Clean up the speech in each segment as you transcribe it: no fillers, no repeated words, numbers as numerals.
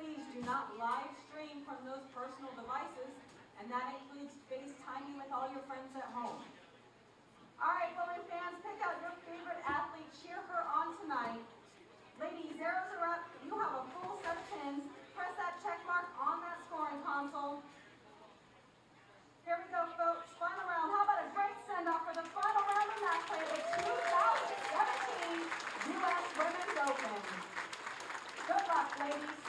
please do not live stream from those personal devices, and that includes FaceTiming with all your friends at home. All right, bowling fans, pick out your favorite athlete, cheer her on tonight. Ladies, arrows are up. You have a full set of pins. Press that check mark on that scoring console. Here we go, folks. Final round. How about a great send-off for the final round of match play of the 2017 U.S. Women's Open. Good luck, ladies.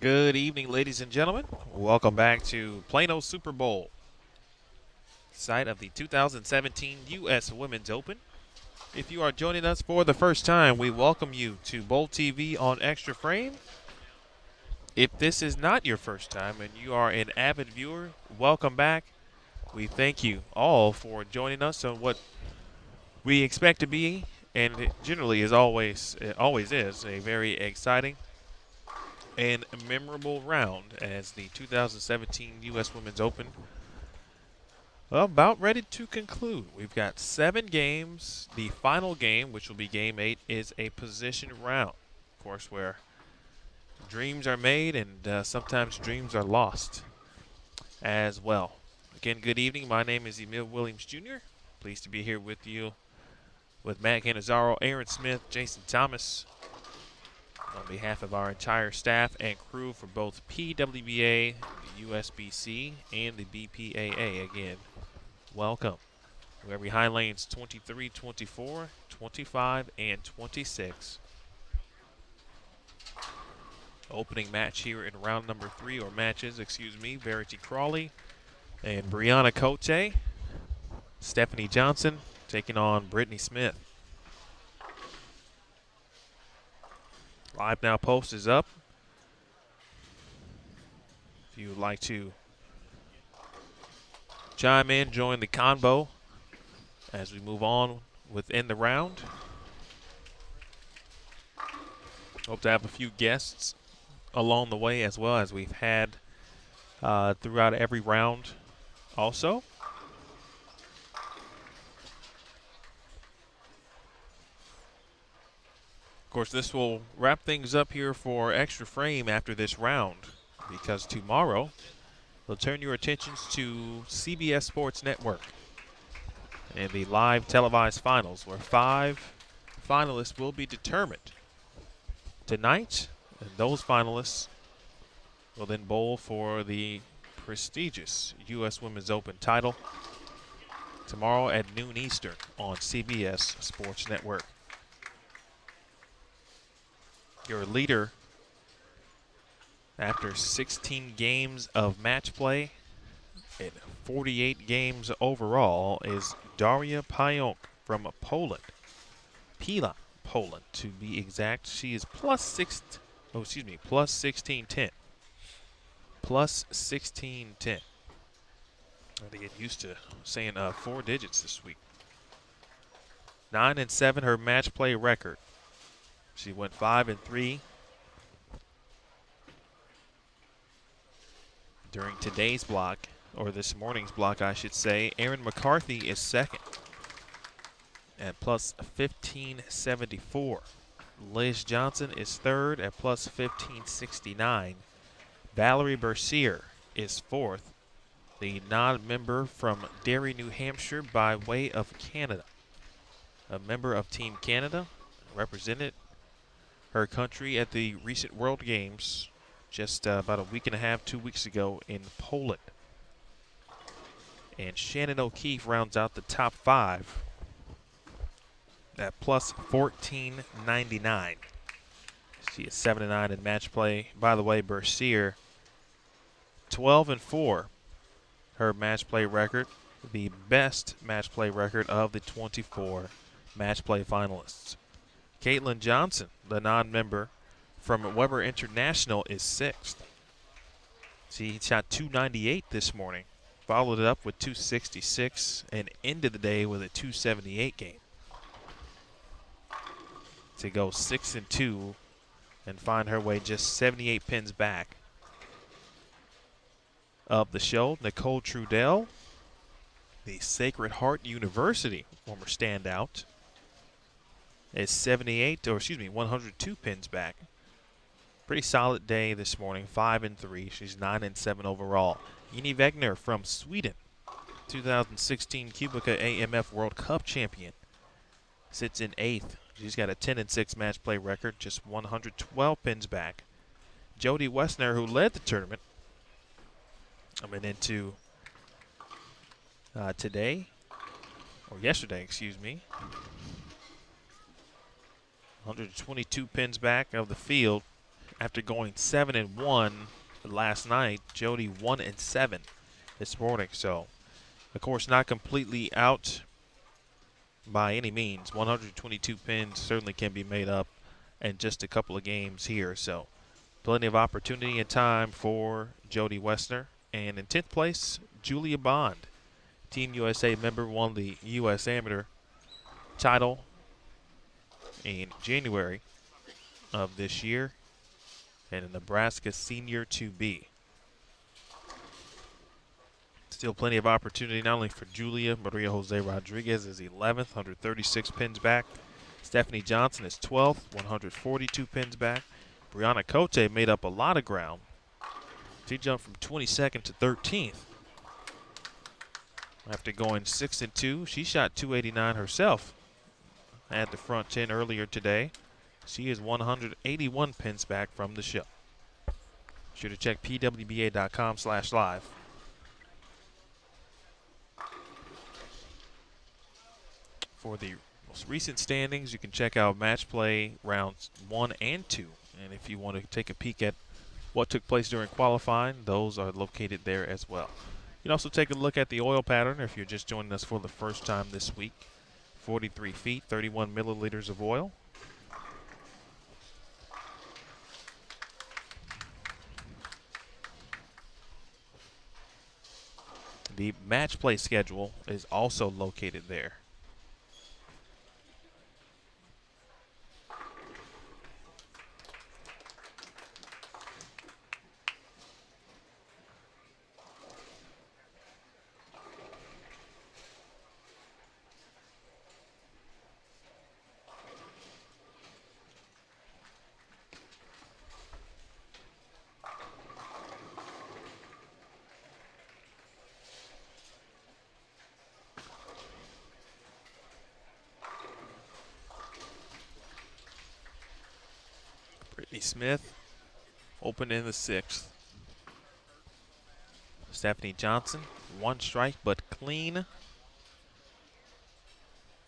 Good evening, ladies and gentlemen. Welcome back to Plano Super Bowl, site of the 2017 U.S. Women's Open. If you are joining us for the first time, we welcome you to Bowl TV on Extra Frame. If this is not your first time and you are an avid viewer, welcome back. We thank you all for joining us on what we expect to be, and it generally is always, it always is, a very exciting and memorable round as the 2017 U.S. Women's Open about ready to conclude. We've got 7 games. The final game, which will be Game 8, is a position round. Of course, where dreams are made and sometimes dreams are lost as well. Again, good evening. My name is Emil Williams Jr. Pleased to be here with you with Matt Canizaro, Aaron Smith, Jason Thomas. On behalf of our entire staff and crew for both PWBA, the USBC, and the BPAA, again, welcome. We are behind lanes 23, 24, 25, and 26. Opening match here in round number 3, or matches, excuse me, Verity Crawley and Brianna Cote. Stephanie Johnson taking on Brittany Smith. Live Now post is up. If you would like to chime in, join the convo as we move on within the round. Hope to have a few guests along the way as well, as we've had throughout every round also. Of course, this will wrap things up here for Extra Frame after this round, because tomorrow we'll turn your attentions to CBS Sports Network and the live televised finals, where 5 finalists will be determined tonight, and those finalists will then bowl for the prestigious U.S. Women's Open title tomorrow at noon Eastern on CBS Sports Network. Your leader after 16 games of match play and 48 games overall is Daria Pająk from Poland. Pila, Poland to be exact. She is plus 1610. Plus 1610. I have to get used to saying 4 digits this week. 9-7 her match play record. She went 5-3 during today's block, or this morning's block, I should say. Erin McCarthy is second at plus 1574. Liz Johnson is third at plus 1569. Valerie Bercier is fourth, the non-member from Derry, New Hampshire by way of Canada. A member of Team Canada, represented her country at the recent World Games just about a week and a half, 2 weeks ago in Poland. And Shannon O'Keefe rounds out the top 5 at plus 1499. She is 7-9 in match play. By the way, Bercier 12-4, her match play record, the best match play record of the 24 match play finalists. Caitlin Johnson, the non-member from Weber International, is 6th. She shot 298 this morning, followed it up with 266, and ended the day with a 278 game to go 6-2 and find her way just 78 pins back. Of the show, Nicole Trudell, the Sacred Heart University former standout, is 102 pins back. Pretty solid day this morning, 5-3. She's 9-7 overall. Ine Wegner from Sweden, 2016 Kubica AMF World Cup champion, sits in 8th. She's got a 10-6 match play record, just 112 pins back. Jody Westner, who led the tournament, coming into yesterday, 122 pins back of the field, after going 7-1 last night. Jody 1-7 this morning. So, of course, not completely out by any means. 122 pins certainly can be made up in just a couple of games here. So, plenty of opportunity and time for Jody Westner. And in 10th place, Julia Bond. Team USA member, won the U.S. Amateur title in January of this year, and a Nebraska senior to be. Still plenty of opportunity not only for Julia. Maria Jose Rodriguez is 11th, 136 pins back. Stephanie Johnson is 12th, 142 pins back. Brianna Cote made up a lot of ground. She jumped from 22nd to 13th. After going 6-2, she shot 289 herself at the front 10 earlier today. She is 181 pins back from the show. Sure to check pwba.com/live. For the most recent standings, you can check out match play rounds 1 and 2. And if you want to take a peek at what took place during qualifying, those are located there as well. You can also take a look at the oil pattern if you're just joining us for the first time this week. 43 feet, 31 milliliters of oil. The match play schedule is also located there. Brittany Smith opened in the 6th. Stephanie Johnson, one strike but clean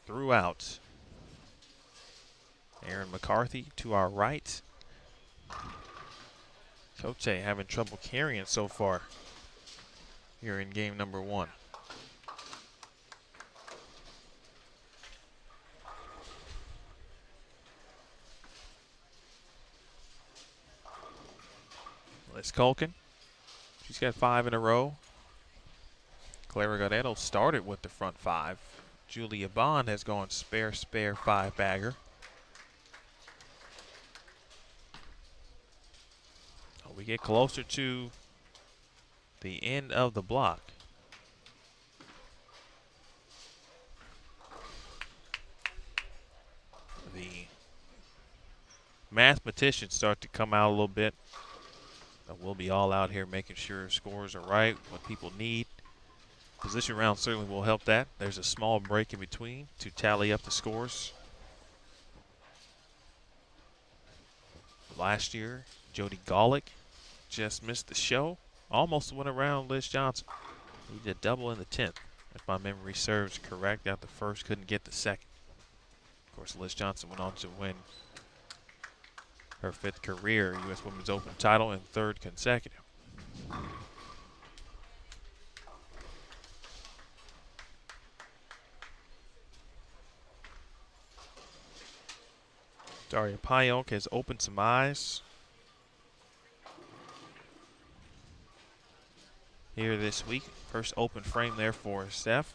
throughout. Aaron McCarthy to our right. Cote having trouble carrying so far here in game number 1. Liz Culkin, she's got 5 in a row. Clara Gaudetto started with the front 5. Julia Bond has gone spare 5-bagger. We get closer to the end of the block. The mathematicians start to come out a little bit. We'll be all out here making sure scores are right, what people need. Position round certainly will help that. There's a small break in between to tally up the scores. Last year, Jody Golick just missed the show. Almost went around Liz Johnson. He did double in the 10th, if my memory serves correct. Got the first, couldn't get the second. Of course, Liz Johnson went on to win her 5th career U.S. Women's Open title and 3rd consecutive. Daria Payok has opened some eyes here this week. First open frame there for Steph.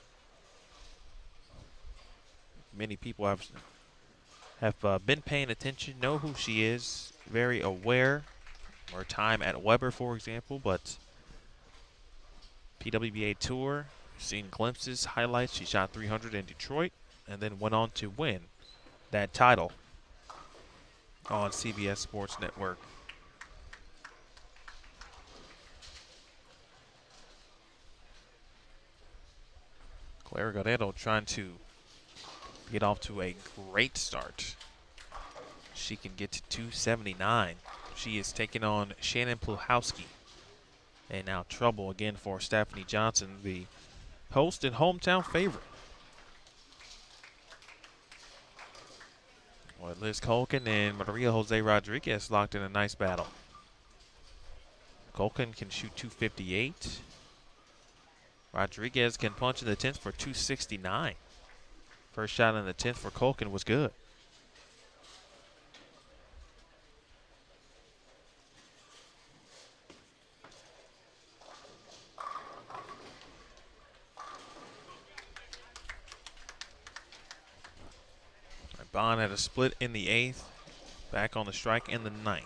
Many people have been paying attention, know who she is, very aware. Her time at Weber, for example, but PWBA Tour, seen glimpses, highlights. She shot 300 in Detroit and then went on to win that title on CBS Sports Network. Clara Gaudetto trying to get off to a great start. She can get to 279. She is taking on Shannon Pluhowski. And now trouble again for Stephanie Johnson, the host and hometown favorite. Well, Liz Colkin and Maria Jose Rodriguez locked in a nice battle. Colkin can shoot 258. Rodriguez can punch in the 10th for 269. First shot in the 10th for Colkin was good. Bond had a split in the 8th. Back on the strike in the 9th.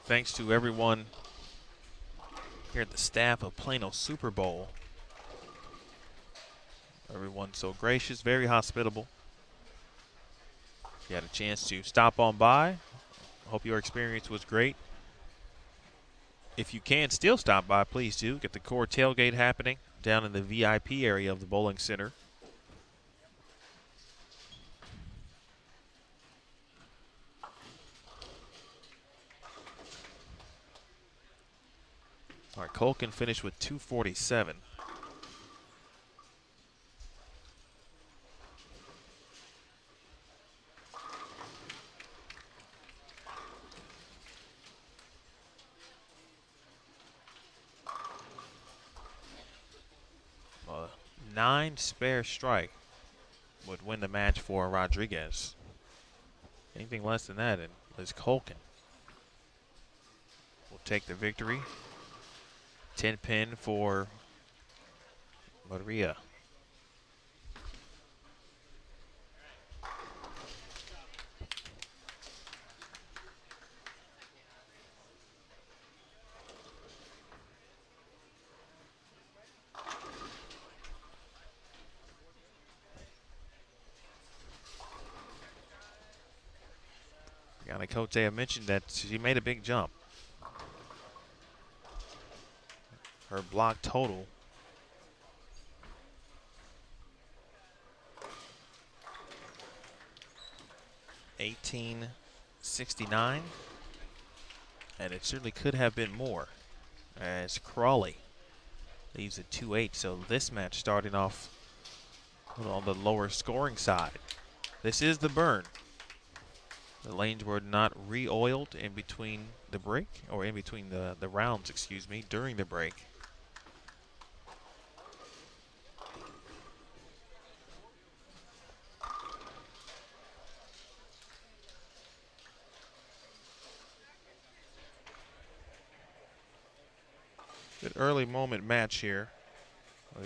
Thanks to everyone here at the staff of Plano Super Bowl. Everyone so gracious, very hospitable. If you had a chance to stop on by, I hope your experience was great. If you can still stop by, please do. Get the core tailgate happening down in the VIP area of the bowling center. All right, Colkin finished with 247. A 9 spare strike would win the match for Rodriguez. Anything less than that, and Liz Colkin will take the victory. 10 pin for Maria. Coach, I mentioned that she made a big jump. Her block total $18.69, and it certainly could have been more as Crawley leaves at 2-8. So this match starting off on the lower scoring side. This is the burn. The lanes were not re-oiled in between the break, or in between the rounds, excuse me, during the break. Good early moment match here.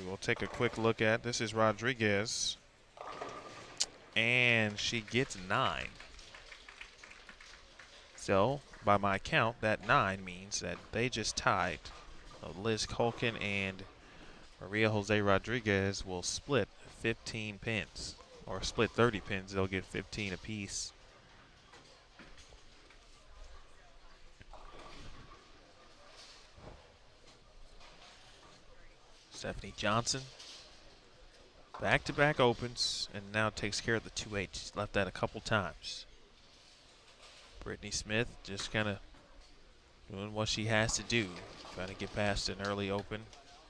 We'll take a quick look at. This is Rodriguez, and she gets 9. So, by my count, that 9 means that they just tied. Liz Colkin and Maria Jose Rodriguez will split 15 pins, or split 30 pins. They'll get 15 apiece. Stephanie Johnson, back-to-back opens, and now takes care of the 2-8. She's left that a couple times. Brittany Smith just kind of doing what she has to do, trying to get past an early open,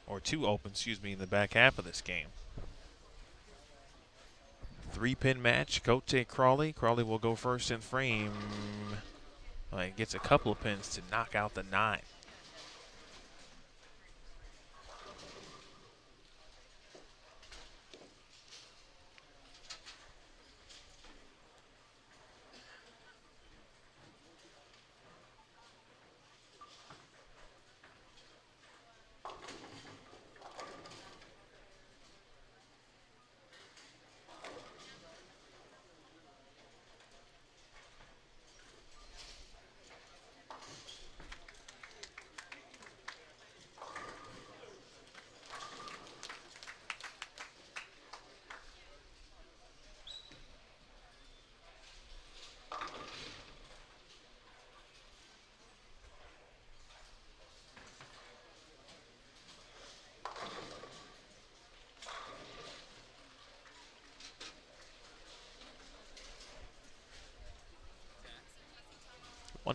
or 2 opens, excuse me, in the back half of this game. 3-pin match, Cote Crawley. Crawley will go first in frame. Gets a couple of pins to knock out the 9.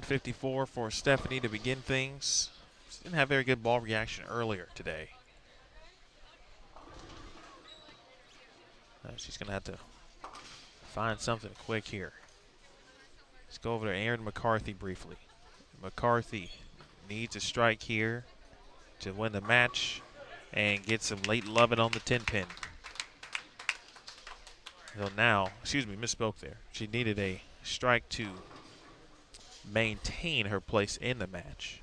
154 for Stephanie to begin things. She didn't have very good ball reaction earlier today. She's going to have to find something quick here. Let's go over to Aaron McCarthy briefly. McCarthy needs a strike here to win the match and get some late loving on the 10-pin. So now, misspoke there. She needed a strike to maintain her place in the match.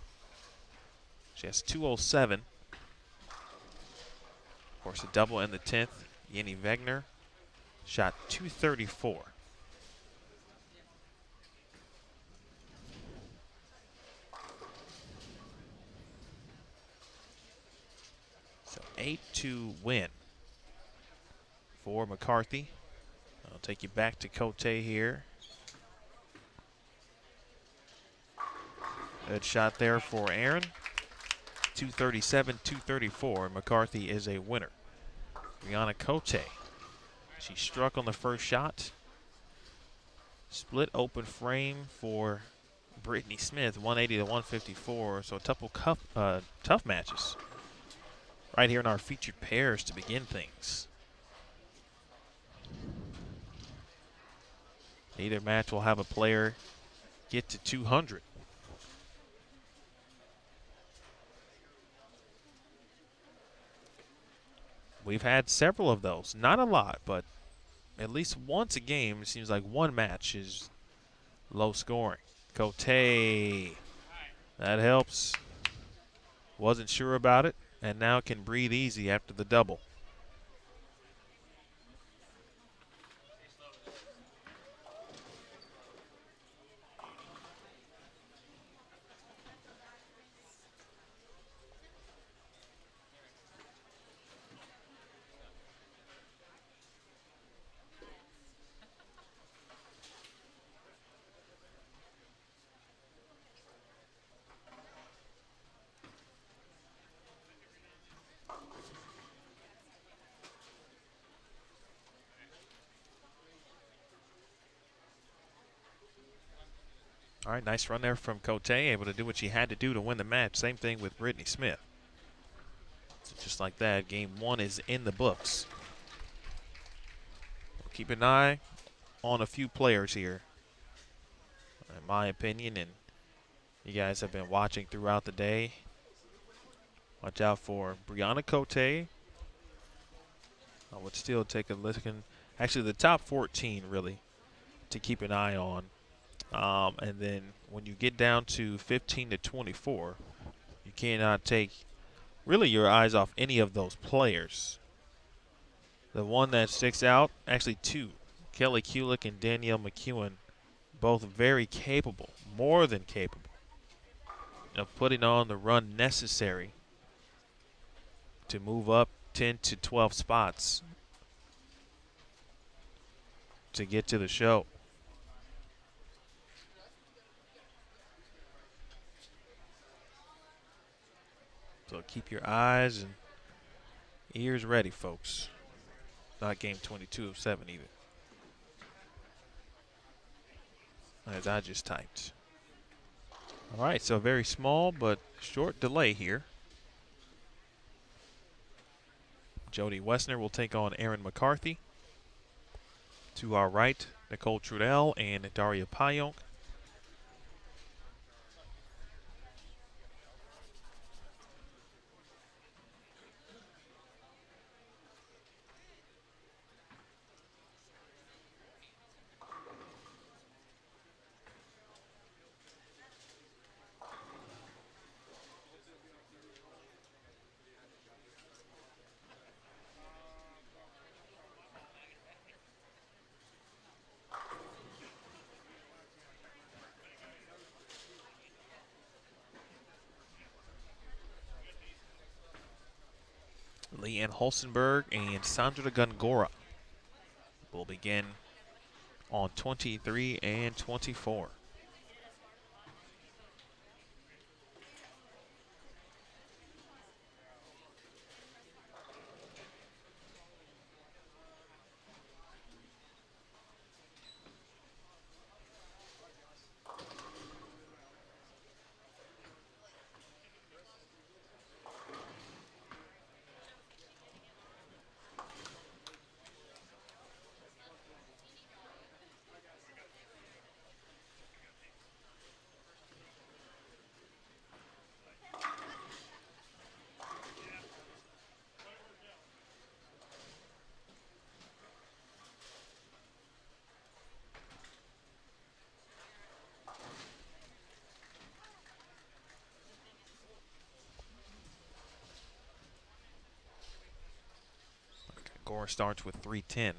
She has 207. Of course, a double in the 10th. Yenny Wegner shot 234. So 8-2 win for McCarthy. I'll take you back to Cote here. Good shot there for Aaron. 237, 234. McCarthy is a winner. Brianna Cote. She struck on the first shot. Split open frame for Brittany Smith, 180 to 154. So a couple tough matches right here in our featured pairs to begin things. Neither match will have a player get to 200. We've had several of those. Not a lot, but at least once a game, it seems like one match is low scoring. Cote, that helps. Wasn't sure about it, and now can breathe easy after the double. All right, nice run there from Cote, able to do what she had to do to win the match. Same thing with Brittany Smith. So just like that, game one is in the books. We'll keep an eye on a few players here, in my opinion, and you guys have been watching throughout the day. Watch out for Brianna Cote. I would still take a look. Actually, the top 14 really to keep an eye on. And then when you get down to 15 to 24, you cannot take really your eyes off any of those players. The one that sticks out, actually two, Kelly Kulick and Danielle McEwen, both very capable, more than capable, of putting on the run necessary to move up 10 to 12 spots to get to the show. So keep your eyes and ears ready, folks. Not game 22 of 7 either. As I just typed. All right, so very small but short delay here. Jody Wessner will take on Aaron McCarthy. To our right, Nicole Trudell and Daria Payonk. Leanne Holstenberg and Sandra Gongora will begin on 23 and 24. Score starts with 3:10.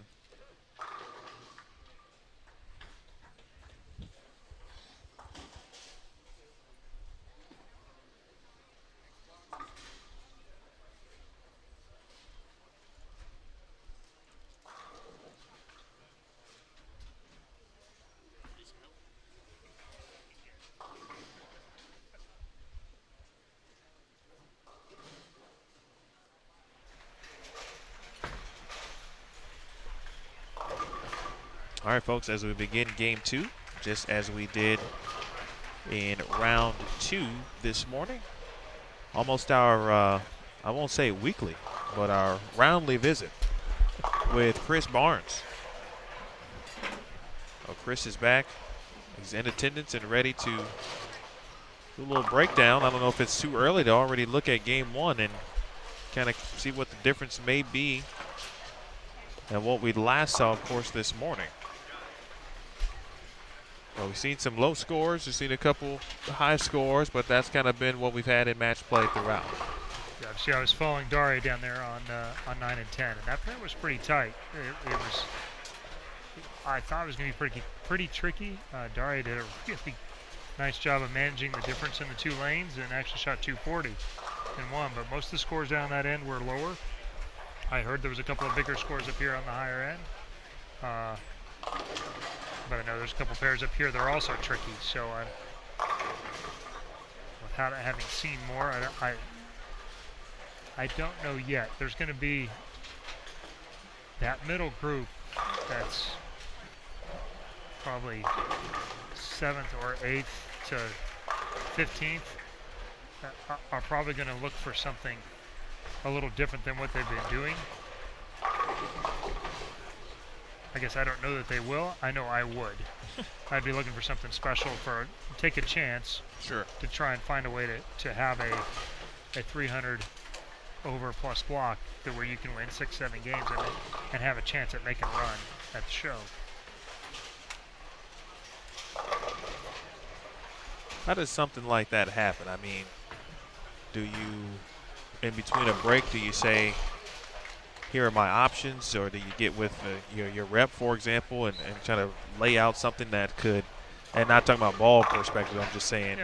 All right, folks, as we begin game 2, just as we did in round 2 this morning, almost our, I won't say weekly, but our roundly visit with Chris Barnes. Oh, Chris is back. He's in attendance and ready to do a little breakdown. I don't know if it's too early to already look at game 1 and kind of see what the difference may be and what we last saw, of course, this morning. Well, we've seen some low scores. We've seen a couple high scores, but that's kind of been what we've had in match play throughout. Yeah, see, I was following Daria down there on 9 and 10, and that pair was pretty tight. It was. I thought it was going to be pretty tricky. Daria did a really nice job of managing the difference in the 2 lanes and actually shot 240 in 1. But most of the scores down that end were lower. I heard there was a couple of bigger scores up here on the higher end. But I know there's a couple pairs up here that are also tricky. So without having seen more, I don't know yet. There's going to be that middle group that's probably 7th or 8th to 15th are probably going to look for something a little different than what they've been doing. I guess I don't know that they will. I know I would. I'd be looking for something special, take a chance. Sure. To try and find a way to have a 300 over plus block where you can win 6-7 games and have a chance at making a run at the show. How does something like that happen? I mean, do you, in between a break, do you say, here are my options, or do you get with your rep, for example, and try to lay out something that could, and not talking about ball perspective, I'm just saying,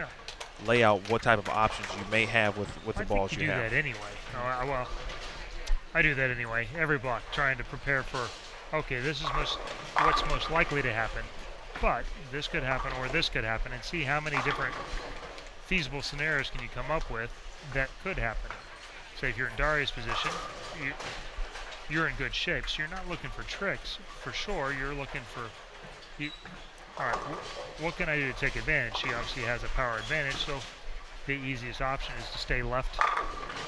lay out what type of options you may have with the balls you have. I do that anyway. Well, I do that anyway. Every block, trying to prepare for, okay, this is what's most likely to happen, but this could happen or this could happen, and see how many different feasible scenarios can you come up with that could happen. Say if you're in Daria's position, you're in good shape, so you're not looking for tricks for sure. You're looking for, all right, what can I do to take advantage? She obviously has a power advantage, so the easiest option is to stay left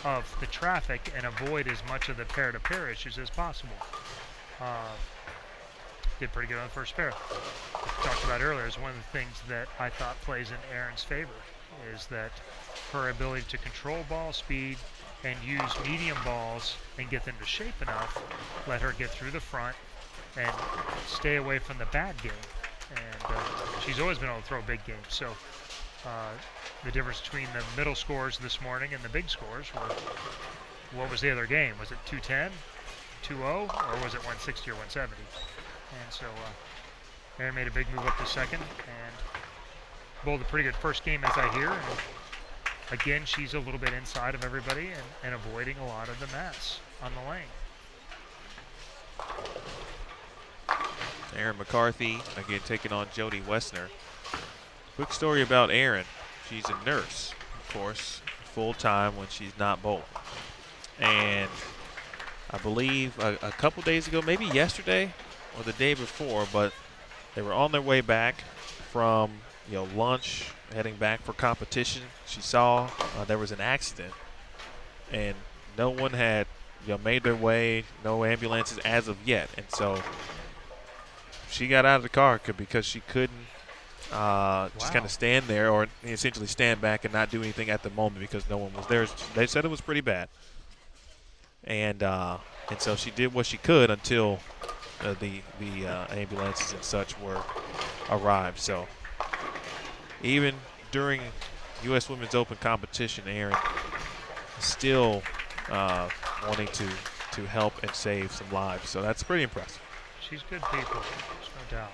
of the traffic and avoid as much of the pair-to-pair issues as possible. Did pretty good on the first pair. We talked about earlier is one of the things that I thought plays in Erin's favor is that her ability to control ball speed and use medium balls and get them to shape enough, let her get through the front and stay away from the bad game. And she's always been able to throw big games. So the difference between the middle scores this morning and the big scores were, what was the other game? Was it 210, 2-0, or was it 160 or 170? And so Erin made a big move up to second and bowled a pretty good first game as I hear. And again, she's a little bit inside of everybody and avoiding a lot of the mess on the lane. Erin McCarthy, again, taking on Jody Wessner. Quick story about Erin. She's a nurse, of course, full-time when she's not bowling. And I believe a couple days ago, maybe yesterday or the day before, but they were on their way back from lunch, heading back for competition. She saw there was an accident, and no one had made their way, no ambulances as of yet. And so she got out of the car because she couldn't just kind of stand there or essentially stand back and not do anything at the moment because no one was there. They said it was pretty bad. And so she did what she could until the ambulances and such arrived. So even during U.S. Women's Open competition, Erin is still wanting to to help and save some lives. So that's pretty impressive. She's good people, there's no doubt.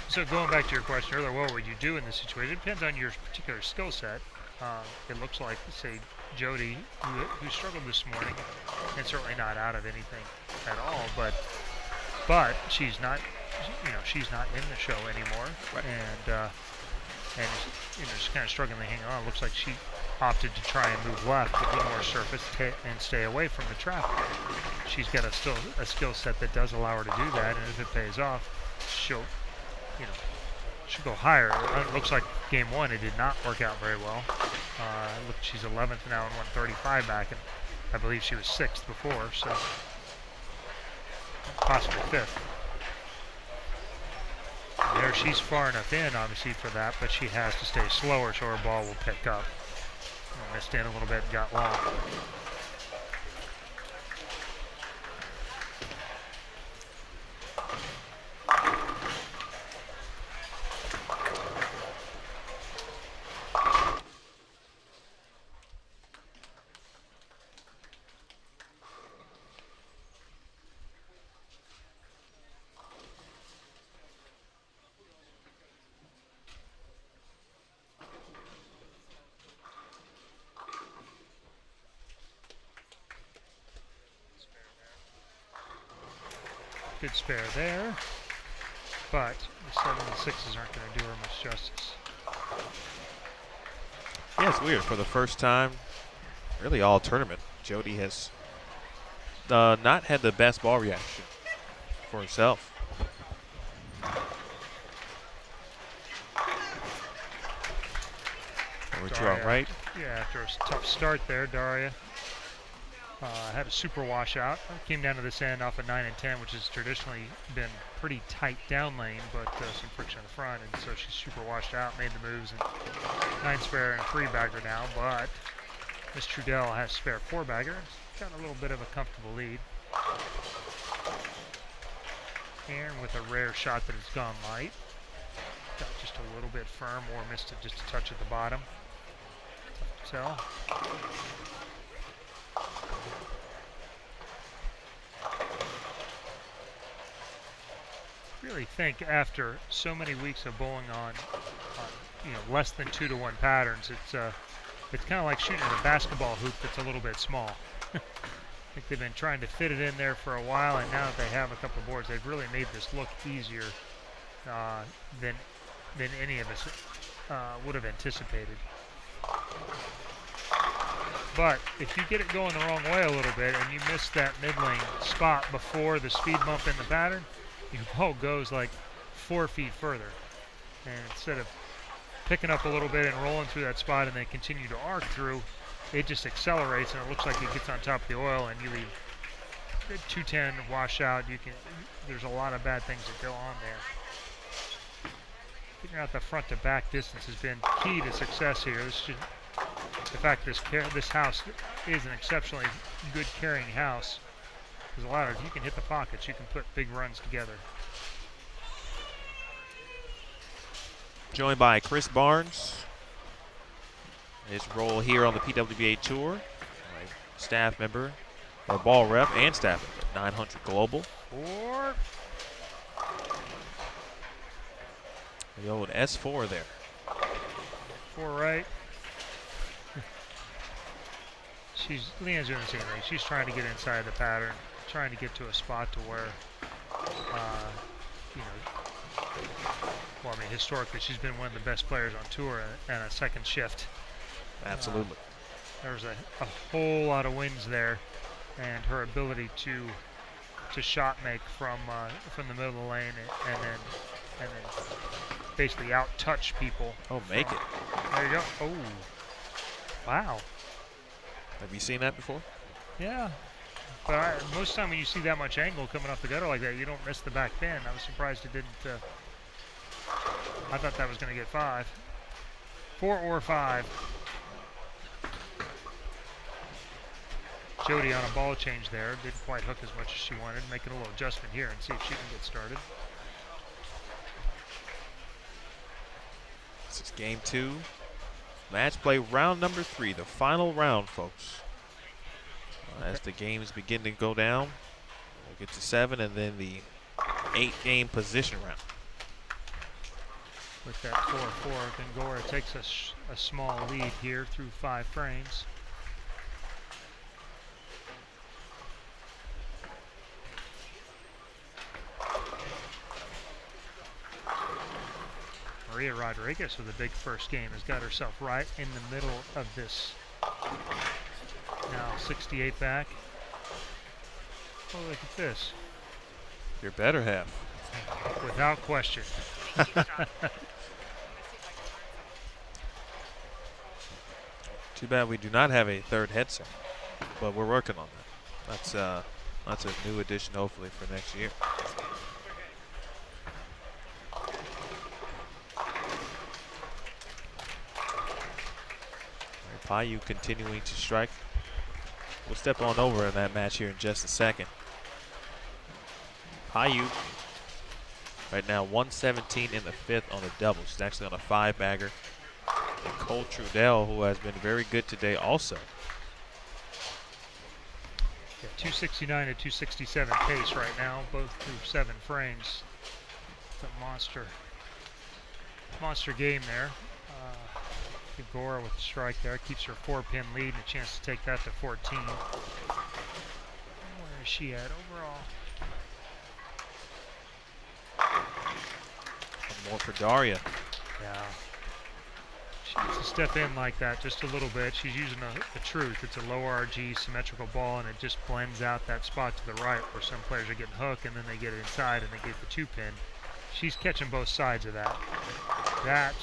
So going back to your question earlier, what would you do in this situation? It depends on your particular skill set. It looks like, say, Jody, who struggled this morning, and certainly not out of anything at all, but she's not, she's not in the show anymore, right. and just kind of struggling to hang on. It looks like she opted to try and move left with a little more surface and stay away from the traffic. She's got a skill set that does allow her to do that, and if it pays off, she'll go higher. It looks like game one, it did not work out very well. Look, she's 11th now in 135 back, and I believe she was 6th before, so possibly 5th. And there, she's far enough in, obviously, for that, but she has to stay slower so her ball will pick up. Missed in a little bit and got long. Good spare there, but the 7 and 6s aren't going to do her much justice. Yeah, it's weird. For the first time, really all tournament, Jody has not had the best ball reaction for herself. We're all right. Yeah, after a tough start there, Daria had a super washout. Came down to this end off of 9 and 10, which has traditionally been pretty tight down lane, but some friction in the front, and so she's super washed out, made the moves, and 9 spare and a 3-bagger now, but Miss Trudell has spare 4-bagger. Got a little bit of a comfortable lead. Aaron with a rare shot that has gone light. Got just a little bit firm, or missed it just a touch at the bottom. Tough to tell. Really think after so many weeks of bowling on less than 2-to-1 patterns, it's kind of like shooting a basketball hoop that's a little bit small. I think they've been trying to fit it in there for a while, and now that they have a couple of boards, they've really made this look easier than any of us would have anticipated. But if you get it going the wrong way a little bit and you miss that mid-lane spot before the speed bump in the pattern, your ball goes like 4 feet further. And instead of picking up a little bit and rolling through that spot and then continue to arc through, it just accelerates and it looks like it gets on top of the oil, and you leave 210 washout. There's a lot of bad things that go on there. Figuring out the front to back distance has been key to success here. The fact this house is an exceptionally good carrying house. There's a lot of, if you can hit the pockets, you can put big runs together. Joined by Chris Barnes. His role here on the PWBA Tour, a staff member, or ball rep and staff member, 900 Global. 4. The old S4 there. 4 right. Leanne's doing the same thing. She's trying to get inside the pattern, trying to get to a spot to where, well, I mean, historically, she's been one of the best players on tour and a second shift. Absolutely. There's a whole lot of wins there, and her ability to shot make from the middle of the lane and then basically out touch people. Oh, make it. There you go. Oh, wow. Have you seen that before? Yeah. But most of the time when you see that much angle coming off the gutter like that, you don't miss the back pin. I was surprised it didn't. I thought that was going to get 5. 4 or 5. Jody on a ball change there. Didn't quite hook as much as she wanted. Making a little adjustment here and see if she can get started. This is game 2. Match play round number 3, the final round, folks. As the games begin to go down, we'll get to 7 and then the 8-game position round. With that 4-4, Gongora takes a small lead here through 5 frames. Maria Rodriguez with a big first game has got herself right in the middle of this. Now 68 back. Oh, look at this. Your better half. Without question. Too bad we do not have a third headset, but we're working on that. That's a new addition, hopefully, for next year. Payu continuing to strike. We'll step on over in that match here in just a second. Payu right now 117 in the 5th on the double. She's actually on a 5-bagger. And Cole Trudell, who has been very good today also. Yeah, 269 to 267 pace right now, both through 7 frames. It's a monster game there. Gongora with the strike there, keeps her 4-pin lead and a chance to take that to 14. Where is she at overall? One more for Daria. Yeah. She needs to step in like that just a little bit. She's using the truth. It's a low RG symmetrical ball, and it just blends out that spot to the right where some players are getting hooked and then they get it inside and they get the 2-pin. She's catching both sides of that. That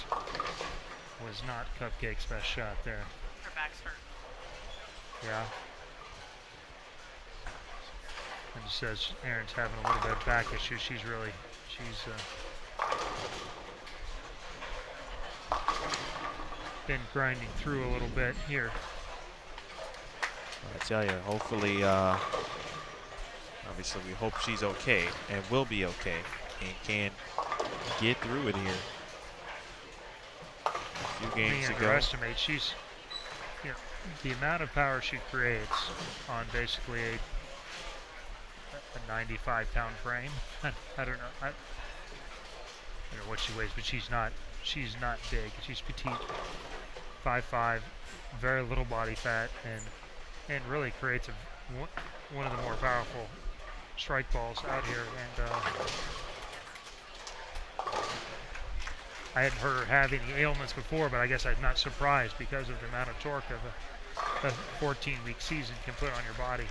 was not Cupcake's best shot there. Her back's hurt. Yeah. And she says Erin's having a little bit of back issues. She's been grinding through a little bit here. I tell you, hopefully, obviously we hope she's okay and will be okay and can get through it here. A few games to go. Underestimate, she's, the amount of power she creates on basically a 95-pound frame. I don't know. I don't know what she weighs, but she's not big. She's petite, 5'5", very little body fat, and really creates one of the more powerful strike balls out here. And I hadn't heard her have any ailments before, but I guess I'm not surprised because of the amount of torque of a 14-week season can put on your body.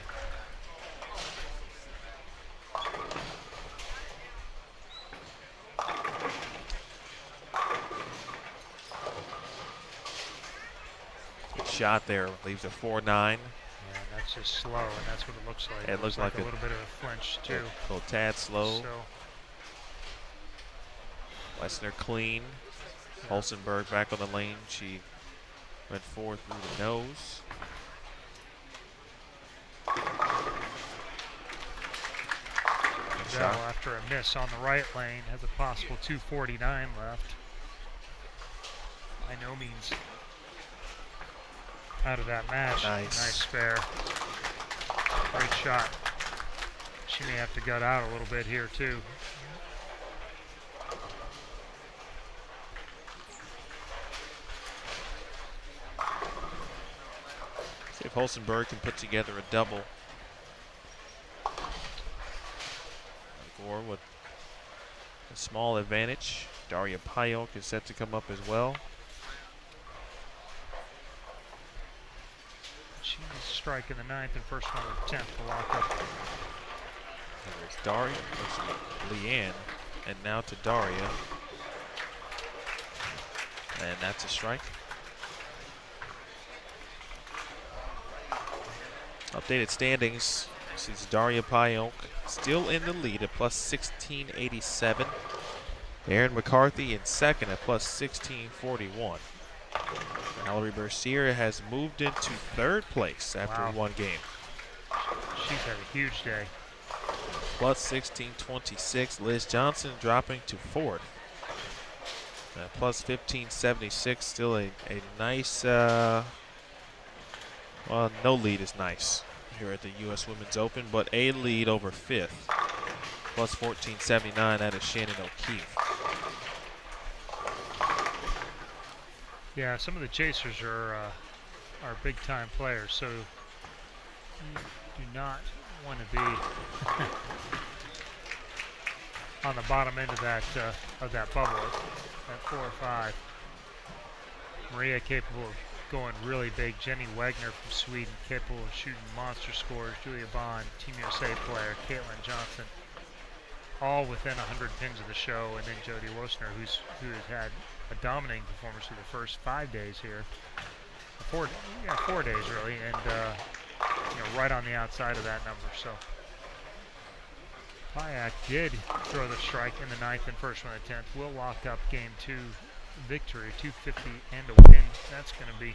Good shot there, leaves a 4-9. Yeah, that's just slow, and that's what it looks like. It looks like a little bit of a flinch too. A little tad slow. So, Wessner clean. yeah. Holstenberg back on the lane. She went 4 through the nose. Bell, after a miss on the right lane, has a possible 249 left. By no means out of that match. Nice spare. Great shot. She may have to gut out a little bit here too. See if Holstenberg can put together a double. Gore with a small advantage. Daria Payok is set to come up as well. She needs a strike in the 9th and first one in the 10th to lock up. There's Daria, Leanne, and now to Daria. And that's a strike. Updated standings. Sees Daria Payok still in the lead at plus 1687. Erin McCarthy in second at plus 1641. Mallory Bercier has moved into 3rd place after one game. She's had a huge day. Plus 1626. Liz Johnson dropping to 4th. Plus 1576, still a nice, well, no lead is nice here at the U.S. Women's Open, but a lead over fifth. Plus 1479, that is Shannon O'Keefe. Yeah, some of the chasers are big time players, so you do not want to be on the bottom end of that bubble at 4 or 5. Maria capable of going really big. Jenny Wagner from Sweden capable of shooting monster scores. Julia Bond, Team USA player. Caitlin Johnson, all within 100 pins of the show, and then Jody Wosner, who has had a dominating performance for the first 5 days here. 4 days really, and right on the outside of that number. So Payak did throw the strike in the 9th and first one in the 10th. Will lock up game 2 victory, 250 and a win. That's going to be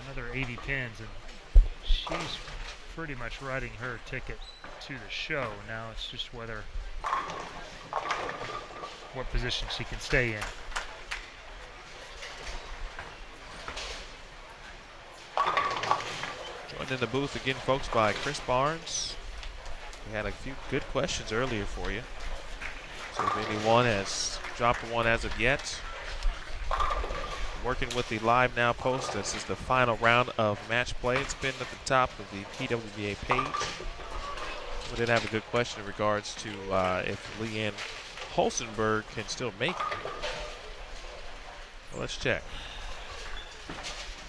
another 80 pins, and she's pretty much writing her ticket to the show. Now it's just what position she can stay in. Joined in the booth again, folks, by Chris Barnes. We had a few good questions earlier for you. So if anyone has dropped one as of yet, working with the Live Now post, this is the final round of match play. It's been at the top of the PWBA page. We did have a good question in regards to if Leanne Holstenberg can still make it. Well, let's check.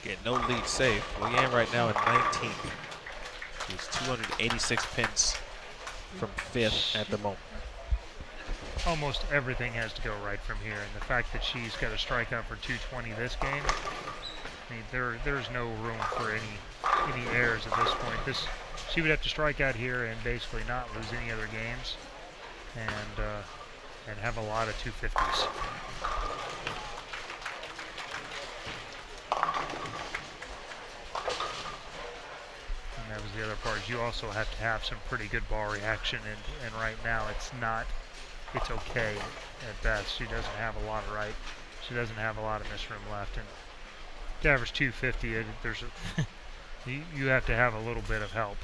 Get no lead safe. Leanne right now at 19th. She's 286 pins from 5th at the moment. Almost everything has to go right from here, and the fact that she's got a strikeout for 220 this game, I mean, there's no room for any errors at this point. She would have to strike out here and basically not lose any other games, and have a lot of 250s. And that was the other part. You also have to have some pretty good ball reaction, and right now it's okay at best. She doesn't have a lot of she doesn't have a lot of miss room left, and to average 250, you have to have a little bit of help.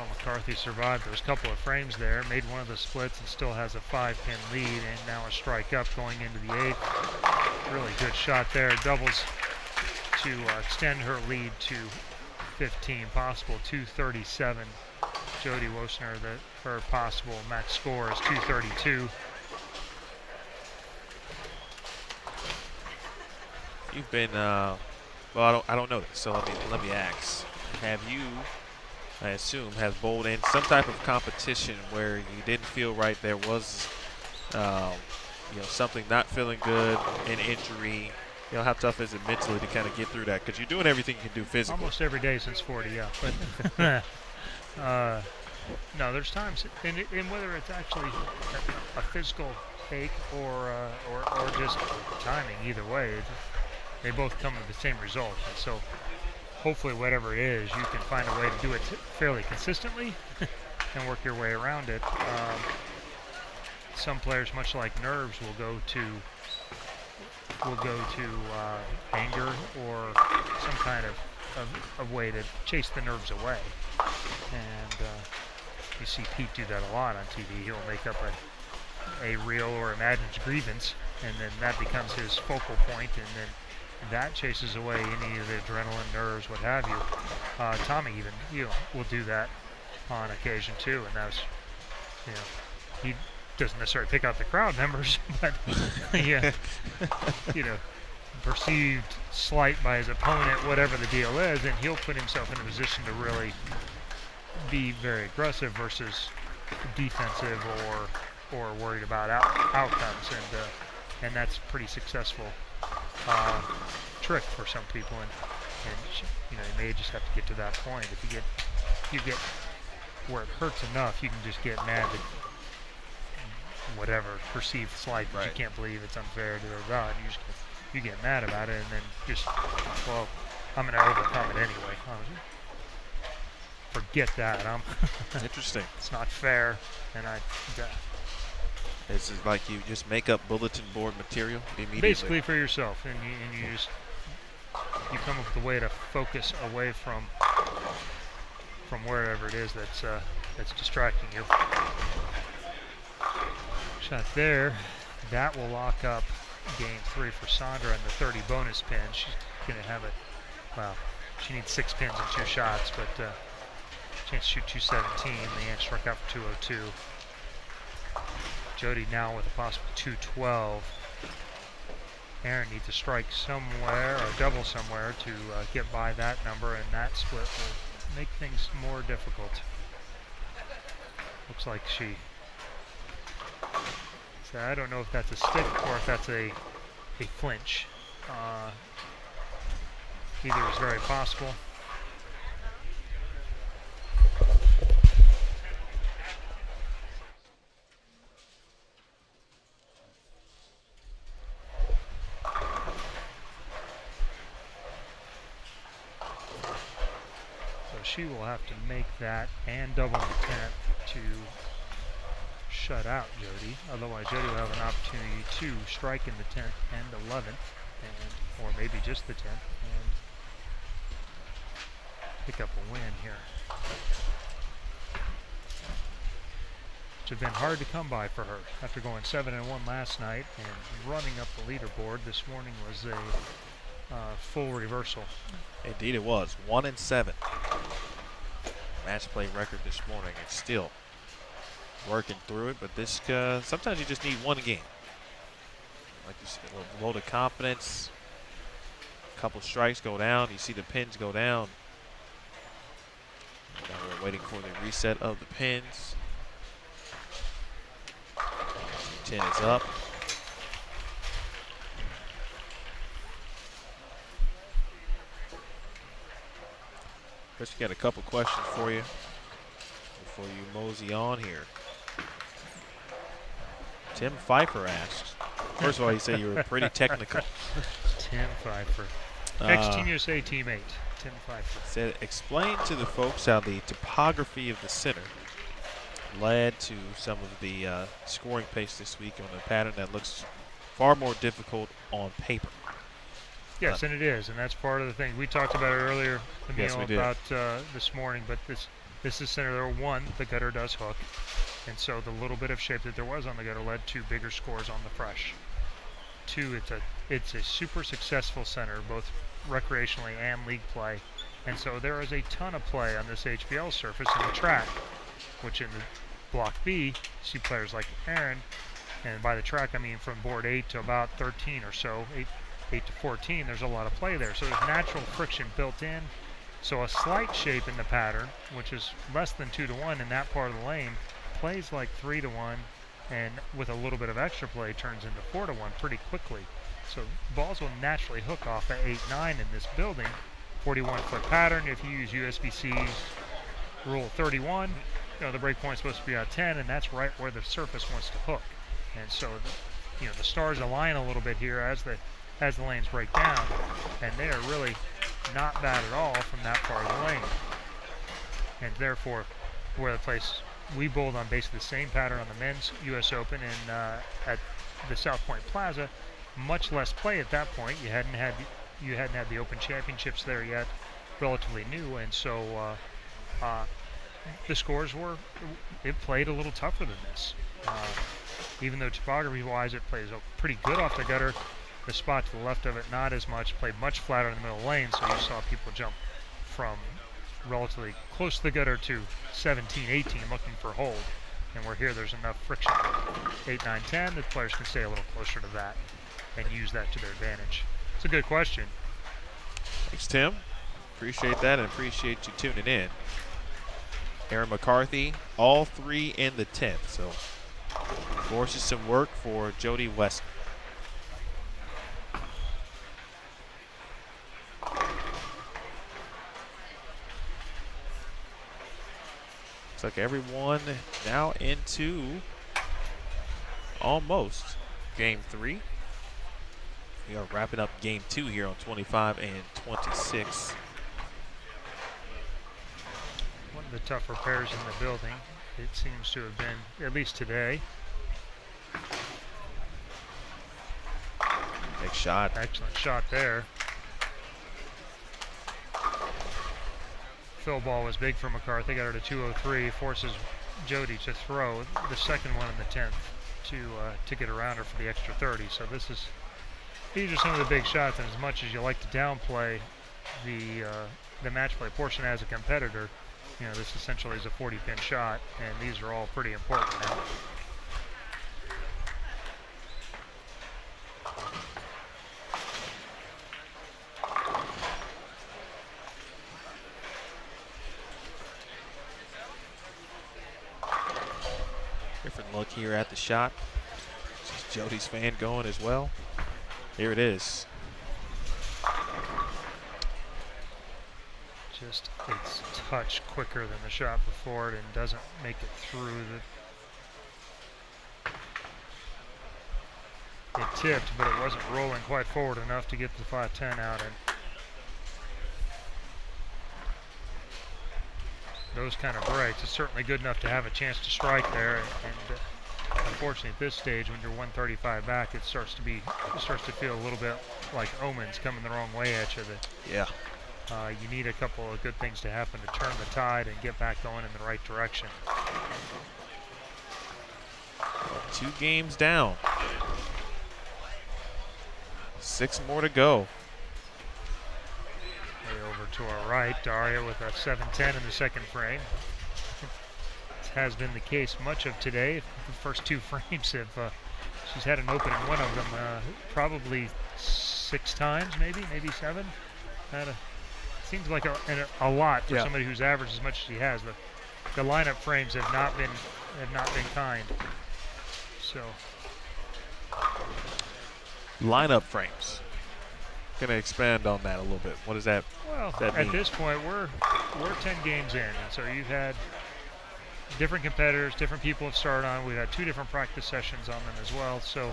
McCarthy survived those couple of frames there, made one of the splits, and still has a 5-pin lead, and now a strike up going into the 8th. Really good shot there. Doubles to extend her lead to 15, possible 237. Jody Wosner, her possible max score is 232. You've been, well, I don't know this, so let me ask. Have you, I assume, has bowled in some type of competition where you didn't feel right, there was, something not feeling good, an injury? How tough is it mentally to kind of get through that? Because you're doing everything you can do physically. Almost every day since 40, yeah. But no, there's times, and whether it's actually a physical ache or just timing, either way, they both come to the same result. And so hopefully whatever it is, you can find a way to do it fairly consistently and work your way around it. Some players, much like nerves, will go to anger or some kind of way to chase the nerves away. And you see Pete do that a lot on TV. He'll make up a real or imagined grievance, and then that becomes his focal point, and then that chases away any of the adrenaline, nerves, what have you. Tommy even will do that on occasion too, and that's he doesn't necessarily pick out the crowd members, but perceived slight by his opponent, whatever the deal is, and he'll put himself in a position to really be very aggressive versus defensive or worried about outcomes, and that's pretty successful trick for some people, and you may just have to get to that point. If you get where it hurts enough, you can just get mad at whatever perceived slight that you can't believe it's unfair to and you just you get mad about it and then just, well, I'm going to overcome it anyway. Forget that. Interesting. It's not fair, and It's like you just make up bulletin board material immediately. basically for yourself, and you just you come up with a way to focus away from wherever it is that's distracting you. Shot there. That will lock up game 3 for Sandra and the 30 bonus pin. She's going to have it. Well, she needs 6 pins and 2 shots, but chance to shoot 217. Leanne struck out for 202. Jody now with a possible 212. Aaron needs to strike somewhere or double somewhere to get by that number, and that split will make things more difficult. Looks like she. So I don't know if that's a stick or if that's a flinch. Either is very possible. She will have to make that and double the 10th to shut out Jody. Otherwise, Jody will have an opportunity to strike in the 10th and 11th, or maybe just the 10th, and pick up a win here. Which have been hard to come by for her. After going 7-1 last night and running up the leaderboard, this morning was a full reversal. Indeed it was. 1-7. Match play record this morning. It's still working through it, but this sometimes you just need one game. Like you said, a little vote of confidence. A couple strikes go down. You see the pins go down. Now we're waiting for the reset of the pins. 10 is up. Chris, we got a couple questions for you before you mosey on here. Tim Pfeiffer asks, first of all, you say you were pretty technical. Tim Pfeiffer. Ex-Team USA teammate, Tim Pfeiffer. Said, explain to the folks how the topography of the center led to some of the scoring pace this week on a pattern that looks far more difficult on paper. Yes, and it is, and that's part of the thing. We talked about it earlier, Yes, we did. about this morning, but this is center. There, one, the gutter does hook, and so the little bit of shape that there was on the gutter led to bigger scores on the fresh. Two, it's a super successful center, both recreationally and league play, and so there is a ton of play on this HBL surface in the track, which in the Block B, you see players like Aaron, and by the track I mean from board 8 to about 13 or so, 8 to 14, there's a lot of play there. So there's natural friction built in. So a slight shape in the pattern, which is less than 2-1 in that part of the lane, plays like 3-1, and with a little bit of extra play turns into 4-1 pretty quickly. So balls will naturally hook off at 8-9 in this building. 41-foot pattern. If you use USBC's rule 31, the break point's supposed to be at 10, and that's right where the surface wants to hook. And so, the stars align a little bit here as the lanes break down, and they are really not bad at all from that part of the lane. And therefore, where the place we bowled on basically the same pattern on the men's U.S. Open and at the South Point Plaza, much less play at that point. You hadn't had the Open Championships there yet, relatively new, and so the scores it played a little tougher than this. Even though topography-wise it plays pretty good off the gutter, the spot to the left of it not as much, played much flatter in the middle lane, so you saw people jump from relatively close to the gutter to 17, 18 looking for hold. And where here there's enough friction, 8, 9, 10, the players can stay a little closer to that and use that to their advantage. It's a good question. Thanks, Tim. Appreciate that and appreciate you tuning in. Aaron McCarthy, all 3 in the 10th, so forces some work for Jody West. Looks like everyone now into almost game 3. We are wrapping up game 2 here on 25 and 26. One of the tougher pairs in the building, it seems to have been, at least today. Big shot. Excellent shot there. Fill ball was big for McCarthy, got her to 203, forces Jody to throw the second one in the 10th to get around her for the extra 30. So these are some of the big shots, and as much as you like to downplay the match play portion as a competitor, you know, this essentially is a 40-pin shot, and these are all pretty important now. Different look here at the shot. This is Jody's fan going as well. Here it is. Just it's a touch quicker than the shot before it and doesn't make it through the. It tipped, but it wasn't rolling quite forward enough to get the 5-10 out. And those kind of breaks, it's certainly good enough to have a chance to strike there. And unfortunately, at this stage, when you're 135 back, it starts to feel a little bit like omens coming the wrong way at you. Yeah. You need a couple of good things to happen to turn the tide and get back going in the right direction. 2 games down. 6 more to go. Way over to our right, Daria with a 7-10 in the second frame. This has been the case much of today. The first 2 frames have, she's had an open in one of them probably 6 times, maybe 7. Seems like a lot for somebody who's averaged as much as she has. The lineup frames have not been kind. So Lineup frames. Going to expand on that a little bit. What does that mean? At this point, we're 10 games in, and so you've had different competitors, different people have started on. We've had 2 different practice sessions on them as well. So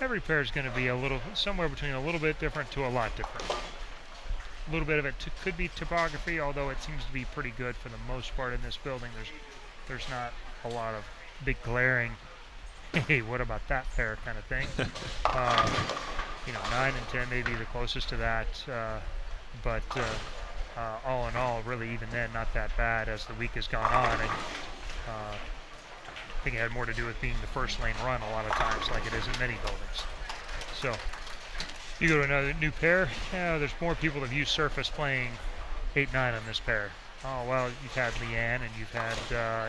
every pair is going to be somewhere between a little bit different to a lot different. A little bit of it could be topography, although it seems to be pretty good for the most part in this building. There's not a lot of big glaring, hey, what about that pair kind of thing. 9 and 10 may be the closest to that, but all in all, really even then, not that bad as the week has gone on. And I think it had more to do with being the first lane run a lot of times, like it is in many buildings. So. You go to another new pair, there's more people that have used surface playing 8-9 on this pair. Oh, well, you've had Leanne and you've had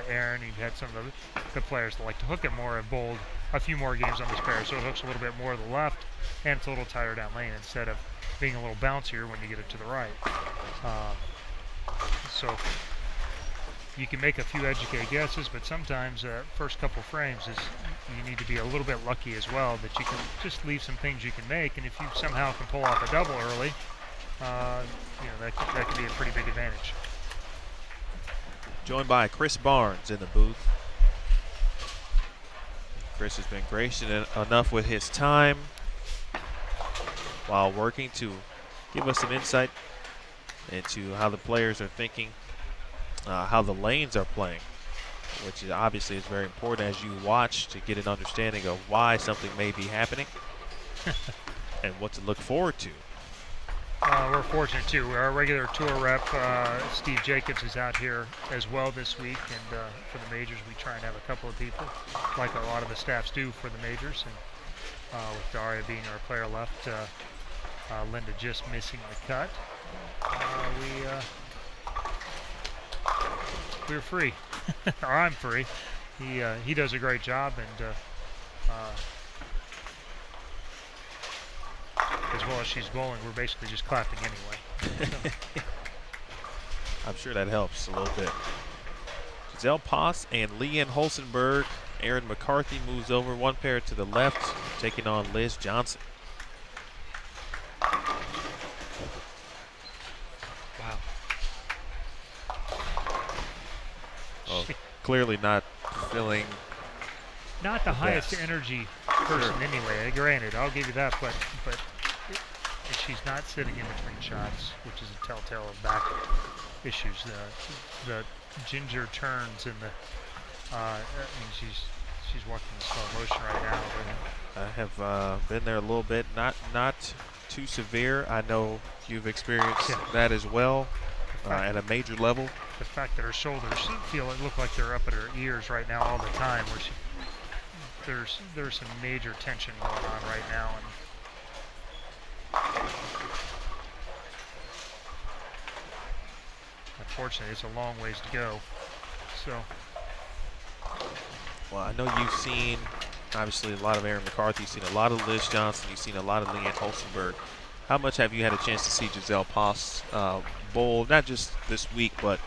Aaron, you've had some of the players that like to hook it more have bowled a few more games on this pair, so it hooks a little bit more to the left and it's a little tighter down lane instead of being a little bouncier when you get it to the right. So you can make a few educated guesses, but sometimes first couple frames you need to be a little bit lucky as well that you can just leave some things you can make, and if you somehow can pull off a double early, that could be a pretty big advantage. Joined by Chris Barnes in the booth. Chris has been gracious enough with his time while working to give us some insight into how the players are thinking, how the lanes are playing, which is obviously is very important as you watch to get an understanding of why something may be happening and what to look forward to. We're fortunate too. Our regular tour rep, Steve Jacobs, is out here as well this week, and for the majors we try and have a couple of people, like a lot of the staffs do for the majors, and with Daria being our player left, Linda just missing the cut, we're free, or I'm free. He does a great job, and as well as she's bowling, we're basically just clapping anyway. I'm sure that helps a little bit. Giselle Poss and Leanne Holsenberg. Erin McCarthy moves over 1 pair to the left, taking on Liz Johnson. Wow. Well, clearly not feeling not the highest energy person anyway. Granted, I'll give you that, but she's not sitting in between shots, which is a telltale of back issues. The ginger turns and I mean, she's walking in slow motion right now. I have been there a little bit, not too severe. I know you've experienced that as well at a major level. The fact that her shoulders look like they're up at her ears right now all the time, where there's some major tension going on right now. And unfortunately, it's a long ways to go. So. Well, I know you've seen, obviously, a lot of Erin McCarthy. You've seen a lot of Liz Johnson. You've seen a lot of Leanne Holstenberg. How much have you had a chance to see Giselle Poss bowl, not just this week, but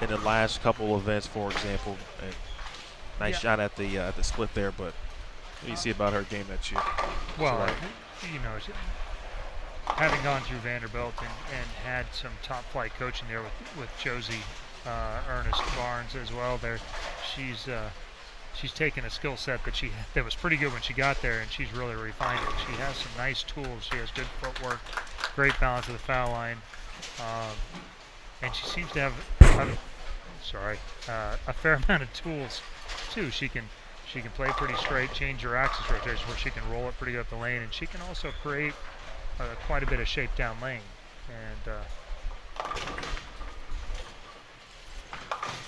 in the last couple events, for example? And nice shot at the split there, but what do you see about her game that you? Well, you know, having gone through Vanderbilt and had some top flight coaching there with Josie Ernest Barnes as well, there, she's taken a skill set that was pretty good when she got there, and she's really refined it. She has some nice tools. She has good footwork, great balance of the foul line, and she seems to have a fair amount of tools too. She can play pretty straight, change her axis rotation where she can roll it pretty good up the lane, and she can also create quite a bit of shape down lane. And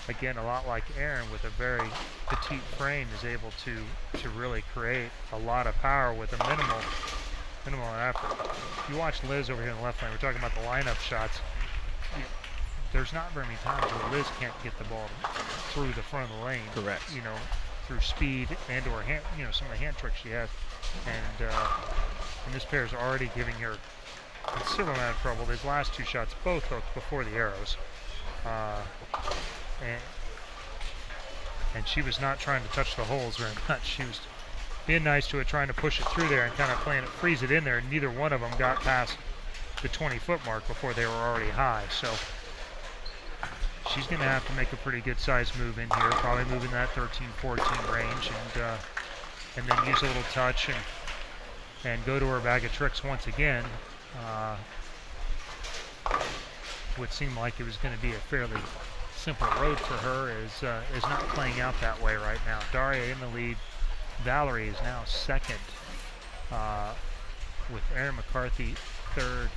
again, a lot like Erin, with a very petite frame, is able to really create a lot of power with a minimal effort. If you watch Liz over here on the left lane, we're talking about the lineup shots. There's not very many times where Liz can't get the ball through the front of the lane. Correct. You know, through speed and or hand, you know, some of the hand tricks she has, and this pair is already giving her considerable amount of trouble. These last two shots both hooked before the arrows. And she was not trying to touch the holes very much. She was being nice to it, trying to push it through there and kind of playing it, freeze it in there, and neither one of them got past the 20-foot mark before they were already high. So she's going to have to make a pretty good size move in here, probably move in that 13-14 range, and then use a little touch and go to her bag of tricks once again. Would seem like it was going to be a fairly simple road for her, is not playing out that way right now. Daria in the lead. Valerie is now second, with Erin McCarthy third,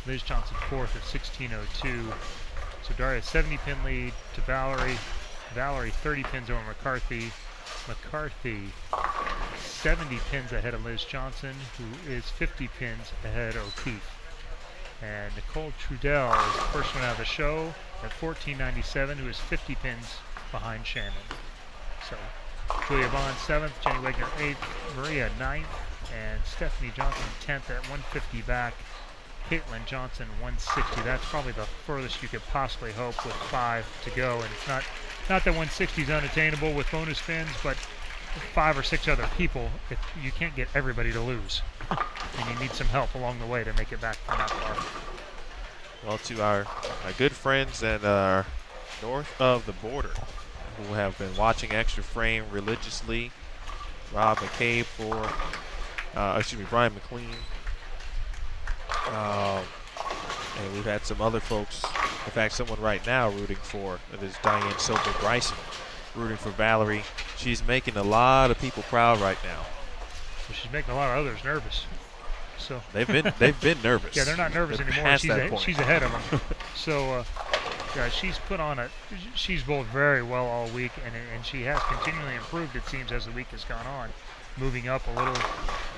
Liz Johnson fourth at 16:02. So Daria 70-pin lead to Valerie. Valerie 30 pins over McCarthy. McCarthy 70 pins ahead of Liz Johnson, who is 50 pins ahead of O'Keefe. And Nicole Trudell is the first one out of the show at 14.97, who is 50 pins behind Shannon. So Julia Bond 7th, Jenny Wagner 8th, Maria 9th, and Stephanie Johnson 10th at 150 back. Caitlin Johnson 160. That's probably the furthest you could possibly hope with 5 to go. And it's not that 160 is unattainable with bonus spins, but 5 or 6 other people, you can't get everybody to lose. And you need some help along the way to make it back from that far. Well, to our good friends that are north of the border who have been watching Extra Frame religiously, Rob McCabe Brian McLean. And we've had some other folks, in fact, someone right now rooting for, it is Diane Soper Bryson, rooting for Valerie. She's making a lot of people proud right now. Well, she's making a lot of others nervous. So they've been nervous. Yeah, they're not nervous anymore. She's ahead of them. So yeah, she's bowled very well all week, and she has continually improved, it seems, as the week has gone on, moving up a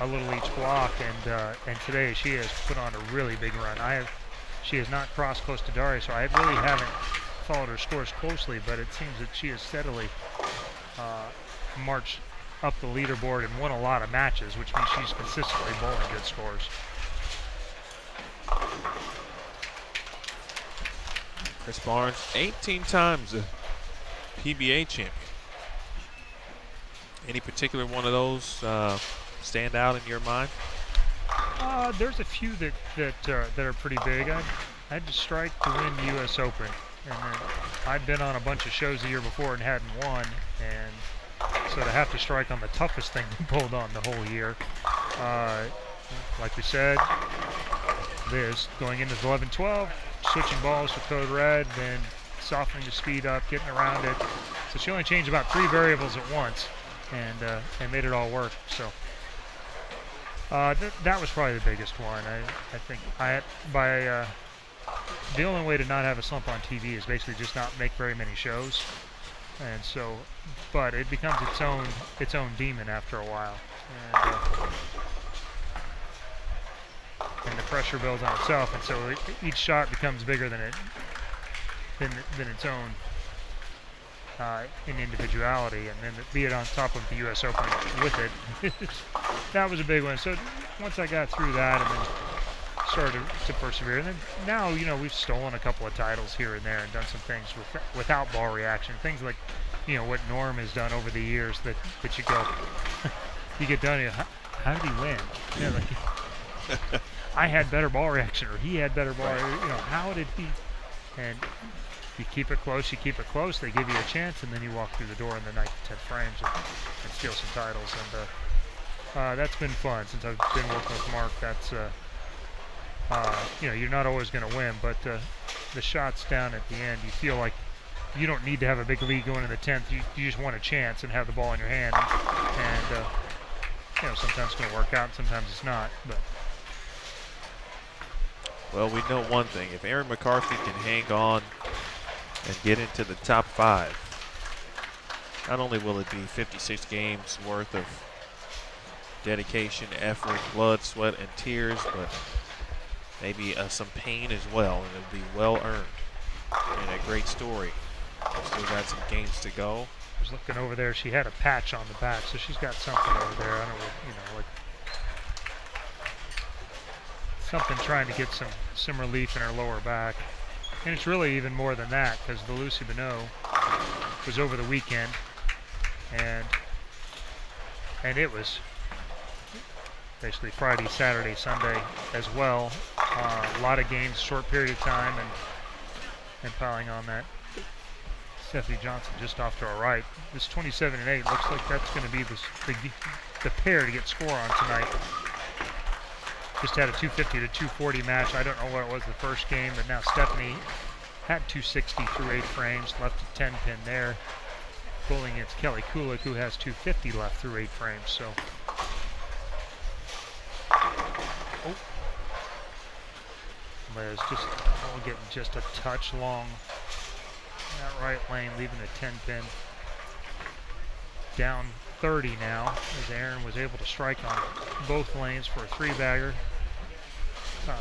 little each block, and today she has put on a really big run. She has not crossed close to Daria, so I really haven't followed her scores closely, but it seems that she has steadily marched up the leaderboard and won a lot of matches, which means she's consistently bowling good scores. Chris Barnes, 18 times a PBA champion. Any particular one of those stand out in your mind? There's a few that are pretty big. I had to strike to win the U.S. Open, and then I'd been on a bunch of shows the year before and hadn't won, and so to have to strike on the toughest thing we pulled on the whole year. Like we said, Liz going into the 11-12, switching balls to code red, then softening the speed up, getting around it. So she only changed about 3 variables at once, and made it all work. So that was probably the biggest one. I think the only way to not have a slump on TV is basically just not make very many shows, and so, but it becomes its own demon after a while, and the pressure builds on itself, and so each shot becomes bigger than its own in individuality, and then be it on top of the U.S. Open with it. That was a big one. So once I got through that, and then started to persevere, and then now we've stolen a couple of titles here and there and done some things without ball reaction, things like what Norm has done over the years that you go, you get done, how did he win? Like, I had better ball reaction, or he had better ball. How did he? And you keep it close, they give you a chance, and then you walk through the door in the 9th to 10th frames and steal some titles. And that's been fun since I've been working with Mark. That's you're not always going to win, but the shots down at the end, you feel like you don't need to have a big lead going in the 10th. You just want a chance and have the ball in your hand, and sometimes it's going to work out, and sometimes it's not. But well, we know one thing: if Erin McCarthy can hang on and get into the top 5, not only will it be 56 games worth of dedication, effort, blood, sweat, and tears, but maybe some pain as well, and it'll be well earned and a great story. We've still got some games to go. I was looking over there. She had a patch on the back, so she's got something over there. I don't know, like something trying to get some relief in her lower back. And it's really even more than that, because the Lucy Bonneau was over the weekend, and it was basically Friday, Saturday, Sunday as well. A lot of games, short period of time, and piling on that. Stephanie Johnson just off to our right. This 27-8 looks like that's going to be the pair to get score on tonight. Just had a 250 to 240 match. I don't know what it was the first game, but now Stephanie had 260 through 8 frames, left a 10 pin there. Bowling against Kelly Kulik, who has 250 left through 8 frames. So, Liz just getting just a touch long that right lane, leaving a 10 pin. Down 30 now, as Erin was able to strike on both lanes for a 3-bagger.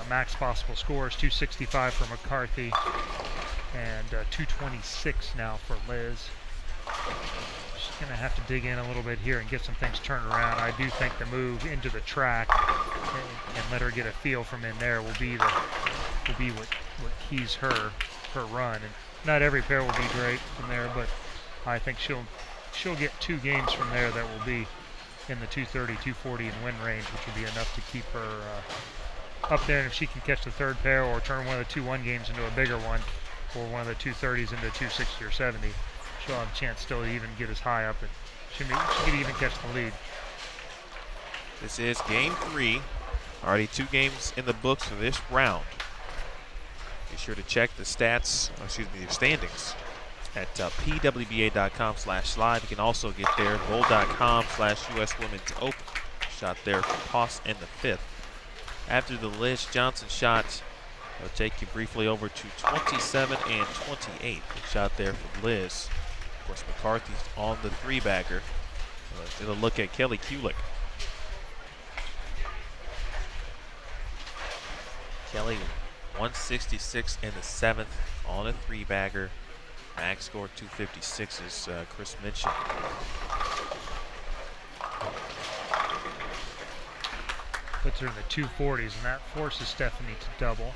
Max possible scores, 265 for McCarthy and 226 now for Liz. She's going to have to dig in a little bit here and get some things turned around. I do think the move into the track and let her get a feel from in there will be what keys her run. And not every pair will be great from there, but I think she'll get 2 games from there that will be in the 230, 240 and win range, which will be enough to keep her up there. And if she can catch the 3rd pair or turn one of the 2-1 games into a bigger one, or one of the 230s into 260 or 70, she'll have a chance still to even get as high up, and she could even catch the lead. This is game 3. Already 2 games in the books for this round. Be sure to check the stats, the standings at pwba.com/slide. You can also get there, bowl.com/US Women's Open. Shot there for Poss in the 5th. After the Liz Johnson shots, I'll take you briefly over to 27 and 28. Good shot there from Liz. Of course, McCarthy's on the 3-bagger. Let's get a look at Kelly Kulik. Kelly 166 in the 7th on a 3-bagger. Max score 256, as Chris mentioned. Puts her in the 240s, and that forces Stephanie to double.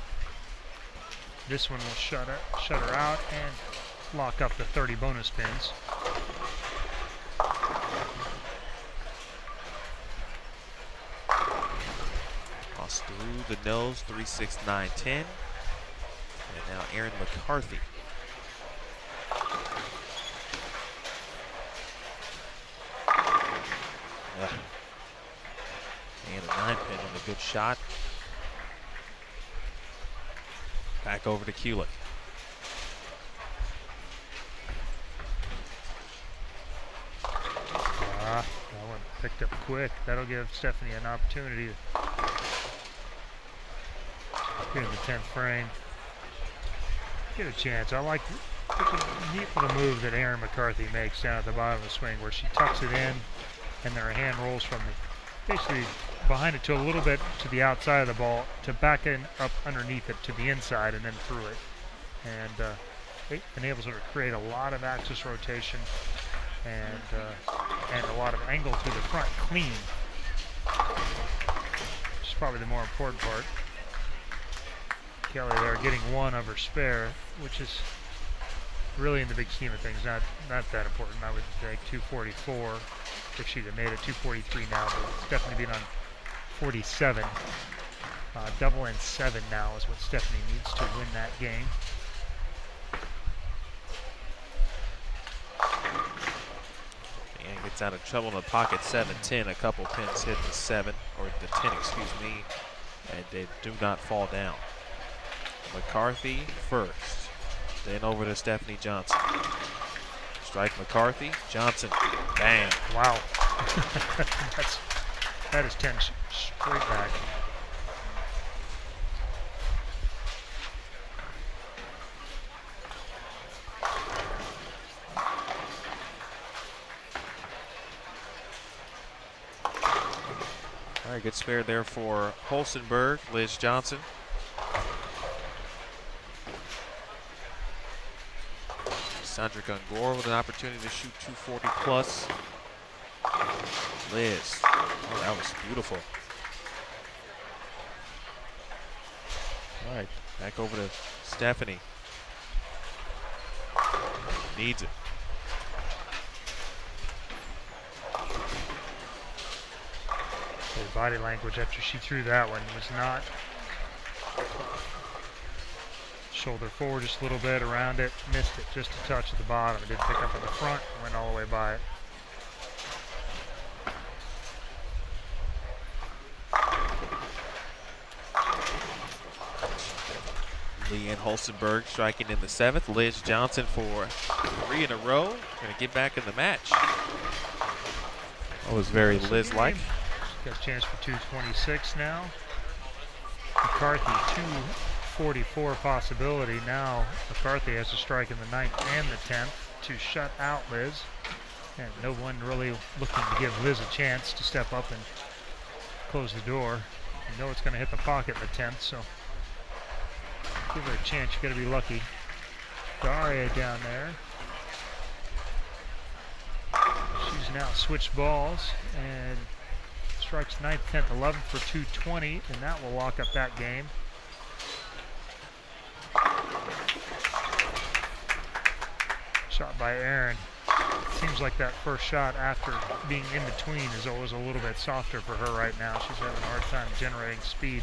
This one will shut her out and lock up the 30 bonus pins. Toss through the nose, 3, 6, 9, 10. And now Erin McCarthy. And a 9 pin on a good shot. Back over to Kulik. That one picked up quick. That'll give Stephanie an opportunity here in the 10th frame. Get a chance. I like it's a neat little move that Erin McCarthy makes down at the bottom of the swing where she tucks it in and their hand rolls from basically behind it to a little bit to the outside of the ball to back in up underneath it to the inside and then through it. And it enables her to create a lot of axis rotation and a lot of angle through the front clean. Which is probably the more important part. Kelly there getting one of her spare, which is really in the big scheme of things not that important. I would think 244 if she'd have made it 243 now, but it's definitely being on 47. Double and 7 now is what Stephanie needs to win that game. And gets out of trouble in the pocket, 7-10. A couple pins hit the 7, or the 10, excuse me, and they do not fall down. McCarthy first, then over to Stephanie Johnson. Strike McCarthy, Johnson, bang. Wow. That is 10 straight back. All right, good spare there for Holstenberg, Liz Johnson. Sandra Gungor with an opportunity to shoot 240 plus. Liz, oh, that was beautiful. All right, back over to Stephanie. Needs it. Her body language after she threw that one was not. Shoulder forward just a little bit around it, missed it just a touch at the bottom. It didn't pick up at the front, went all the way by it. Leanne Holstenberg striking in the 7th. Liz Johnson for 3 in a row. Going to get back in the match. That was very Liz-like. Got a chance for 226 now. McCarthy, 244 possibility. Now McCarthy has to strike in the 9th and the 10th to shut out Liz. And no one really looking to give Liz a chance to step up and close the door. You know it's going to hit the pocket in the 10th, so give her a chance. You got to be lucky. Daria down there. She's now switched balls and strikes 9th, 10th, 11th for 220, and that will lock up that game. Shot by Erin. Seems like that first shot after being in between is always a little bit softer for her right now. She's having a hard time generating speed.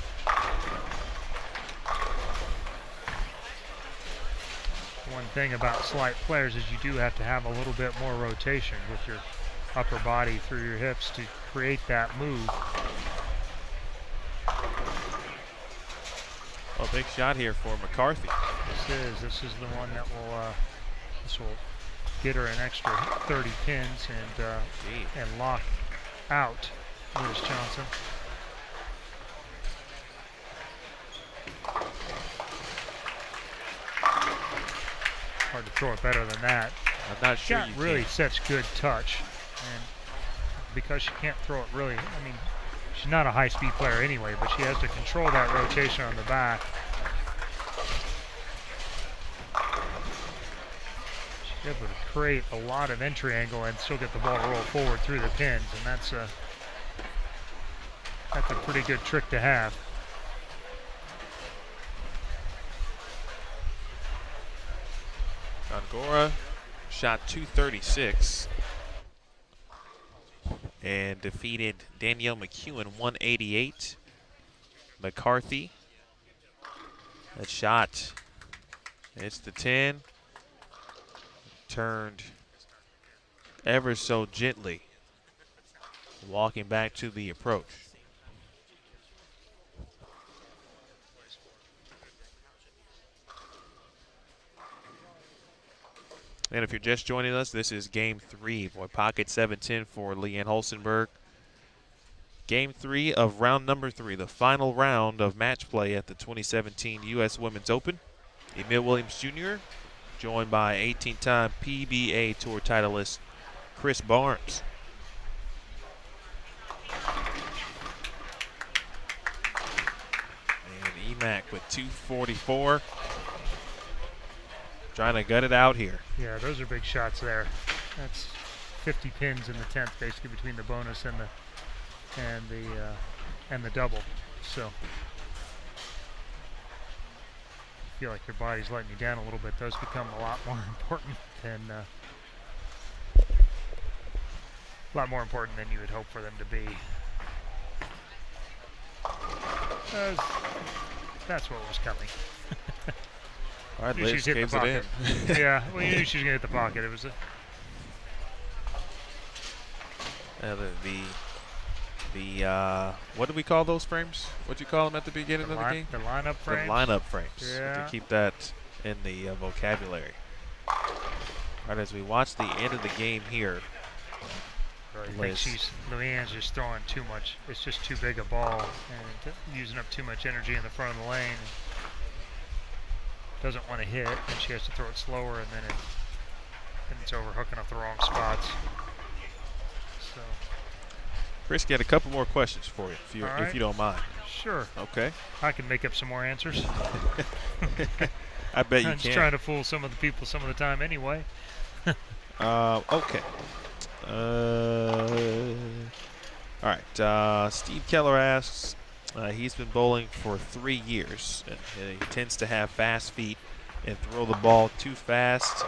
One thing about slight players is you do have to have a little bit more rotation with your upper body through your hips to create that move. Well, big shot here for McCarthy. This is the one that will this will get her an extra 30 pins and lock out Liz Johnson. Hard to throw it better than that. I'm not sure you really can. such good touch, and because she can't throw it really, I mean, she's not a high-speed player anyway, but she has to control that rotation on the back. She's able to create a lot of entry angle and still get the ball to roll forward through the pins, and that's a pretty good trick to have. Gongora shot 236 and defeated Danielle McEwen 188. McCarthy, that shot, it's the 10, turned ever so gently, walking back to the approach. And if you're just joining us, this is Game 3. Boy, pocket 7-10 for Leanne Holstenberg. Game 3 of round number 3, the final round of match play at the 2017 U.S. Women's Open. Emil Williams Jr., joined by 18-time PBA Tour titleist Chris Barnes. And Emac with 244. Trying to gut it out here. Yeah, those are big shots there. That's 50 pins in the 10th, basically, between the bonus and the double. So I feel like your body's letting you down a little bit. Those become a lot more important than you would hope for them to be. That's what was coming. All right, Knew Liz she'd hit caves the it in. pocket. Yeah, well, you knew she was going to hit the pocket. It was what do we call those frames? What do you call them at the beginning of the game? The lineup frames. The lineup frames. Yeah. To keep that in the vocabulary. All right, as we watch the end of the game here. I think Leanne's just throwing too much. It's just too big a ball and using up too much energy in the front of the lane. Doesn't want to hit, and she has to throw it slower, and then it's overhooking up the wrong spots. So, Chris, get a couple more questions for you, if you don't mind. Sure. Okay. I can make up some more answers. I bet you I'm can. just trying to fool some of the people some of the time anyway. Okay. All right. Steve Keller asks, he's been bowling for 3 years, and he tends to have fast feet and throw the ball too fast,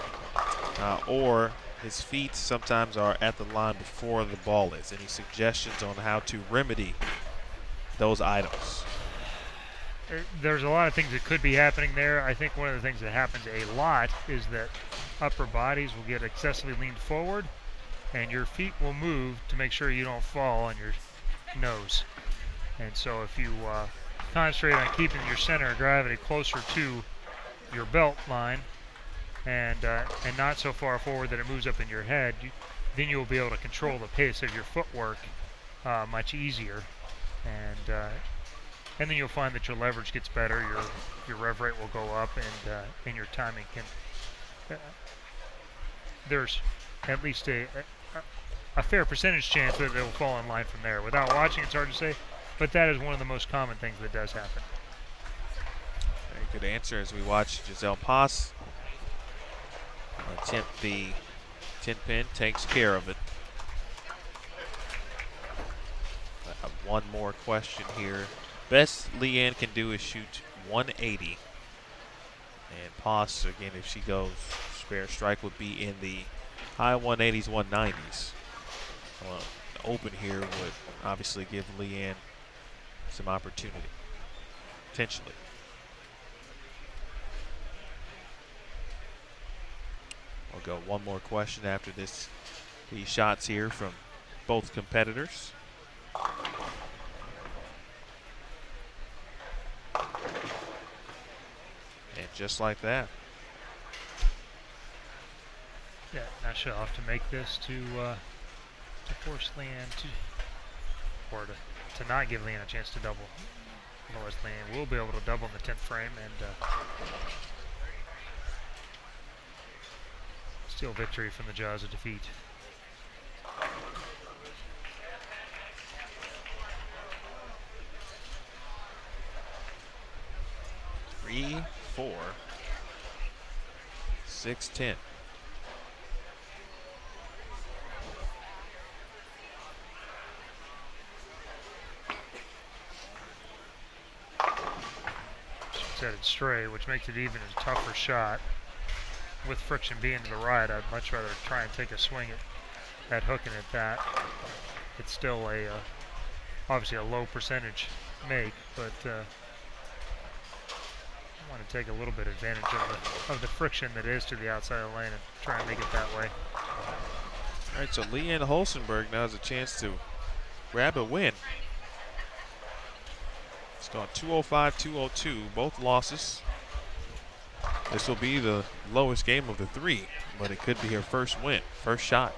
or his feet sometimes are at the line before the ball is. Any suggestions on how to remedy those items? There's a lot of things that could be happening there. I think one of the things that happens a lot is that upper bodies will get excessively leaned forward, and your feet will move to make sure you don't fall on your nose. And so if you concentrate on keeping your center of gravity closer to your belt line and not so far forward that it moves up in your head, then you'll be able to control the pace of your footwork much easier. And then you'll find that your leverage gets better, your rev rate will go up, and your timing can. There's at least a fair percentage chance that it will fall in line from there. Without watching, it's hard to say, but that is one of the most common things that does happen. Very good answer as we watch Giselle Pass attempt the 10-pin, takes care of it. I have one more question here. Best Leanne can do is shoot 180. And Pass, again, if she goes spare strike, would be in the high 180s, 190s. The open here would obviously give Leanne some opportunity, potentially. We'll go one more question after these shots here from both competitors. And just like that. Yeah, now she'll have to make this to force Leanne to not give Leanne a chance to double. Otherwise, Leanne will be able to double in the 10th frame and steal victory from the jaws of defeat. Three, 4, 6, 10. She's headed straight, which makes it even a tougher shot. With friction being to the right, I'd much rather try and take a swing at hooking at that. It's still obviously a low percentage make, but I want to take a little bit advantage of the friction that is to the outside of the lane and try and make it that way. All right, so Leanne Holstenberg now has a chance to grab a win. It's gone 205, 202, both losses. This will be the lowest game of the 3, but it could be her first win, first shot.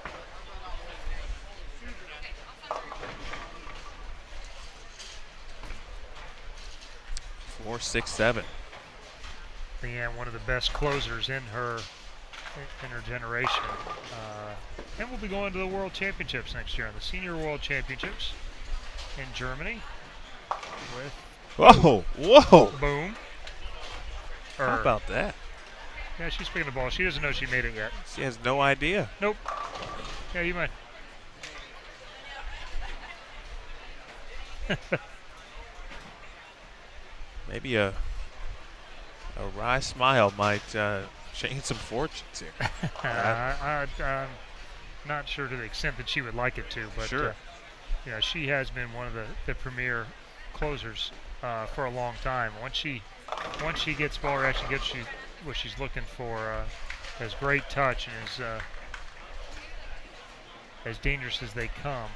Four, 6, 7. Leanne, one of the best closers in her generation, and we'll be going to the World Championships next year, on the Senior World Championships in Germany. With Whoa! boom. How about that? Yeah, she's picking the ball. She doesn't know she made it yet. She has no idea. Nope. Yeah, you might. Maybe a wry smile might change some fortunes here. I'm not sure to the extent that she would like it to, but Sure. Yeah, she has been one of the premier closers for a long time. Once she gets ball, or actually gets what she's looking for, has great touch and is as dangerous as they come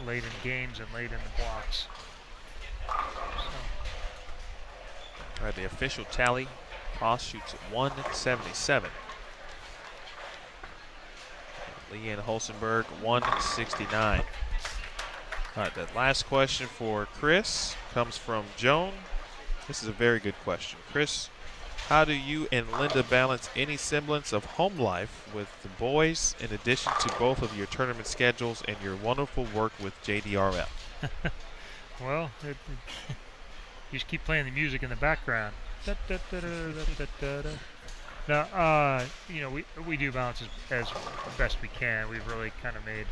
late in games and late in the blocks. All right, the official tally. Cross shoots at 177. Leanne Holsenberg, 169. All right, that last question for Chris comes from Joan. This is a very good question. Chris, how do you and Linda balance any semblance of home life with the boys in addition to both of your tournament schedules and your wonderful work with JDRF? Well, you just keep playing the music in the background. Now, we do balance as best we can. We've really kind of made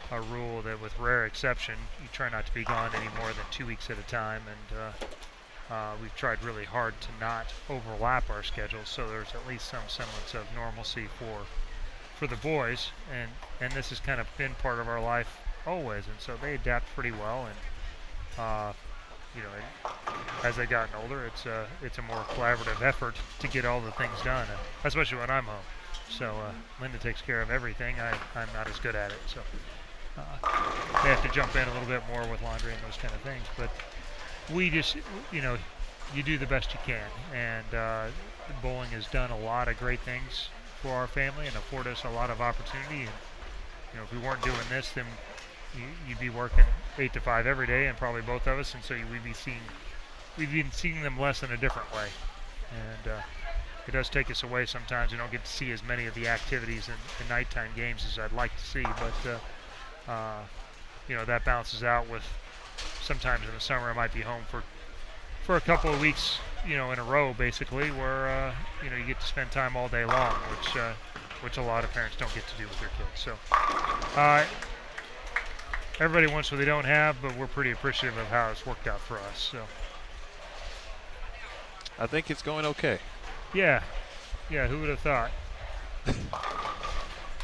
a rule that, with rare exception, you try not to be gone any more than 2 weeks at a time, and we've tried really hard to not overlap our schedules, so there's at least some semblance of normalcy for the boys, and this has kind of been part of our life always, and so they adapt pretty well, and as they've gotten older, it's a more collaborative effort to get all the things done, especially when I'm home. So Linda takes care of everything. I'm not as good at it, so they have to jump in a little bit more with laundry and those kind of things. But we just, you do the best you can, and bowling has done a lot of great things for our family and afforded us a lot of opportunity. And if we weren't doing this, then you'd be working 8 to 5 every day, and probably both of us, and so we've been seeing them less in a different way, and it does take us away sometimes. We don't get to see as many of the activities and nighttime games as I'd like to see, but that balances out with sometimes in the summer I might be home for a couple of weeks, in a row, basically, where you get to spend time all day long, which a lot of parents don't get to do with their kids. So everybody wants what they don't have, but we're pretty appreciative of how it's worked out for us. So I think it's going okay. Yeah, who would have thought? I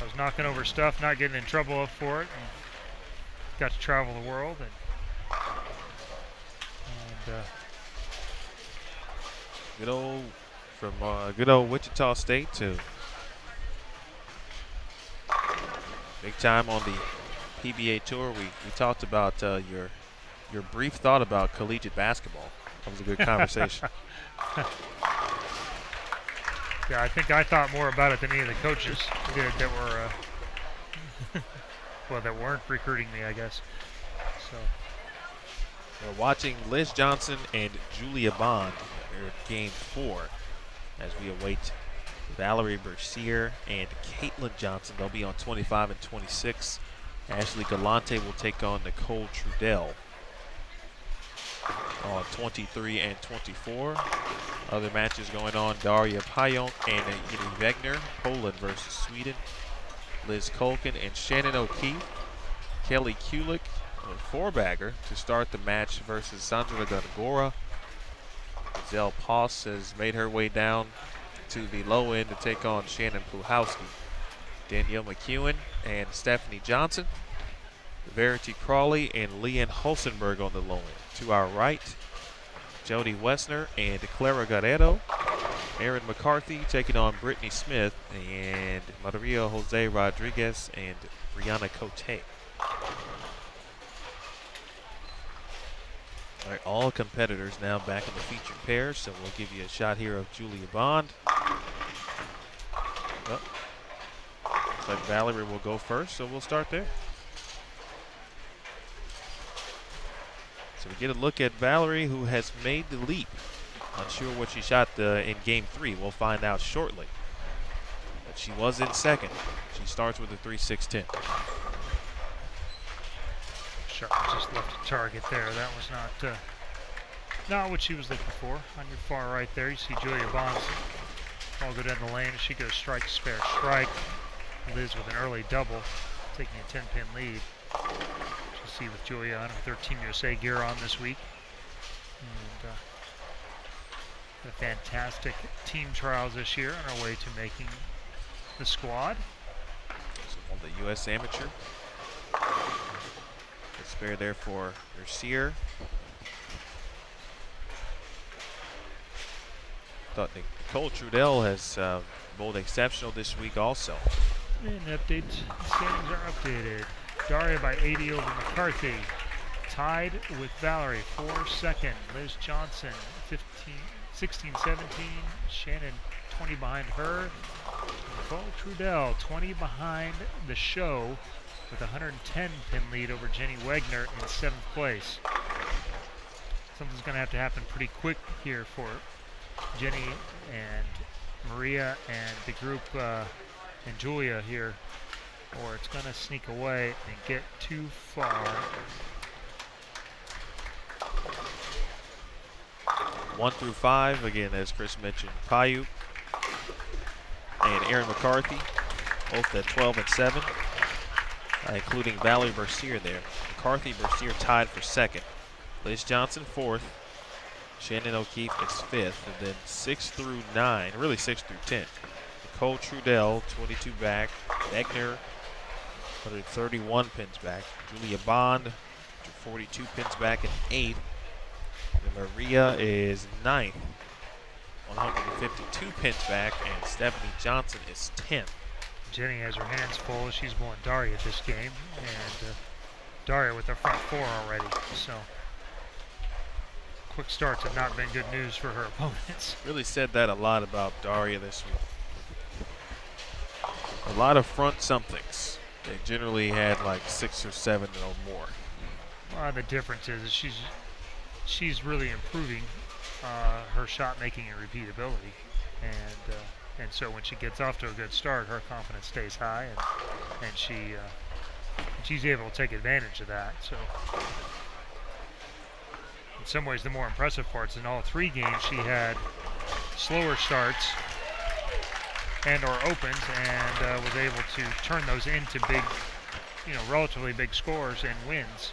was knocking over stuff, not getting in trouble for it, and got to travel the world, and good old Wichita State to big time on the PBA tour. We talked about your brief thought about collegiate basketball. That was a good conversation. Yeah, I think I thought more about it than any of the coaches did that were, that weren't recruiting me, I guess. So we're watching Liz Johnson and Julia Bond in Game 4 as we await Valerie Bercier and Caitlin Johnson. They'll be on 25 and 26. Ashley Galante will take on Nicole Trudell on 23 and 24. Other matches going on: Daria Payonk and Yuri Wegner, Poland versus Sweden. Liz Colkin and Shannon O'Keefe. Kelly Kulik, a four-bagger, to start the match versus Sandra Gongora. Zell Poss has made her way down to the low end to take on Shannon Pluhowski. Danielle McEwen and Stephanie Johnson. Verity Crawley and Leanne Holsenberg on the low end. To our right, Jody Wessner and Clara Guerrero. Erin McCarthy taking on Brittany Smith, and Maria Jose Rodriguez and Brianna Cote. All right, all competitors now back in the featured pairs, so we'll give you a shot here of Julia Bond. Looks like Valerie will go first, so we'll start there. So we get a look at Valerie, who has made the leap. Unsure what she shot in game 3. We'll find out shortly. But she was in second. She starts with a 3.610. Shot just left a target there. That was not what she was looking for. On your far right there, you see Julia Bonds all go down the lane as she goes strike, spare, strike. Liz with an early double, taking a 10-pin lead. You'll see with Julia on her 13 USA gear on this week. And a fantastic team trials this year on our way to making the squad. So on the U.S. Amateur. Good spare there for Mercier. Thought Nicole Trudell has bowled exceptional this week also. And standings are updated. Daria by 80 over McCarthy. Tied with Valerie for second. Liz Johnson 16-17. Shannon 20 behind her. Nicole Trudell 20 behind the show with a 110-pin lead over Jenny Wegner in 7th place. Something's going to have to happen pretty quick here for Jenny and Maria and the group and Julia here, or it's going to sneak away and get too far. 1 through 5, again, as Chris mentioned, Paiute and Erin McCarthy, both at 12 and 7, including Valerie Mercier there. McCarthy, Mercier tied for second. Liz Johnson 4th. Shannon O'Keefe is 5th, and then 6 through 9, really 6 through 10. Nicole Trudell, 22 back. Egner, 131 pins back. Julia Bond, 42 pins back and 8th. And Maria is 9th, 152 pins back, and Stephanie Johnson is 10th. Jenny has her hands full as she's bowling Daria this game, and Daria with her front 4 already. So quick starts have not been good news for her opponents. Really said that a lot about Daria this week. A lot of front somethings. They generally had like 6 or 7 or more. Well, the difference is she's really improving her shot making and repeatability, and so when she gets off to a good start, her confidence stays high, and she's able to take advantage of that. So in some ways, the more impressive parts in all 3 games, she had slower starts and/or opens, and was able to turn those into big, relatively big scores and wins.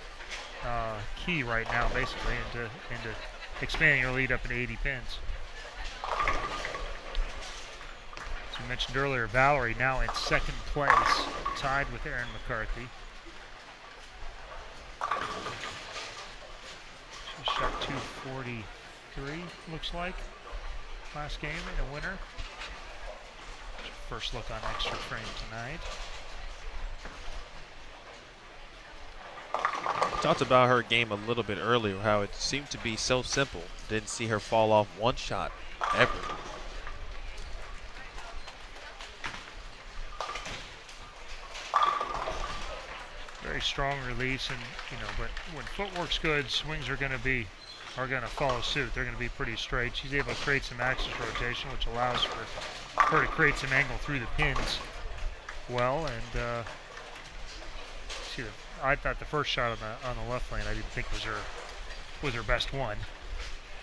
Key right now, basically, into expanding her lead up to 80 pins. As we mentioned earlier, Valerie now in 2nd place, tied with Erin McCarthy. She shot 243, looks like, last game in a winner. First look on extra frame tonight. Talked about her game a little bit earlier, how it seemed to be so simple. Didn't see her fall off one shot ever. Very strong release, and but when footwork's good, swings are going to follow suit. They're going to be pretty straight. She's able to create some axis rotation, which allows for her to create some angle through the pins well. And I thought the first shot on the left lane, I didn't think was her best one.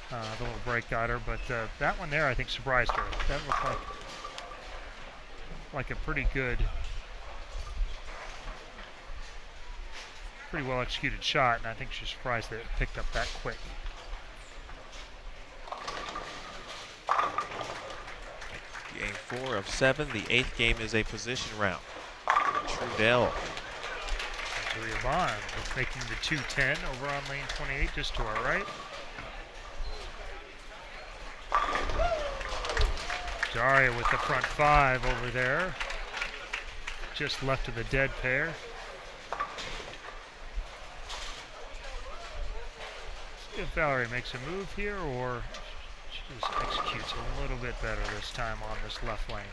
The little break got her, but that one there, I think, surprised her. That looked like a pretty well executed shot, and I think she's surprised that it picked up that quick. Game 4 of 7. The 8th game is a position round. Trudell. Julia Bond making the 210 over on lane 28, just to our right. Daria with the front 5 over there, just left of the dead pair. If Valerie makes a move here, or she just executes a little bit better this time on this left lane.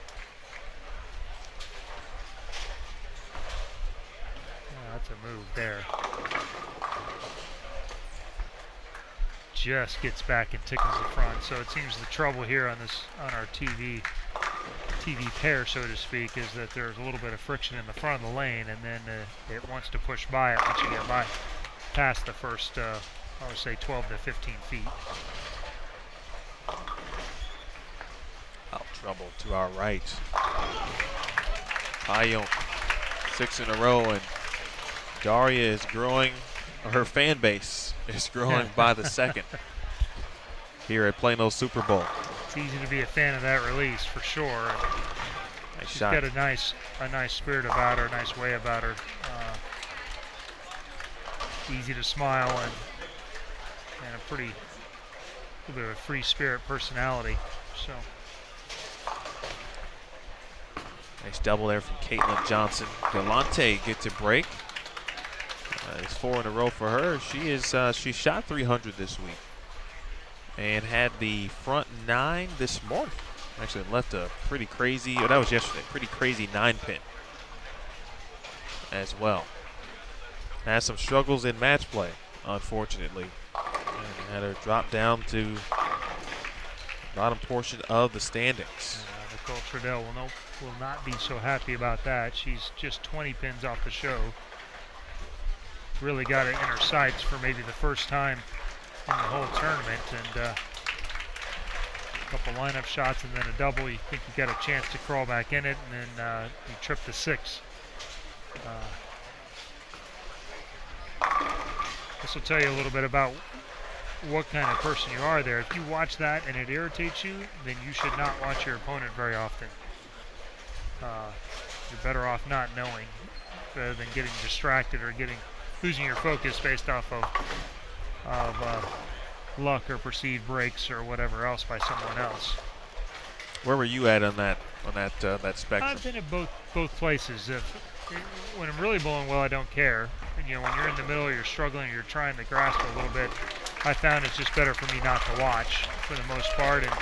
the move there. Just gets back and tickles the front. So it seems the trouble here on our TV pair, so to speak, is that there's a little bit of friction in the front of the lane, and then it wants to push by it once you get by past the first, I would say 12 to 15 feet. Out trouble to our right. Ayonk, 6 in a row, and Daria is growing. Her fan base is growing by the second here at Plano Super Bowl. It's easy to be a fan of that release for sure. Nice She's shot. got a nice spirit about her, a nice way about her. Easy to smile and a pretty little bit of a free spirit personality. So Nice double there from Caitlin Johnson. Galante gets a break. It's 4 in a row for her. She shot 300 this week and had the front 9 this morning. Actually left a pretty crazy, that was yesterday, pretty crazy 9-pin as well. Had some struggles in match play, unfortunately. And had her drop down to the bottom portion of the standings. Nicole Trudell will not be so happy about that. She's just 20 pins off the show. Really got it in her sights for maybe the first time in the whole tournament, and a couple lineup shots and then a double. You think you got a chance to crawl back in it, and then you trip the 6. This will tell you a little bit about what kind of person you are there. If you watch that and it irritates you, then you should not watch your opponent very often. You're better off not knowing rather than getting distracted or losing your focus based off of luck or perceived breaks or whatever else by someone else. Where were you at on that spectrum? I've been at both places. When I'm really bowling well, I don't care. And, when you're in the middle, you're struggling, you're trying to grasp a little bit. I found it's just better for me not to watch for the most part and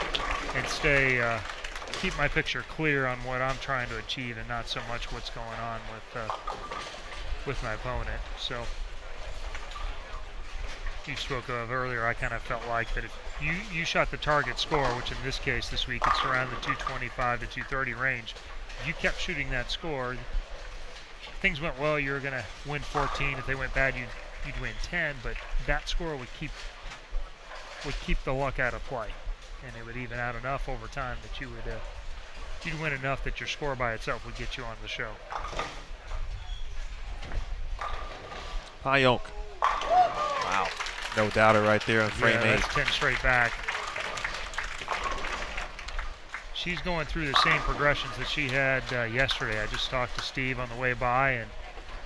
keep my picture clear on what I'm trying to achieve and not so much what's going on with my opponent. So you spoke of earlier, I kind of felt like that if you shot the target score, which in this case this week it's around the 225 to 230 range, if you kept shooting that score, if things went well, you were going to win 14. If they went bad, you'd win 10, but that score would keep the luck out of play, and it would even out enough over time that you'd win enough that your score by itself would get you on the show. Ayonk. Wow. No doubter right there on frame 8. That's 10 straight back. She's going through the same progressions that she had yesterday. I just talked to Steve on the way by, and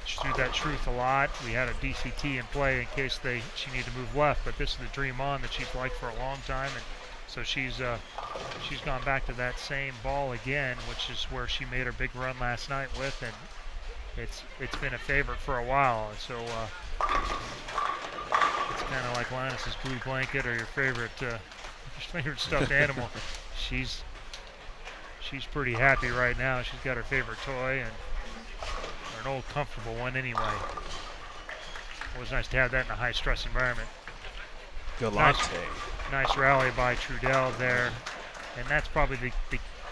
she threw that truth a lot. We had a DCT in play in case she needed to move left, but this is the Dream On that she's liked for a long time, and so she's gone back to that same ball again, which is where she made her big run last night with, and it's been a favorite for a while. And so it's kind of like Linus's blue blanket or your favorite stuffed animal. She's pretty happy right now. She's got her favorite toy, and an old comfortable one anyway. It was nice to have that in a high stress environment. Galante. Nice rally by Trudell there, and that's probably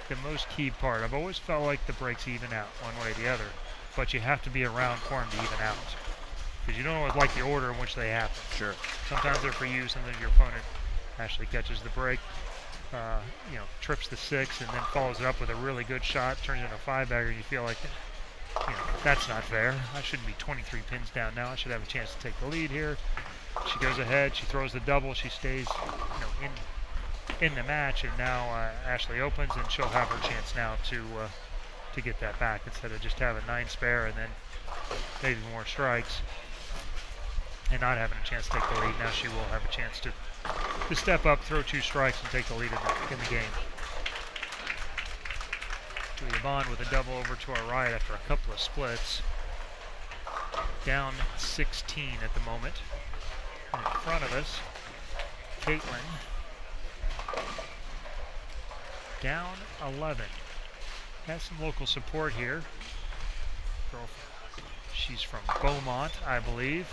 the most key part. I've always felt like the breaks even out one way or the other, but you have to be around for them to even out, because you don't always like the order in which they happen. Sure. Sometimes they're for you, sometimes your opponent actually catches the break, trips the 6 and then follows it up with a really good shot, turns it into a 5-bagger, and you feel like, that's not fair. I shouldn't be 23 pins down now. I should have a chance to take the lead here. She goes ahead, she throws the double, she stays in the match, and now Ashley opens, and she'll have her chance now to get that back instead of just having 9 spare and then maybe more strikes and not having a chance to take the lead. Now she will have a chance to step up, throw 2 strikes, and take the lead in the game. Julia Bond with a double over to our right after a couple of splits. Down 16 at the moment. And in front of us, Caitlin down 11. Has some local support here. She's from Beaumont, I believe.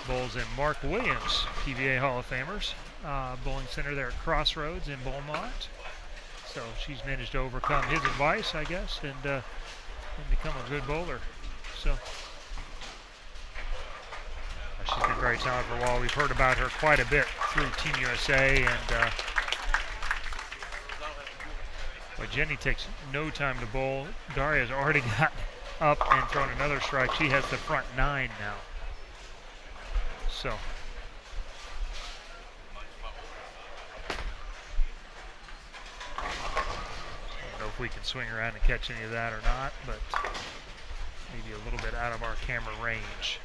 Bowls in Mark Williams, PBA Hall of Famers. Bowling center there at Crossroads in Beaumont. So she's managed to overcome his advice, I guess, and become a good bowler. So she's been very talented for a while. We've heard about her quite a bit through Team USA, and but Jenny takes no time to bowl. Daria's already got up and thrown another strike. She has the front 9 now. So I don't know if we can swing around and catch any of that or not, but maybe a little bit out of our camera range.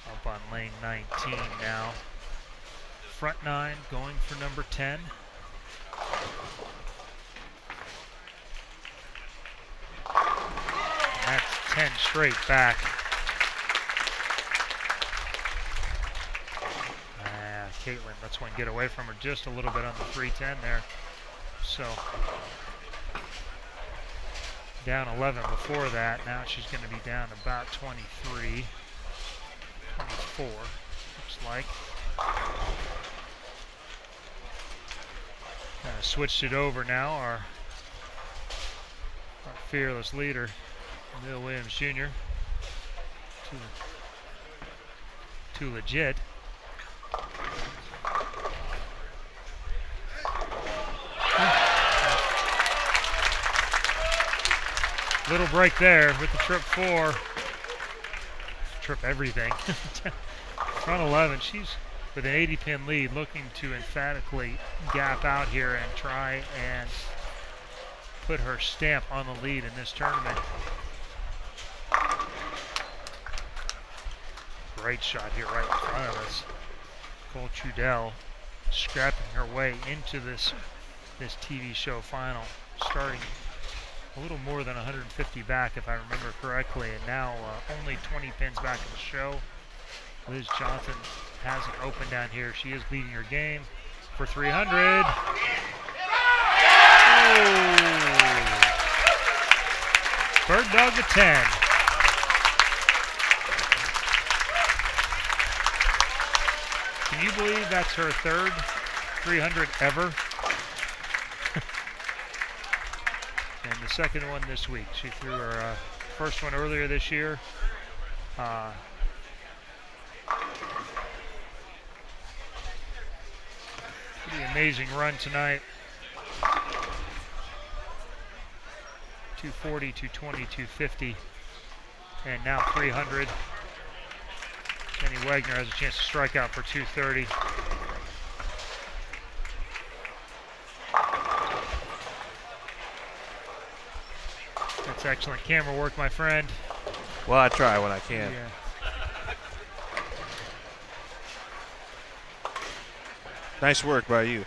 Up on lane 19 now. Front 9 going for number 10. And that's 10 straight back. Caitlin lets one get away from her just a little bit on the 310 there. So down 11 before that. Now she's going to be down about 23, 24, looks like. Kind of switched it over now. Our fearless leader, Bill Williams Jr. Too legit. Little break there with the trip 4. Trip everything. Front 11, she's with an 80-pin lead, looking to emphatically gap out here and try and put her stamp on the lead in this tournament. Great shot here right in front of us. Nicole Trudell scrapping her way into this TV show final, starting a little more than 150 back, if I remember correctly, and now only 20 pins back in the show. Liz Johnson hasn't opened down here. She is leading her game for 300. Oh. Bird dog to 10. Can you believe that's her third 300 ever? And the second one this week. She threw her first one earlier this year. Pretty amazing run tonight. 240, 220, 250, and now 300. Jenny Wagner has a chance to strike out for 230. That's excellent camera work, my friend. Well, I try when I can. Yeah. Nice work by you.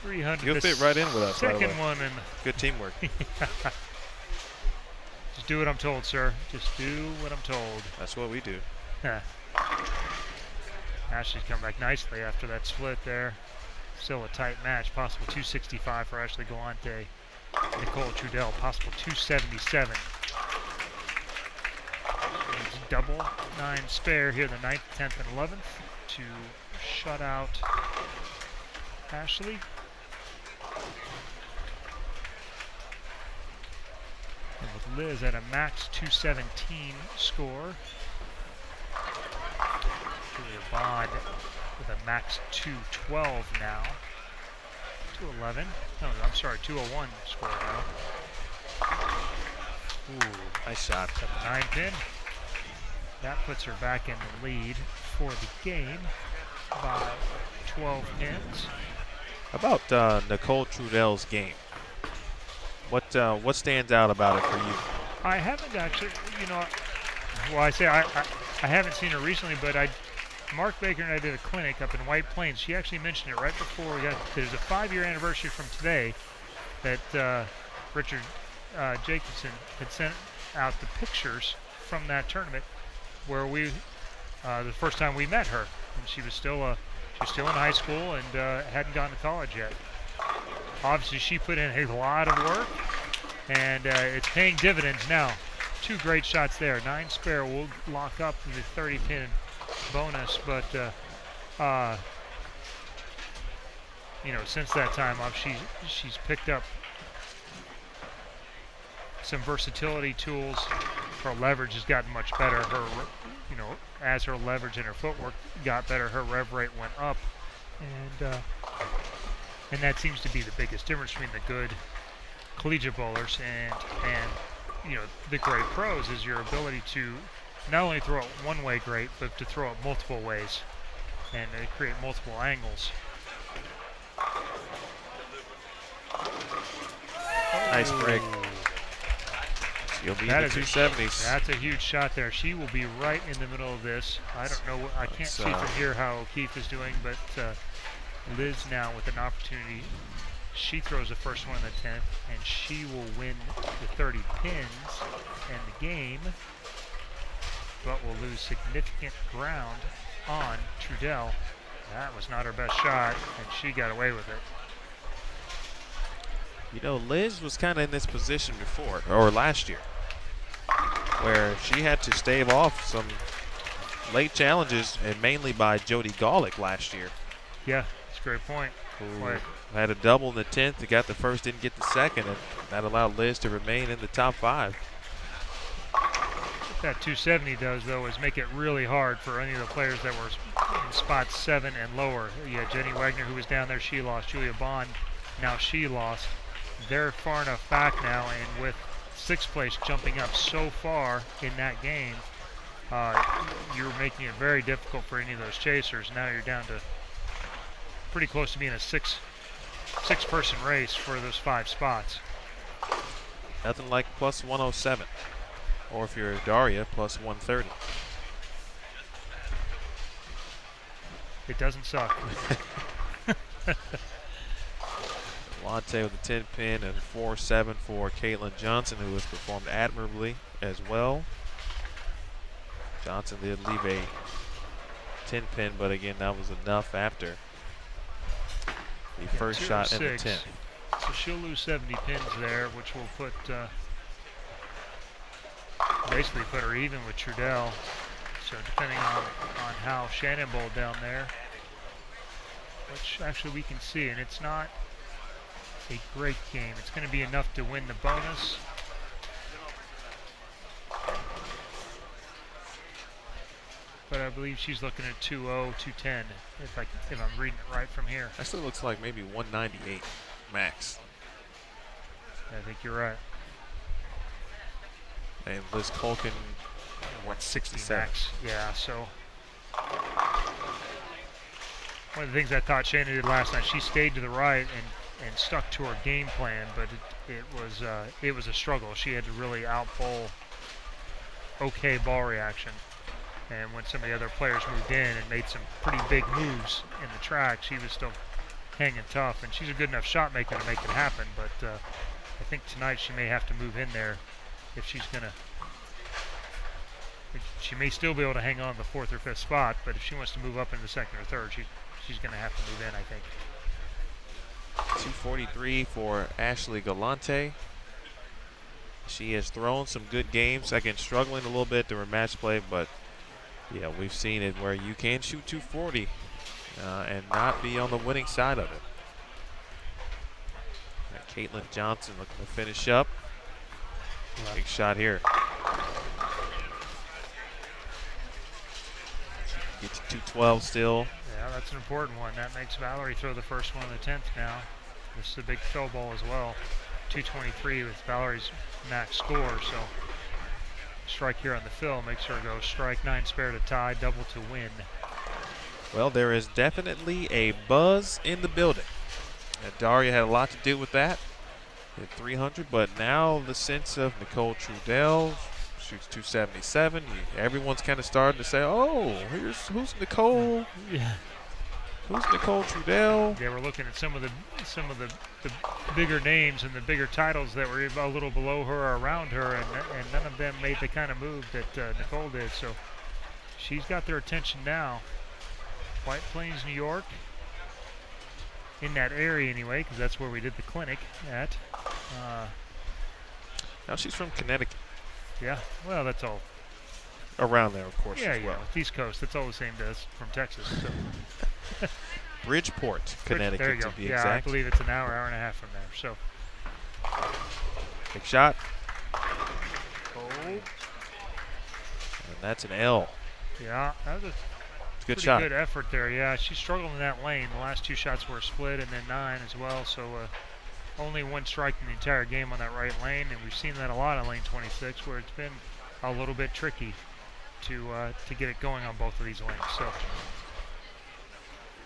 300. You'll fit right in with us, by the way. Second one and Good teamwork. just do what I'm told, sir. Just do what I'm told. That's what we do. Ashley's come back nicely after that split there. Still a tight match. Possible 265 for Ashley Galante. Nicole Trudell, possible 277. Needs double 9 spare here, the 9th, 10th, and 11th to shut out Ashley. And with Liz at a max 217 score. Julia Bod with a max 212 now. 211. No, I'm sorry, 201 score now. Ooh, nice shot. At the 9 pin. That puts her back in the lead for the game by 12 pins. How about Nicole Trudell's game? What stands out about it for you? I haven't actually, well, I say I haven't seen her recently, but Mark Baker and I did a clinic up in White Plains. She actually mentioned it right before we got. There's a 5-year anniversary from today that Richard Jacobson had sent out the pictures from that tournament where we, the first time we met her, and she was still She's still in high school and hadn't gone to college yet. Obviously, she put in a lot of work, and it's paying dividends now. 2 great shots there. 9 spare will lock up the 30-pin bonus, but you know, since that time, she's picked up some versatility tools. Her leverage has gotten much better. Her, you know, as her leverage and her footwork got better, her rev rate went up, and that seems to be the biggest difference between the good collegiate bowlers and you know, the great pros is your ability to not only throw it one way great, but to throw it multiple ways and create multiple angles. Nice break. She'll be in the 270s. That's a huge shot there. She will be right in the middle of this. I don't know. I can't see from here how O'Keefe is doing, but Liz now with an opportunity. She throws the first one in the 10th, and she will win the 30 pins and the game, but will lose significant ground on Trudell. That was not her best shot, and she got away with it. You know, Liz was kind of in this position before, or last year, where she had to stave off some late challenges, and mainly by Jody Golick last year. Yeah, that's a great point. Who had a double in the 10th, got the first, didn't get the second, and that allowed Liz to remain in the top 5. What that 270 does, though, is make it really hard for any of the players that were in spots 7 and lower. You had Jenny Wagner, who was down there, she lost. Julia Bond, now she lost. They're far enough back now, and with 6th place jumping up so far in that game, you're making it very difficult for any of those chasers. Now you're down to pretty close to being a six-person race for those 5 spots. Nothing like plus 107, or if you're Daria, plus 130. It doesn't suck. Lante with a 10 pin and 4-7 for Caitlin Johnson, who has performed admirably as well. Johnson did leave a 10 pin, but again, that was enough after the first shot in the 10th. So she'll lose 70 pins there, which will put basically put her even with Trudell. So depending on how Shannon bowled down there, which actually we can see, and it's not a great game. It's going to be enough to win the bonus. But I believe she's looking at 2-0, 210, if I'm reading it right from here. That still looks like maybe 198 max. I think you're right. And Liz Culkin, 160 max. Yeah, so one of the things I thought Shannon did last night, she stayed to the right and stuck to her game plan, but it was a struggle. She had to really out-bowl okay ball reaction. And when some of the other players moved in and made some pretty big moves in the track, she was still hanging tough. And she's a good enough shot maker to make it happen. But I think tonight she may have to move in there if she's going to. She may still be able to hang on to the 4th or 5th spot, but if she wants to move up into the 2nd or 3rd, she's going to have to move in, I think. 243 for Ashley Galante. She has thrown some good games. Again, struggling a little bit during match play, but yeah, we've seen it where you can shoot 240 and not be on the winning side of it. Caitlin Johnson looking to finish up. Big shot here. Get to 212 still. Yeah, that's an important one. That makes Valerie throw the first one in the 10th now. This is a big fill ball as well. 223 with Valerie's max score, so strike here on the fill makes her go strike 9 spare to tie, double to win. Well, there is definitely a buzz in the building. And Daria had a lot to do with that at 300, but now the sense of Nicole Trudell shoots 277. Everyone's kind of starting to say, "Oh, who's Nicole? Yeah. Who's Nicole Trudell?" Yeah, we're looking at some of the bigger names and the bigger titles that were a little below her or around her, and none of them made the kind of move that Nicole did. So she's got their attention now. White Plains, New York. In that area anyway, because that's where we did the clinic at. Now she's from Connecticut. Yeah, well, that's all. Around there, of course, Yeah, as well. yeah, it's East Coast. That's all the same to us from Texas. So. Bridgeport, Connecticut, there you go. to be yeah, exact. I believe it's an hour and a half from there. So. Big shot. Oh. And that's an L. Yeah, that was a Good shot. good effort there. Yeah, she struggled in that lane. The last 2 shots were a split and then 9 as well. So only 1 strike in the entire game on that right lane, and we've seen that a lot on lane 26, where it's been a little bit tricky to get it going on both of these lanes. So,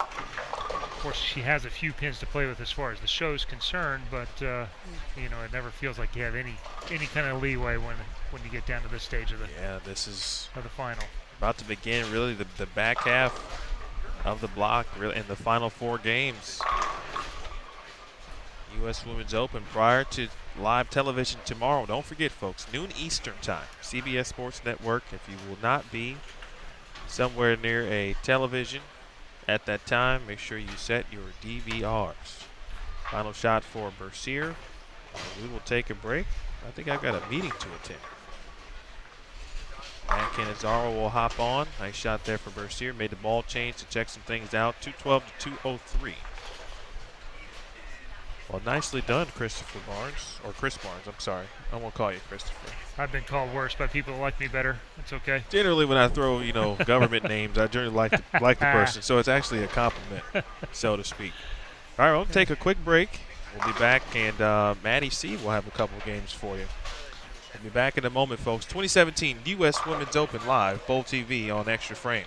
of course, she has a few pins to play with as far as the show's concerned, but you know, it never feels like you have any kind of leeway when you get down to this stage of the this is of the final. About to begin really the back half of the block really in the final 4 games. U.S. Women's Open prior to live television tomorrow. Don't forget, folks, noon Eastern time, CBS Sports Network. If you will not be somewhere near a television at that time, make sure you set your DVRs. Final shot for Bercier. We will take a break. I think I've got a meeting to attend. Matt Cannizzaro will hop on. Nice shot there for Bercier. Made the ball change to check some things out. 212 to 203. Well, nicely done, Christopher Barnes. Or Chris Barnes, I'm sorry. I won't call you Christopher. I've been called worse by people that like me better. It's okay. Generally, when I throw, government names, I generally like the person. So it's actually a compliment, so to speak. All right, we'll take a quick break. We'll be back, and Maddie C will have a couple of games for you. We'll be back in a moment, folks. 2017 U.S. Women's Open Live, Bowl TV on Extra Frame.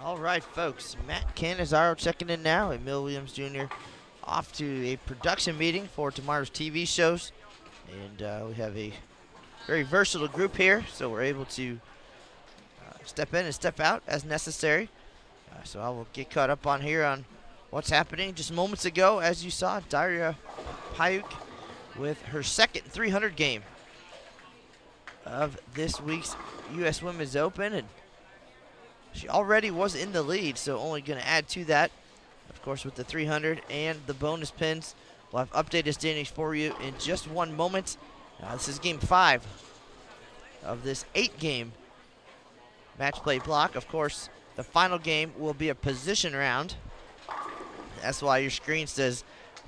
All right, folks. Matt Cannizzaro checking in now. Emil Williams Jr. off to a production meeting for tomorrow's TV shows. And we have a very versatile group here, so we're able to step in and step out as necessary. So I will get caught up on here on what's happening. Just moments ago, as you saw, Daria Payuk with her second 300 game of this week's U.S. Women's Open, and she already was in the lead, so only going to add to that. Of course, with the 300 and the bonus pins. We'll have updated standings for you in just one moment. This is game 5 of this 8-game match play block. Of course, the final game will be a position round. That's why your screen says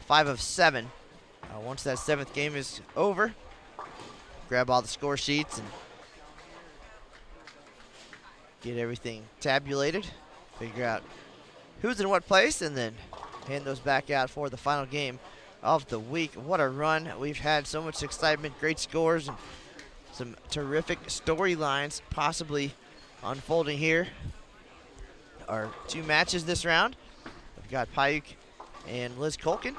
5 of 7. Once that 7th game is over, grab all the score sheets and get everything tabulated, figure out who's in what place, and then hand those back out for the final game of the week. What a run. We've had so much excitement, great scores, and some terrific storylines possibly unfolding here. Our 2 matches this round. We've got Payuk and Liz Kolkin.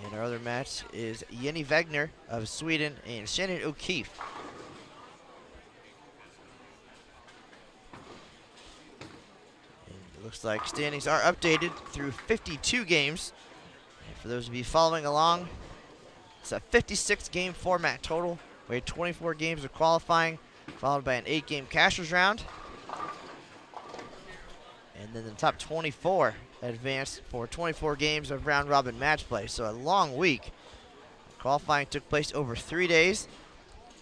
And our other match is Jenny Wegner of Sweden and Shannon O'Keefe. And it looks like standings are updated through 52 games. And for those of you following along, it's a 56-game format total. We had 24 games of qualifying, followed by an 8-game cashers round. And then the top 24 advanced for 24 games of round-robin match play. So a long week. Qualifying took place over 3 days.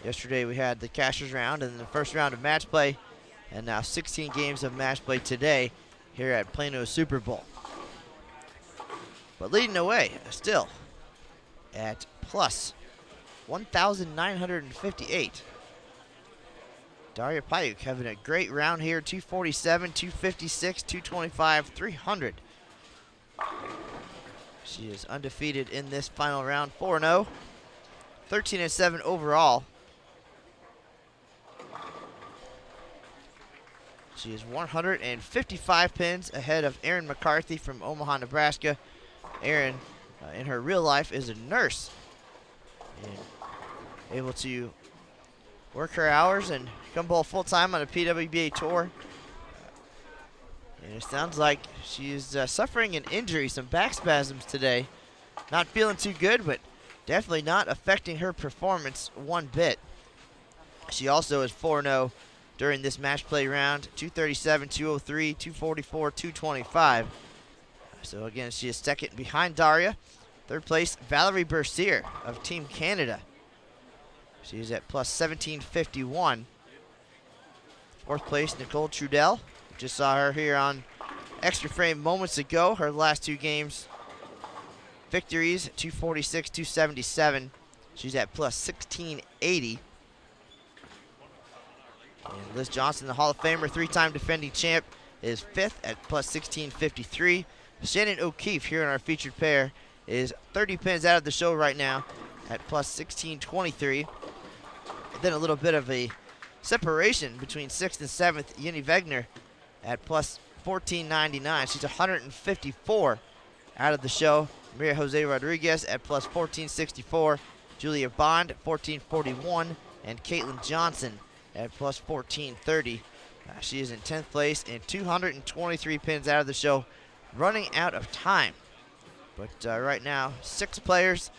Yesterday we had the cashers round and then the first round of match play. And now 16 games of match play today here at Plano Super Bowl. But leading the way still at plus 1,958. Daria Payuk having a great round here, 247, 256, 225, 300. She is undefeated in this final round, 4-0, 13-7 overall. She is 155 pins ahead of Erin McCarthy from Omaha, Nebraska. Erin, in her real life, is a nurse and able to work her hours and come bowl full-time on a PWBA tour. And it sounds like she's suffering an injury, some back spasms today. Not feeling too good, but definitely not affecting her performance one bit. She also is 4-0 during this match play round, 237, 203, 244, 225. So again, she is second behind Daria. Third place, Valerie Bercier of Team Canada. She's at plus 1751. Fourth place, Nicole Trudell. Just saw her here on Extra Frame moments ago. Her last 2 games, victories, 246, 277. She's at plus 1680. And Liz Johnson, the Hall of Famer, 3-time defending champ, is 5th at plus 1653. Shannon O'Keefe here in our featured pair is 30 pins out of the show right now at plus 1623. Then a little bit of a separation between 6th and 7th, Jenny Wegner at plus 1499. She's 154 out of the show. Maria Jose Rodriguez at plus 1464. Julia Bond, 1441. And Caitlin Johnson at plus 1430. She is in 10th place and 223 pins out of the show, running out of time. But right now, 6 players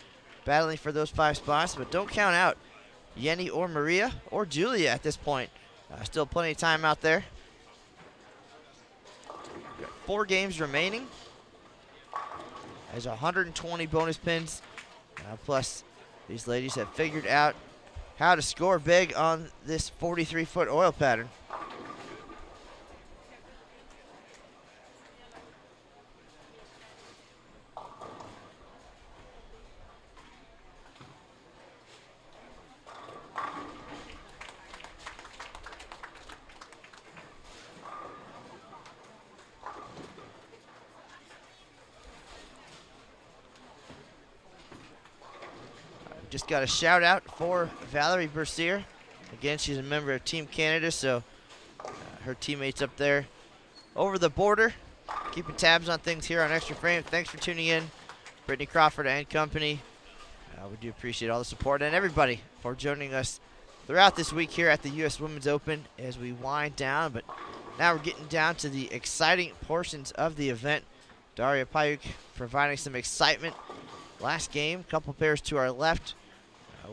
battling for those 5 spots, but don't count out Jenny or Maria or Julia at this point. Still plenty of time out there. Got 4 games remaining. There's 120 bonus pins. Plus, these ladies have figured out how to score big on this 43-foot oil pattern. Just got a shout out for Valerie Bercier. Again, she's a member of Team Canada, so her teammates up there over the border, keeping tabs on things here on Extra Frame. Thanks for tuning in, Brittany Crawford and company. We do appreciate all the support and everybody for joining us throughout this week here at the U.S. Women's Open as we wind down. But now we're getting down to the exciting portions of the event. Daria Payuk providing some excitement last game. Couple pairs to our left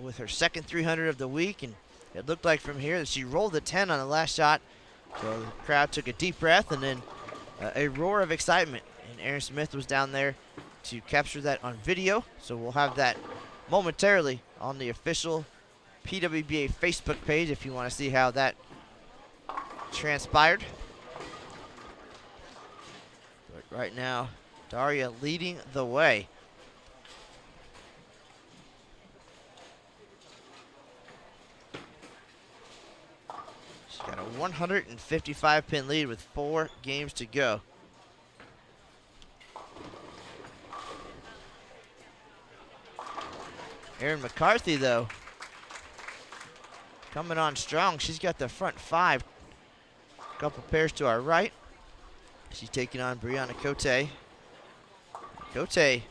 with her second 300 of the week, and it looked like from here that she rolled a 10 on the last shot. So the crowd took a deep breath, and then a roar of excitement. And Erin Smith was down there to capture that on video. So we'll have that momentarily on the official PWBA Facebook page if you want to see how that transpired. But right now, Daria leading the way. She's got a 155 pin lead with 4 games to go. Erin McCarthy, though, coming on strong. She's got the front 5. A couple pairs to our right. She's taking on Brianna Cote. Cote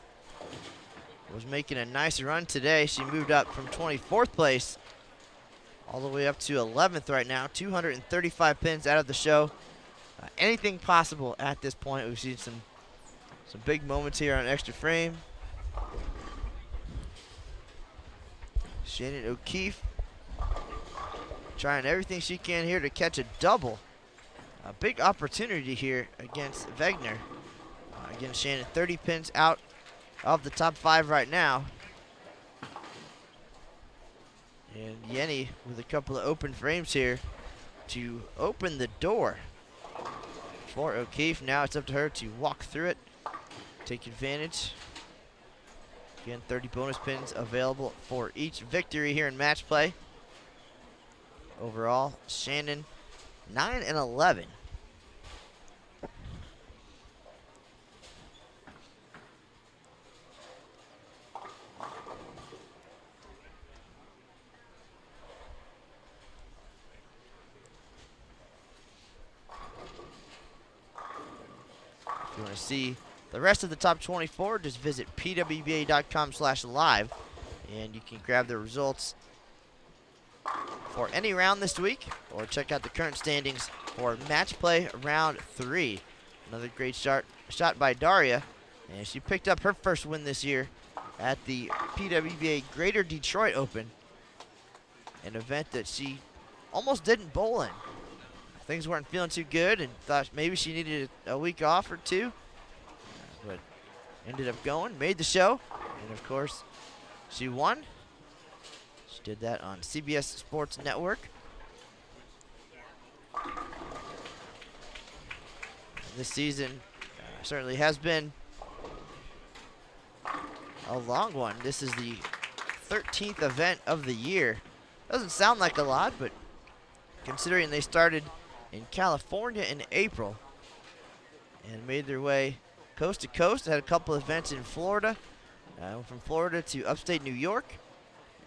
was making a nice run today. She moved up from 24th place all the way up to 11th right now. 235 pins out of the show. Anything possible at this point. We've seen some big moments here on Extra Frame. Shannon O'Keefe trying everything she can here to catch a double. A big opportunity here against Wegner. Again, Shannon 30 pins out of the top 5 right now. And Yenny with a couple of open frames here to open the door for O'Keefe. Now it's up to her to walk through it, take advantage. Again, 30 bonus pins available for each victory here in match play. Overall, Shannon 9 and 11. If you want to see the rest of the top 24, just visit pwba.com/live, and you can grab the results for any round this week, or check out the current standings for match play round 3. Another great shot by Daria, and she picked up her first win this year at the PWBA Greater Detroit Open, an event that she almost didn't bowl in. Things weren't feeling too good and thought maybe she needed a week off or 2, but ended up going, made the show, and of course, she won. She did that on CBS Sports Network. This season certainly has been a long one. This is the 13th event of the year. Doesn't sound like a lot, but considering they started in California in April and made their way coast to coast, had a couple events in Florida, from Florida to upstate New York,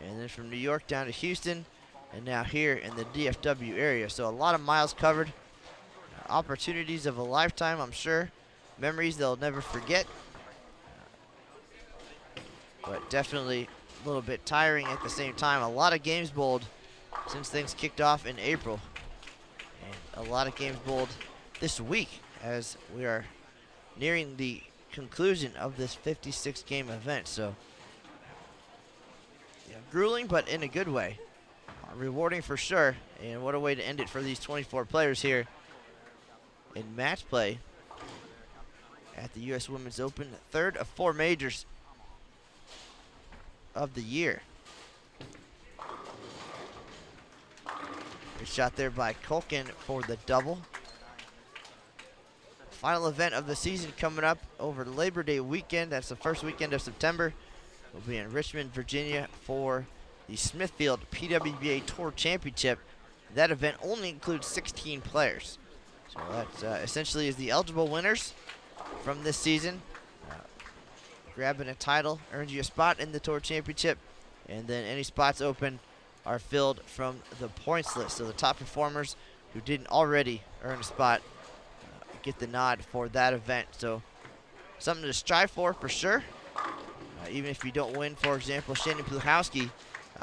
and then from New York down to Houston, and now here in the DFW area. So a lot of miles covered, opportunities of a lifetime, I'm sure, memories they'll never forget, but definitely a little bit tiring at the same time. A lot of games bowled since things kicked off in April, and a lot of games bowled this week as we are nearing the conclusion of this 56 game event. So yeah, grueling, but in a good way. Rewarding for sure, and what a way to end it for these 24 players here in match play at the U.S. Women's Open, third of 4 majors of the year. Good shot there by Culkin for the double. Final event of the season coming up over Labor Day weekend. That's the first weekend of September. We'll be in Richmond, Virginia for the Smithfield PWBA Tour Championship. That event only includes 16 players. So that essentially is the eligible winners from this season. Grabbing a title earns you a spot in the Tour Championship, and then any spots open are filled from the points list. So the top performers who didn't already earn a spot get the nod for that event. So something to strive for sure. Even if you don't win, for example, Shannon Pluchowski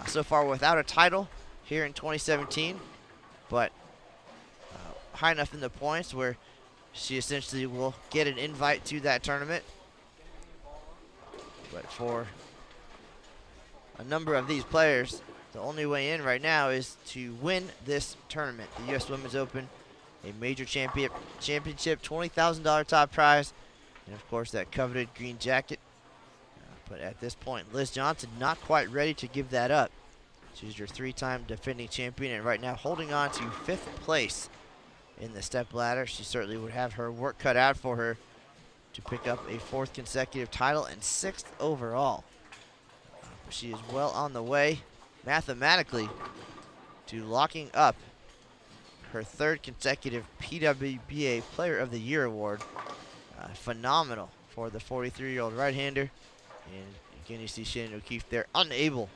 so far without a title here in 2017, but high enough in the points where she essentially will get an invite to that tournament. But for a number of these players, the only way in right now is to win this tournament, the U.S. Women's Open, a major championship, $20,000 top prize, and of course that coveted green jacket. But at this point, Liz Johnson not quite ready to give that up. She's your 3-time defending champion, and right now holding on to 5th place in the step ladder. She certainly would have her work cut out for her to pick up a 4th consecutive title and 6th overall. But she is well on the way, mathematically, to locking up her 3rd consecutive PWBA Player of the Year award. Phenomenal for the 43-year-old right-hander. And again, you see Shannon O'Keefe there, unable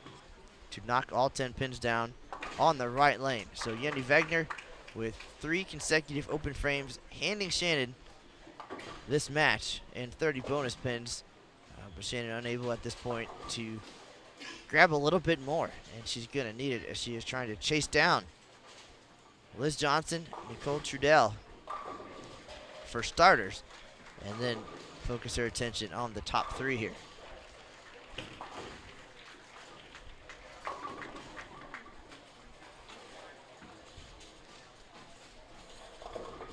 to knock all 10 pins down on the right lane. So Jenny Wegner with 3 consecutive open frames, handing Shannon this match and 30 bonus pins. But Shannon unable at this point to grab a little bit more, and she's going to need it as she is trying to chase down Liz Johnson, Nicole Trudell for starters, and then focus her attention on the top 3 here.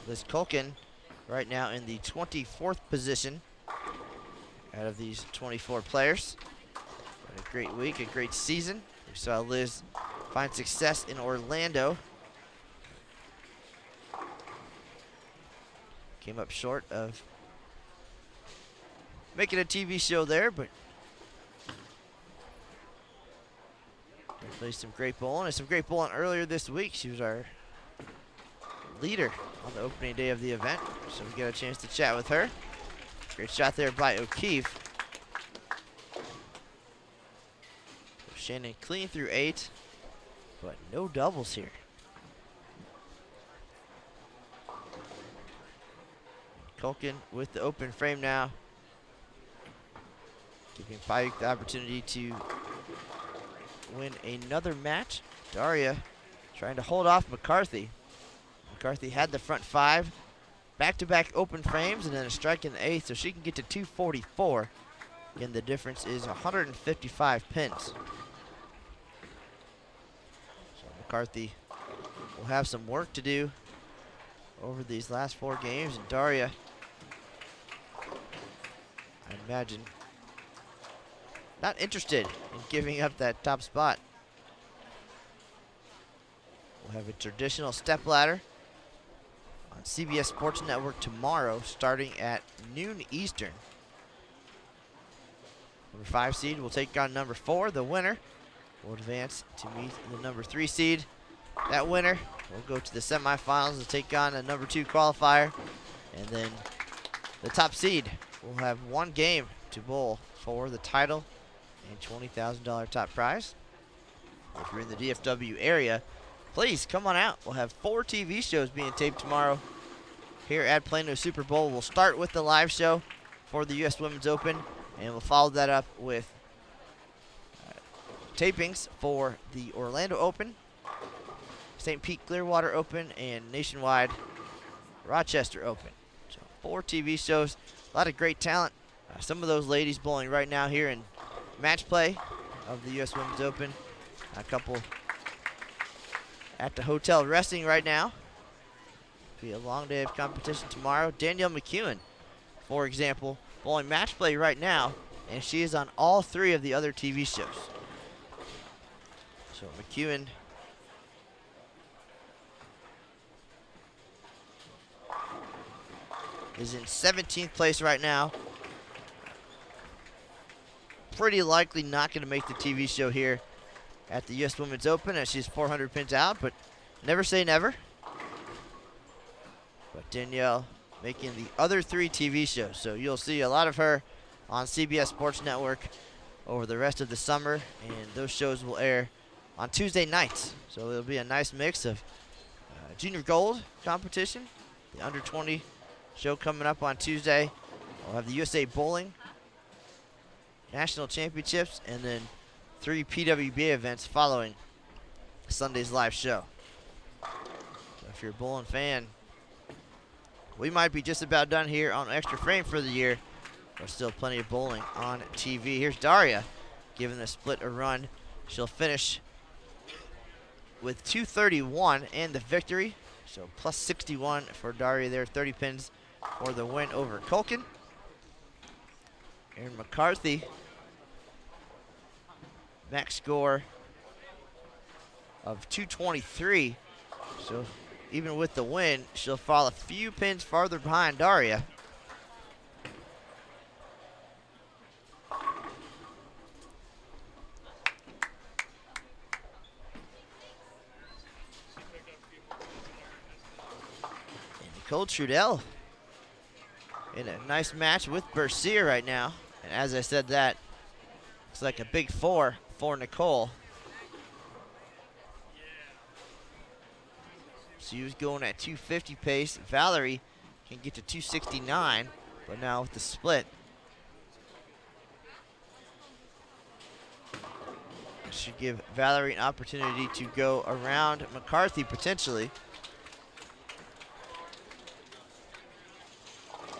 Liz Culkin right now in the 24th position out of these 24 players. But a great week, a great season. We saw Liz find success in Orlando. Came up short of making a TV show there, but played some great bowling, and some great bowling earlier this week. She was our leader on the opening day of the event, so we got a chance to chat with her. Great shot there by O'Keefe. Shannon clean through 8, but no doubles here. Culkin with the open frame now, giving Payuk the opportunity to win another match. Daria trying to hold off McCarthy. McCarthy had the front 5, back-to-back open frames, and then a strike in the 8th, so she can get to 244. Again, the difference is 155 pins. So McCarthy will have some work to do over these last 4 games, and Daria, I imagine, not interested in giving up that top spot. We'll have a traditional step ladder on CBS Sports Network tomorrow, starting at noon Eastern. Number 5 seed will take on number 4. The winner will advance to meet the number 3 seed. That winner will go to the semifinals to take on a number 2 qualifier. And then the top seed will have 1 game to bowl for the title and $20,000 top prize. If you're in the DFW area, please come on out. We'll have 4 TV shows being taped tomorrow here at Plano Super Bowl. We'll start with the live show for the U.S. Women's Open, and we'll follow that up with tapings for the Orlando Open, St. Pete Clearwater Open, and Nationwide Rochester Open. So 4 TV shows, a lot of great talent. Some of those ladies bowling right now here in match play of the U.S. Women's Open. A couple at the hotel resting right now. Be a long day of competition tomorrow. Danielle McEwen, for example, bowling match play right now, and she is on all 3 of the other TV shows. So McEwen is in 17th place right now. Pretty likely not going to make the TV show here at the U.S. Women's Open, as she's 400 pins out, but never say never. But Danielle making the other 3 TV shows, so you'll see a lot of her on CBS Sports Network over the rest of the summer, and those shows will air on Tuesday nights. So it'll be a nice mix of junior gold competition, the under 20 show coming up on Tuesday. We'll have the USA Bowling National Championships, and then 3 PWBA events following Sunday's live show. So if you're a bowling fan, we might be just about done here on Extra Frame for the year. There's still plenty of bowling on TV. Here's Daria giving the split a run. She'll finish with 231 and the victory. So plus 61 for Daria there. 30 pins for the win over Culkin. Aaron McCarthy, max score of 223. So even with the win, she'll fall a few pins farther behind Daria. Nicole Trudell in a nice match with Bercier right now. And as I said that, looks like a big 4 for Nicole. She was going at 250 pace. Valerie can get to 269, but now with the split, should give Valerie an opportunity to go around McCarthy potentially.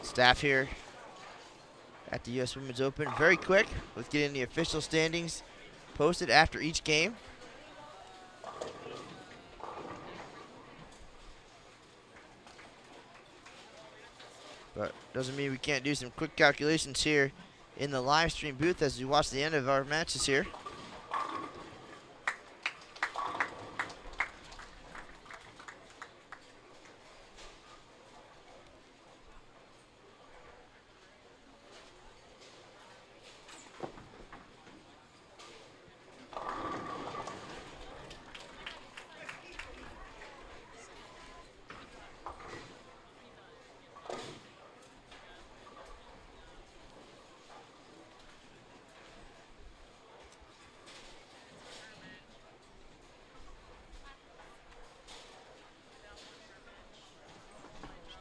Staff here at the U.S. Women's Open, very quick with getting the official standings posted after each game. But doesn't mean we can't do some quick calculations here in the live stream booth as we watch the end of our matches here.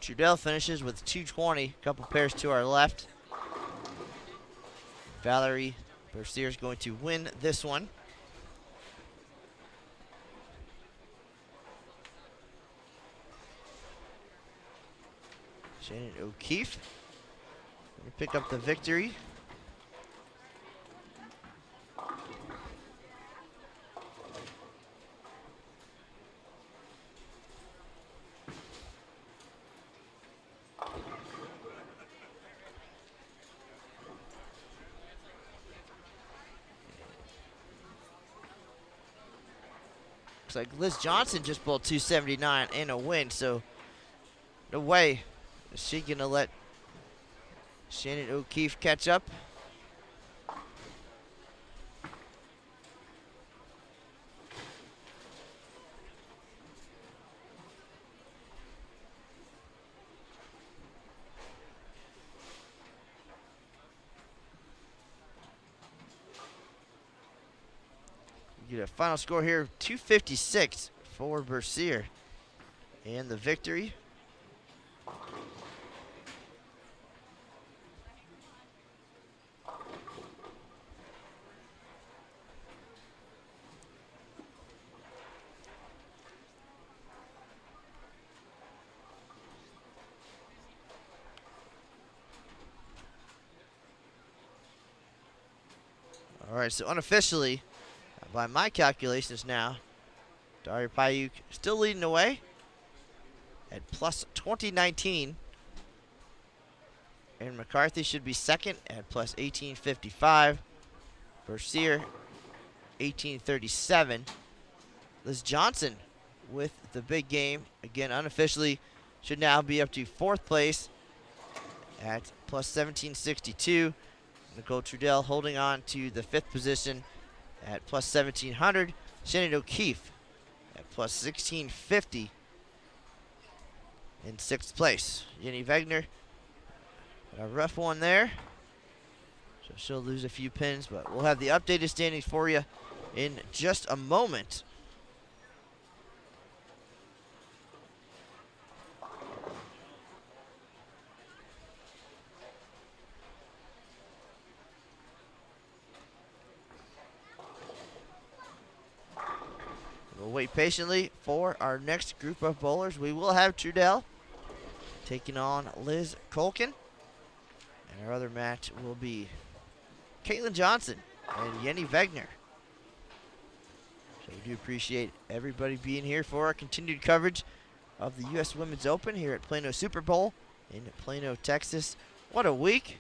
Trudell finishes with 220, a couple pairs to our left. Valerie Bercier is going to win this one. Shannon O'Keefe going to pick up the victory. Looks like Liz Johnson just bowled 279 and a win, so no way is she gonna let Shannon O'Keefe catch up. Get a final score here, 256 for Bercier, and the victory. All right, so unofficially, by my calculations now, Daria Payuk still leading the way at plus 2019. And McCarthy should be second at plus 1855. Bercier, 1837. Liz Johnson with the big game. Again, unofficially, should now be up to fourth place at plus 1762. Nicole Trudell holding on to the fifth position at plus 1700. Shannon O'Keefe at plus 1650 in sixth place. Jenny Wegner, a rough one there. So she'll lose a few pins, but we'll have the updated standings for you in just a moment. We'll wait patiently for our next group of bowlers. We will have Trudell taking on Liz Culkin. And And our other match will be Caitlin Johnson and Yenny Wegner. So we do appreciate everybody being here for our continued coverage of the U.S. Women's Open here at Plano Super Bowl in Plano, Texas. What a week.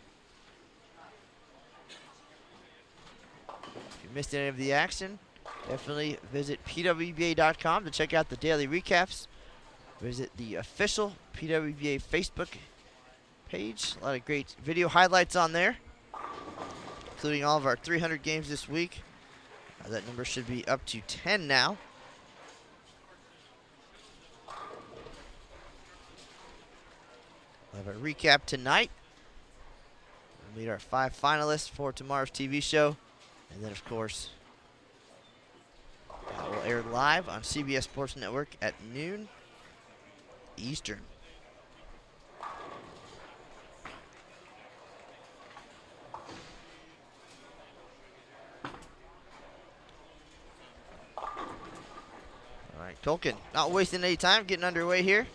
If you missed any of the action, definitely visit pwba.com to check out the daily recaps. Visit the official PWBA Facebook page. A lot of great video highlights on there, including all of our 300 games this week. That number should be up to 10 now. We'll have a recap tonight. We'll meet our 5 finalists for tomorrow's TV show. And then, of course, that will air live on CBS Sports Network at noon Eastern. All right, Tolkien, not wasting any time, getting underway here.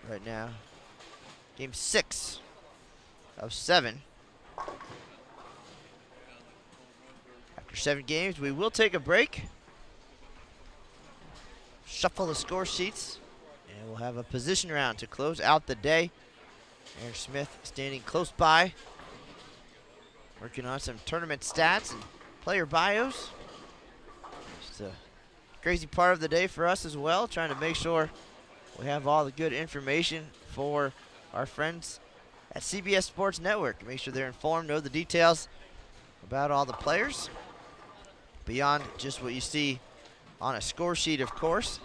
Right now, game 6 of 7. After 7 games, we will take a break, shuffle the score sheets, and we'll have a position round to close out the day. Aaron Smith standing close by, working on some tournament stats and player bios. It's a crazy part of the day for us as well, trying to make sure we have all the good information for our friends at CBS Sports Network. Make sure they're informed, know the details about all the players, beyond just what you see on a score sheet, of course.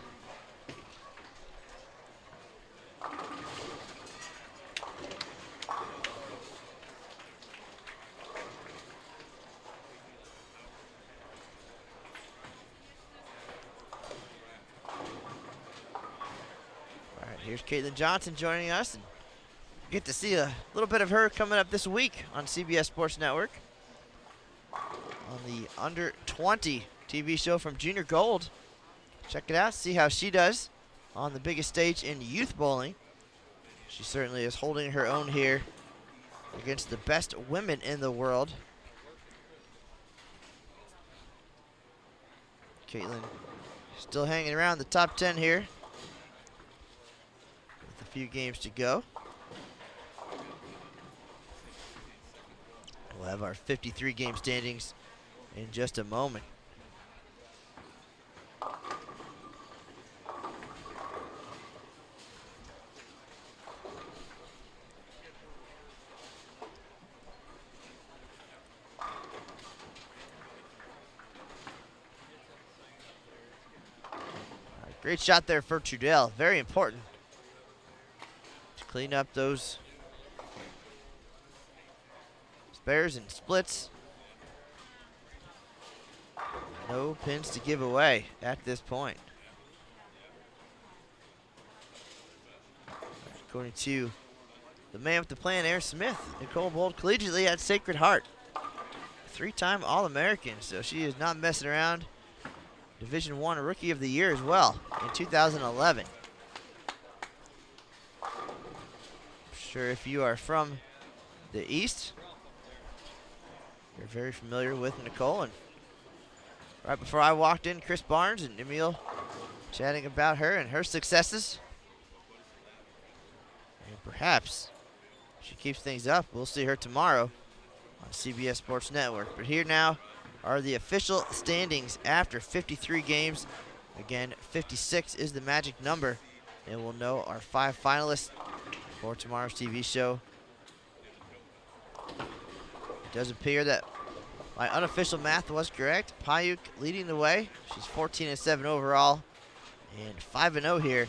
Here's Caitlin Johnson joining us. And get to see a little bit of her coming up this week on CBS Sports Network on the Under 20 TV show from Junior Gold. Check it out, see how she does on the biggest stage in youth bowling. She certainly is holding her own here against the best women in the world. Caitlin still hanging around the top 10 here. Few games to go. We'll have our 53 game standings in just a moment. Great shot there for Trudell. Very important. Clean up those spares and splits. No pins to give away at this point. According to the man with the plan, Aaron Smith, Nicole bowled collegiately at Sacred Heart. 3-time All-American, so she is not messing around. Division I Rookie of the Year as well in 2011. Sure, if you are from the East, you're very familiar with Nicole. And right before I walked in, Chris Barnes and Emil chatting about her and her successes. And perhaps if she keeps things up, we'll see her tomorrow on CBS Sports Network. But here now are the official standings after 53 games. Again, 56 is the magic number, and we'll know our 5 finalists for tomorrow's TV show. It does appear that My unofficial math was correct. Payuk leading the way. She's 14-7 overall and 5-0 here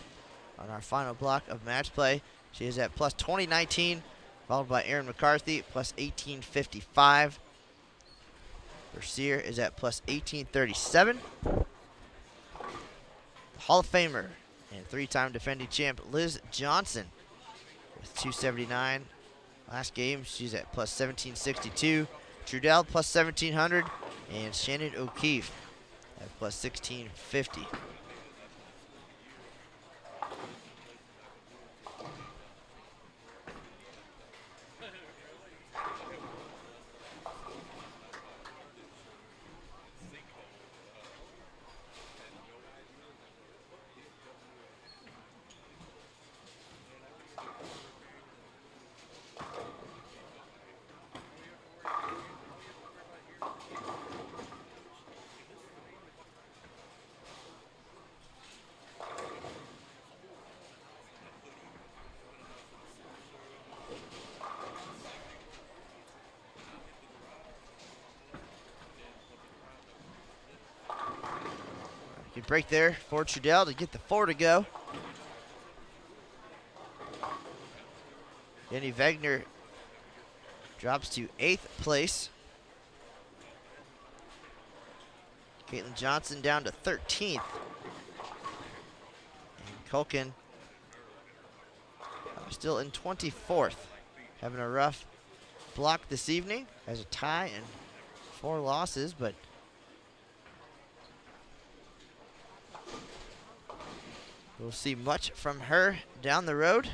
on our final block of match play. She is at plus 2019, followed by Erin McCarthy, plus 1855. Bercier is at plus 1837. Hall of Famer and three-time defending champ Liz Johnson with 279. Last game, she's at plus 1762. Trudell plus 1700, and Shannon O'Keefe at plus 1650. Good break there for Trudell to get the 4 to go. Jenny Wegner drops to 8th place. Caitlin Johnson down to 13th. And Culkin still in 24th. Having a rough block this evening. Has a tie and 4 losses, but we'll see much from her down the road.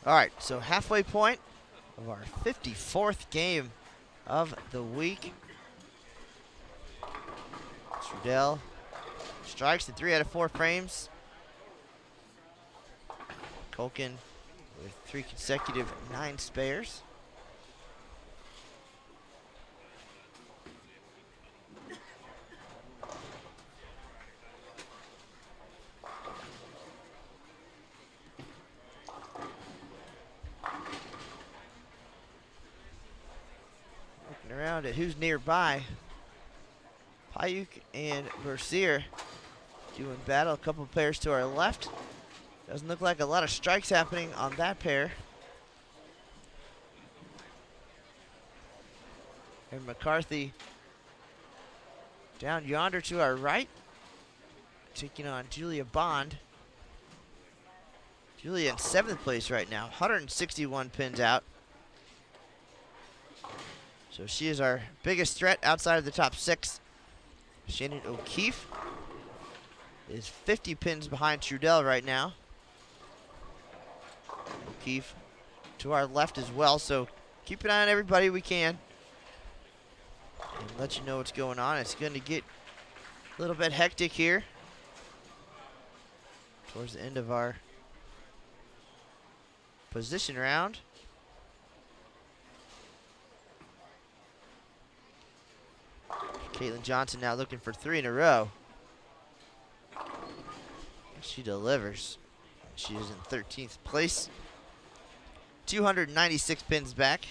All right, so halfway point of our 54th game of the week. Trudell strikes in 3 out of 4 frames. Culkin with 3 consecutive 9 spares. Around at who's nearby. Payuk and Bercier doing battle. A couple of players to our left. Doesn't look like a lot of strikes happening on that pair. And McCarthy Down yonder to our right, taking on Julia Bond. Julia in 7th place right now, 161 pins out. So she is our biggest threat outside of the top 6. Shannon O'Keefe is 50 pins behind Trudell right now. O'Keefe to our left as well, so keep an eye on everybody we can and let you know what's going on. It's going to get a little bit hectic here towards the end of our position round. Caitlin Johnson now looking for 3 in a row. And she delivers. She is in 13th place. 296 pins back.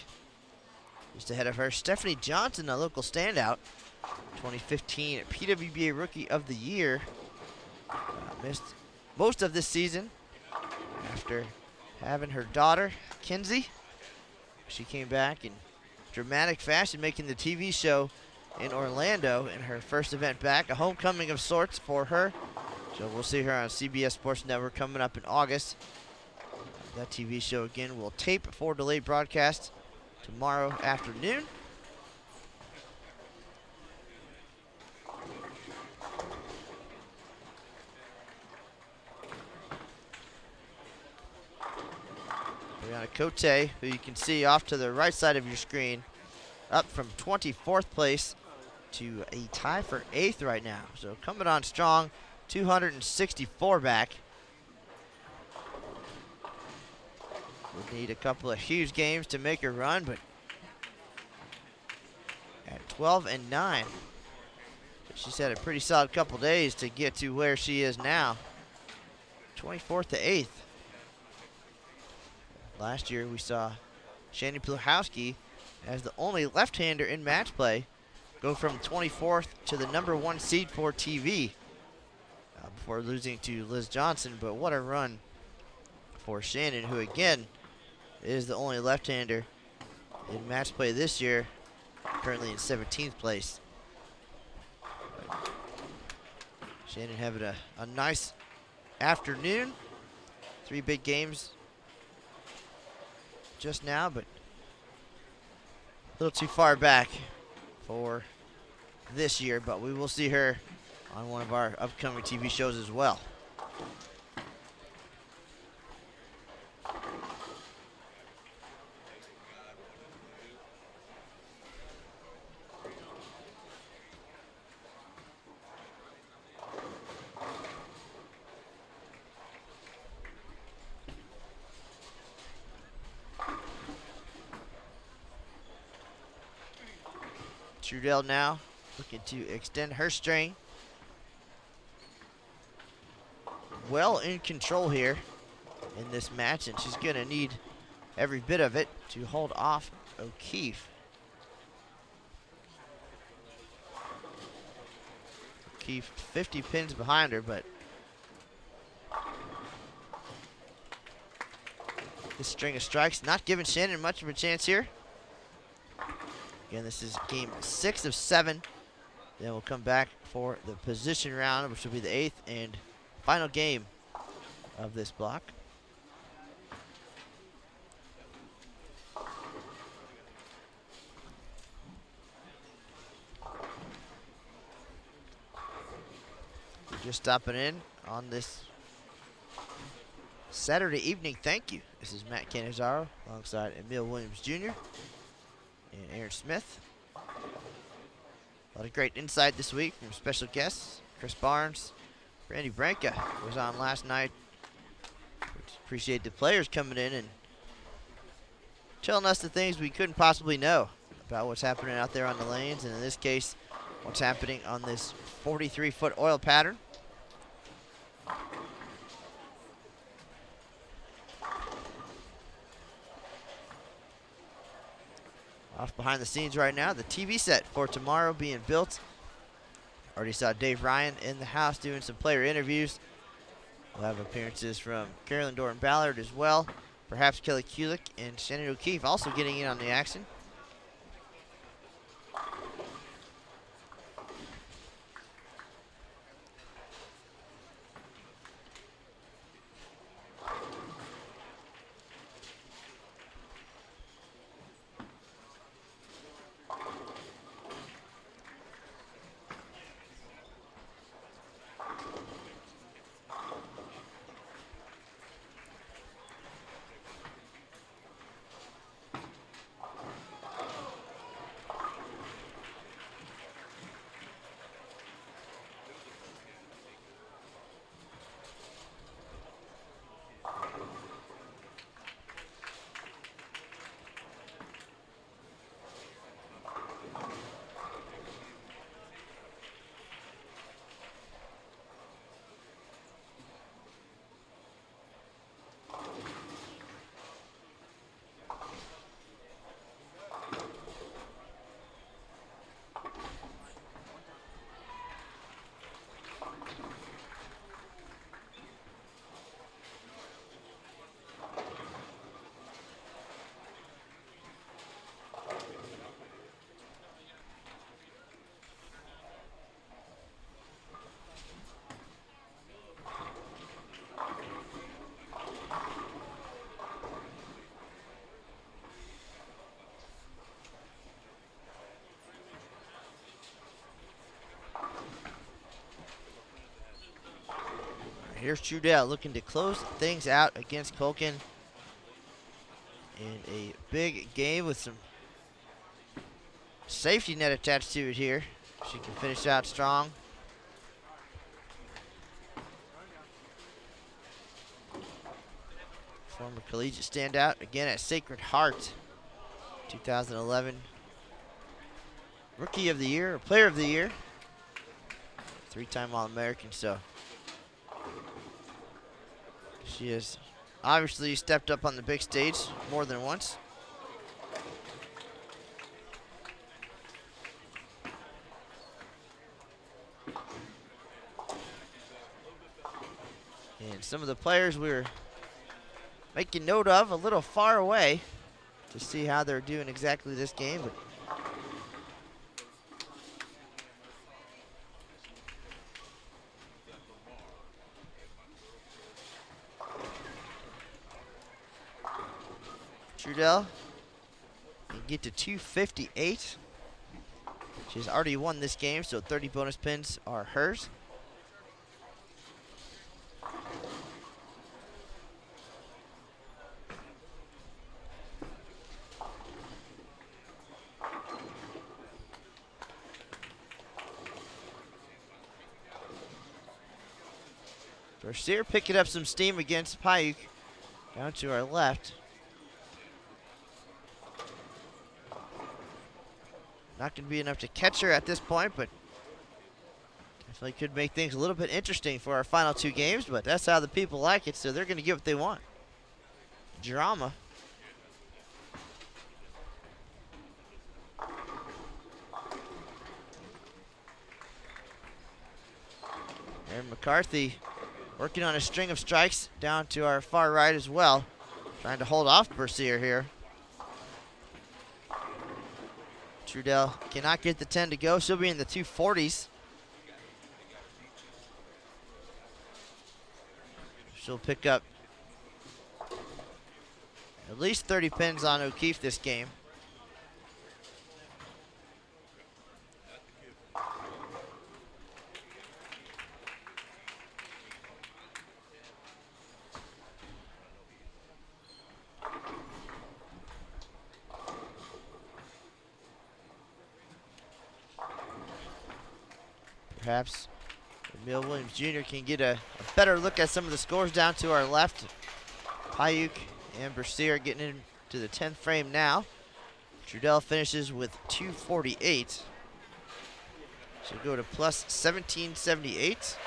Just ahead of her, Stephanie Johnson, a local standout. 2015 PWBA Rookie of the Year. Missed most of this season after having her daughter, Kinsey. She came back in dramatic fashion, making the TV show in Orlando in her first event back. A homecoming of sorts for her. So we'll see her on CBS Sports Network coming up in August. That TV show, again, will tape for delayed broadcast tomorrow afternoon. Brianna Cote, who you can see off to the right side of your screen, up from 24th place to a tie for 8th right now. So coming on strong, 264 back. Would need a couple of huge games to make her run, but at 12-9, she's had a pretty solid couple days to get to where she is now. 24th to 8th. Last year we saw Shani Pluhowski as the only left-hander in match play go from 24th to the #1 seed for TV before losing to Liz Johnson. But what a run for Shannon, who again is the only left-hander in match play this year, currently in 17th place. Shannon having a nice afternoon. 3 big games just now, but a little too far back for this year, but we will see her on one of our upcoming TV shows as well. Trudell now looking to extend her string. Well in control here in this match, and she's going to need every bit of it to hold off O'Keefe. O'Keefe 50 pins behind her, but this string of strikes not giving Shannon much of a chance here. Again, this is game 6 of 7. Then we'll come back for the position round, which will be the 8th and final game of this block. We're just stopping in on this Saturday evening. Thank you. This is Matt Canizaro alongside Emil Williams Jr. and Aaron Smith. A lot of great insight this week from special guests. Chris Barnes, Randy Branca was on last night. Appreciate the players coming in and telling us the things we couldn't possibly know about what's happening out there on the lanes, and in this case, what's happening on this 43-foot oil pattern. Off behind the scenes right now, the TV set for tomorrow being built. Already saw Dave Ryan in the house doing some player interviews. We'll have appearances from Carolyn Doran-Ballard as well. Perhaps Kelly Kulik and Shannon O'Keefe also getting in on the action. Here's Trudell looking to close things out against Culkin in a big game with some safety net attached to it here. She can finish out strong. Former collegiate standout again at Sacred Heart, 2011. Rookie of the Year, or Player of the Year. 3-time All-American, so she has obviously stepped up on the big stage more than once. And some of the players we were making note of a little far away to see how they're doing exactly this game. But Trudell can get to 258. She's already won this game, so 30 bonus pins are hers. Bercier picking up some steam against Payuk down to our left. Not going to be enough to catch her at this point, but definitely could make things a little bit interesting for our final two games, but that's how the people like it, so they're going to get what they want. Drama. Aaron McCarthy working on a string of strikes down to our far right as well. Trying to hold off Bercier here. Trudell cannot get the 10 to go. She'll be in the 240s. She'll pick up at least 30 pins on O'Keefe this game. Perhaps Emil Williams Jr. can get a better look at some of the scores down to our left. Payuk and Bercier getting into the 10th frame now. Trudell finishes with 248. She'll go to plus 1778.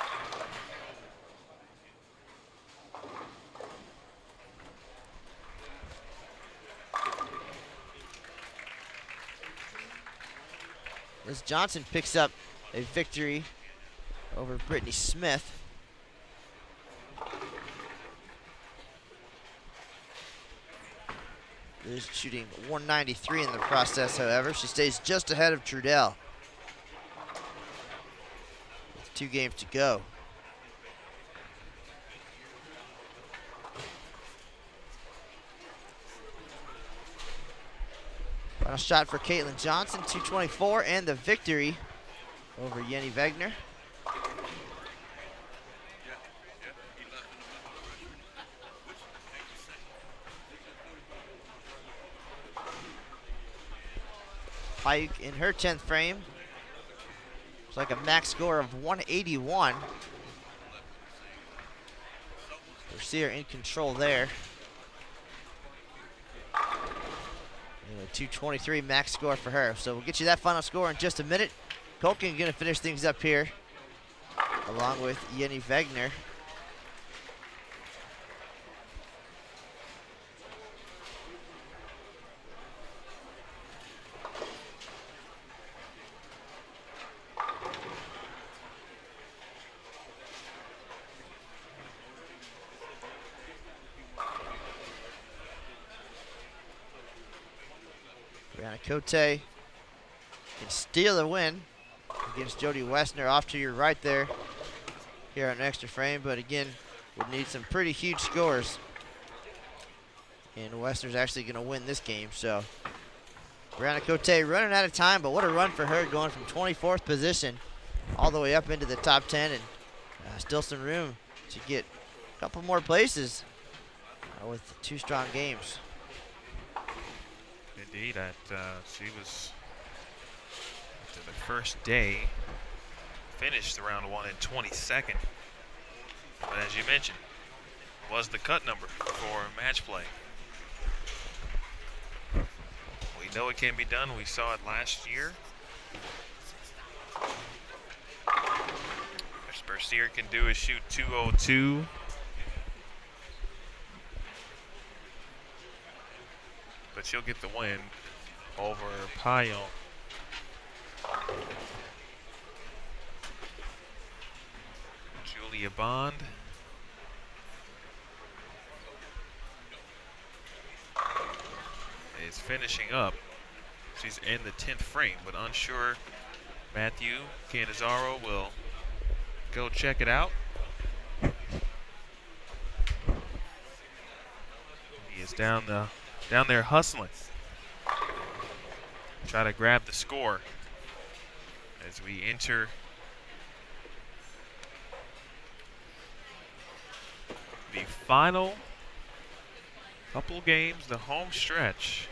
Liz Johnson picks up a victory over Brittany Smith. Liz shooting 193 in the process, however. She stays just ahead of Trudell with 2 games to go. Final shot for Caitlin Johnson, 224, and the victory over Jenny Wegner. Payuk in her 10th frame. It's like a max score of 181. Bercier in control there. And a 223 max score for her. So we'll get you that final score in just a minute. Culkin gonna finish things up here, along with Jenny Wegner. Brianna Cote can steal the win against Jody Westner. Off to your right there here on an extra frame, but again, would need some pretty huge scores. And Westner's actually going to win this game, so Brianna Cote running out of time, but what a run for her, going from 24th position all the way up into the top 10, and still some room to get a couple more places with 2 strong games. Indeed, she was after the first day finished round 1 in 22nd. But as you mentioned, was the cut number for match play. We know it can be done. We saw it last year. What Bercier can do is shoot 202. But she'll get the win over Payon. Julia Bond. Is finishing up. She's in the 10th frame, but unsure. Matthew Canizaro will go check it out. He is down there hustling. Try to grab the score as we enter the final couple games, the home stretch.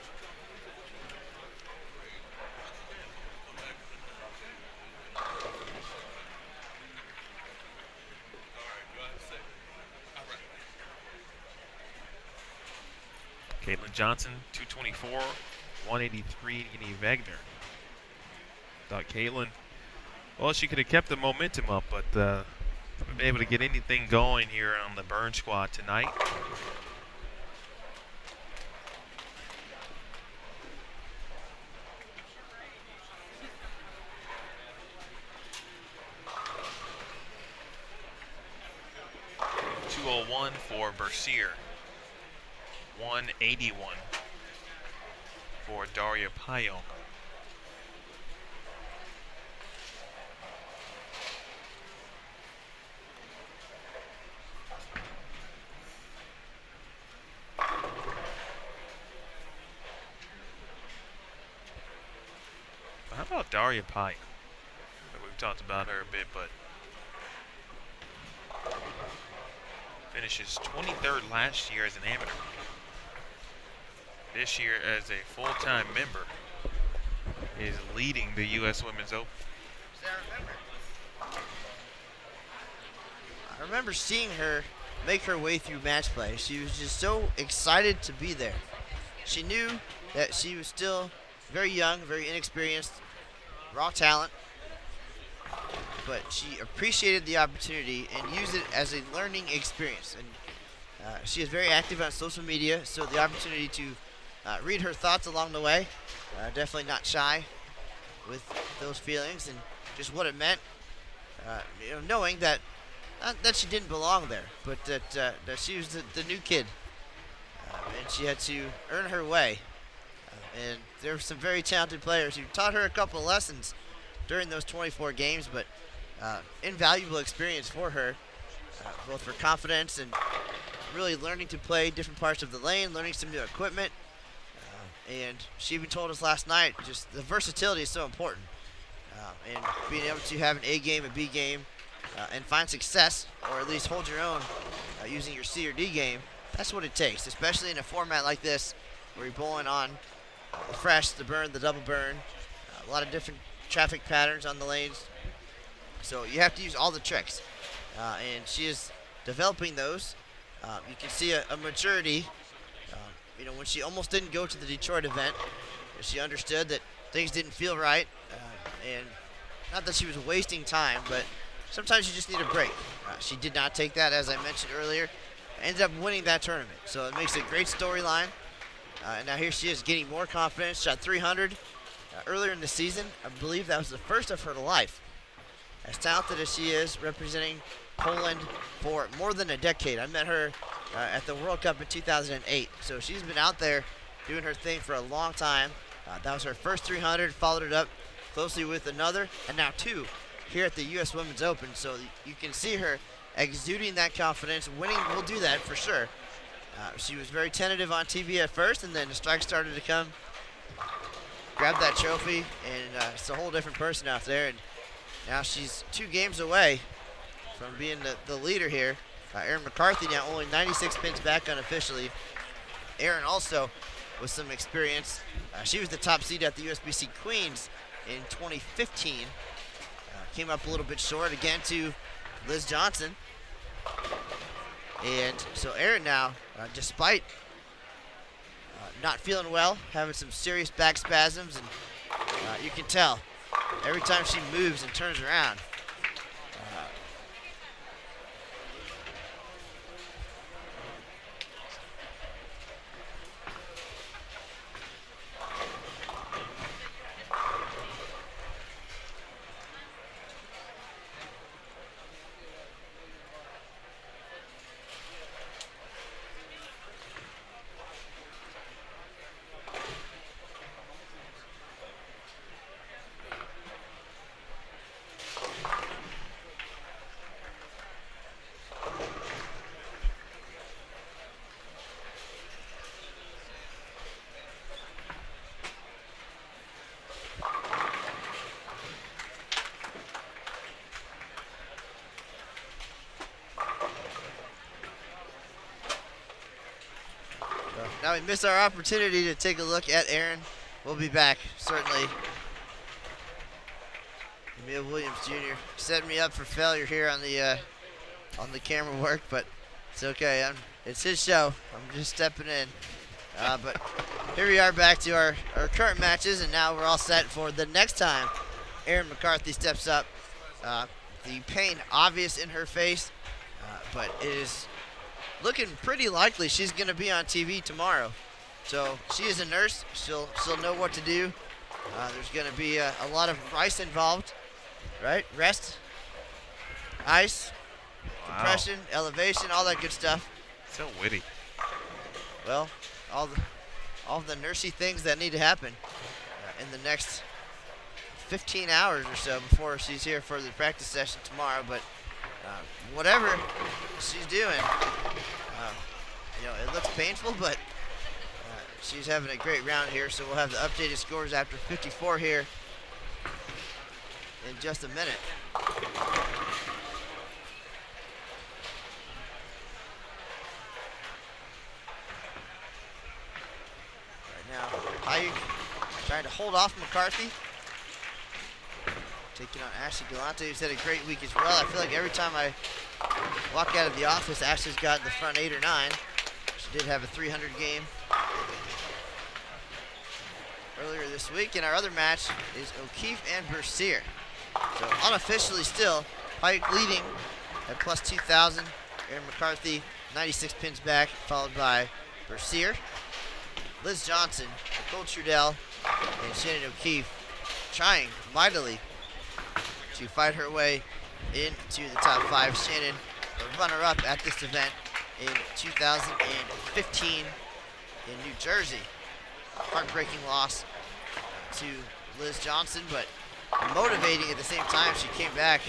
Caitlin Johnson, 224, 183, Eni Wegner. Thought Caitlin, well, she could have kept the momentum up, but been able to get anything going here on the Burn squad tonight. .201 for Bercier. 181 for Daria Payon. How about Daria Payon? We've talked about her a bit, but finishes 23rd last year as an amateur. This year as a full-time member is leading the U.S. Women's Open. I remember seeing her make her way through match play. She was just so excited to be there. She knew that she was still very young, very inexperienced, raw talent, but she appreciated the opportunity and used it as a learning experience. And she is very active on social media, so the opportunity to read her thoughts along the way, definitely not shy with those feelings and just what it meant, knowing that not that she didn't belong there, but that she was the new kid, and she had to earn her way. And there were some very talented players who taught her a couple of lessons during those 24 games, but invaluable experience for her, both for confidence and really learning to play different parts of the lane, learning some new equipment. And she even told us last night, just the versatility is so important. And being able to have an A game, a B game, and find success, or at least hold your own using your C or D game, that's what it takes, especially in a format like this where you're bowling on the fresh, the burn, the double burn, a lot of different traffic patterns on the lanes. So you have to use all the tricks. And she is developing those. You can see a maturity. When she almost didn't go to the Detroit event, she understood that things didn't feel right, and not that she was wasting time, but sometimes you just need a break. She did not take that, as I mentioned earlier. Ended up winning that tournament, so it makes a great storyline. And now here she is getting more confidence. Shot 300 earlier in the season. I believe that was the first of her life. As talented as she is, representing Poland for more than a decade. I met her at the World Cup in 2008. So she's been out there doing her thing for a long time. That was her first 300, followed it up closely with another, and now 2 here at the U.S. Women's Open. So you can see her exuding that confidence. Winning will do that for sure. She was very tentative on TV at first, and then the strikes started to come. Grabbed that trophy, and it's a whole different person out there. And now she's 2 games away from being the leader here Erin McCarthy now only 96 pins back unofficially. Erin also with some experience. She was the top seed at the USBC Queens in 2015. Came up a little bit short again to Liz Johnson. And so Erin now, despite not feeling well, having some serious back spasms, and you can tell every time she moves and turns around. Now we missed our opportunity to take a look at Erin. We'll be back, certainly. Emil Williams Jr. setting me up for failure here on the camera work, but it's okay. It's his show. I'm just stepping in. But here we are back to our current matches, and now we're all set for the next time Erin McCarthy steps up. The pain obvious in her face, but it is looking pretty likely she's going to be on TV tomorrow. So she is a nurse. She'll know what to do. There's going to be a lot of rice involved, right? Rest, ice, compression, elevation, all that good stuff. So witty. Well, all the nursey things that need to happen in the next 15 hours or so before she's here for the practice session tomorrow. But whatever she's doing, it looks painful, but she's having a great round here. So we'll have the updated scores after 54 here in just a minute. Right now, Pike trying to hold off McCarthy. Taking on Ashley Galante, who's had a great week as well. I feel like every time I walk out of the office, Ashley's got in the front 8 or 9. She did have a 300 game earlier this week. And our other match is O'Keefe and Bercier. So unofficially still, Pike leading at plus 2,000. Erin McCarthy, 96 pins back, followed by Bercier. Liz Johnson, Nicole Trudell, and Shannon O'Keefe trying mightily to fight her way into the top 5. Shannon, a runner-up at this event in 2015 in New Jersey. Heartbreaking loss to Liz Johnson, but motivating at the same time. She came back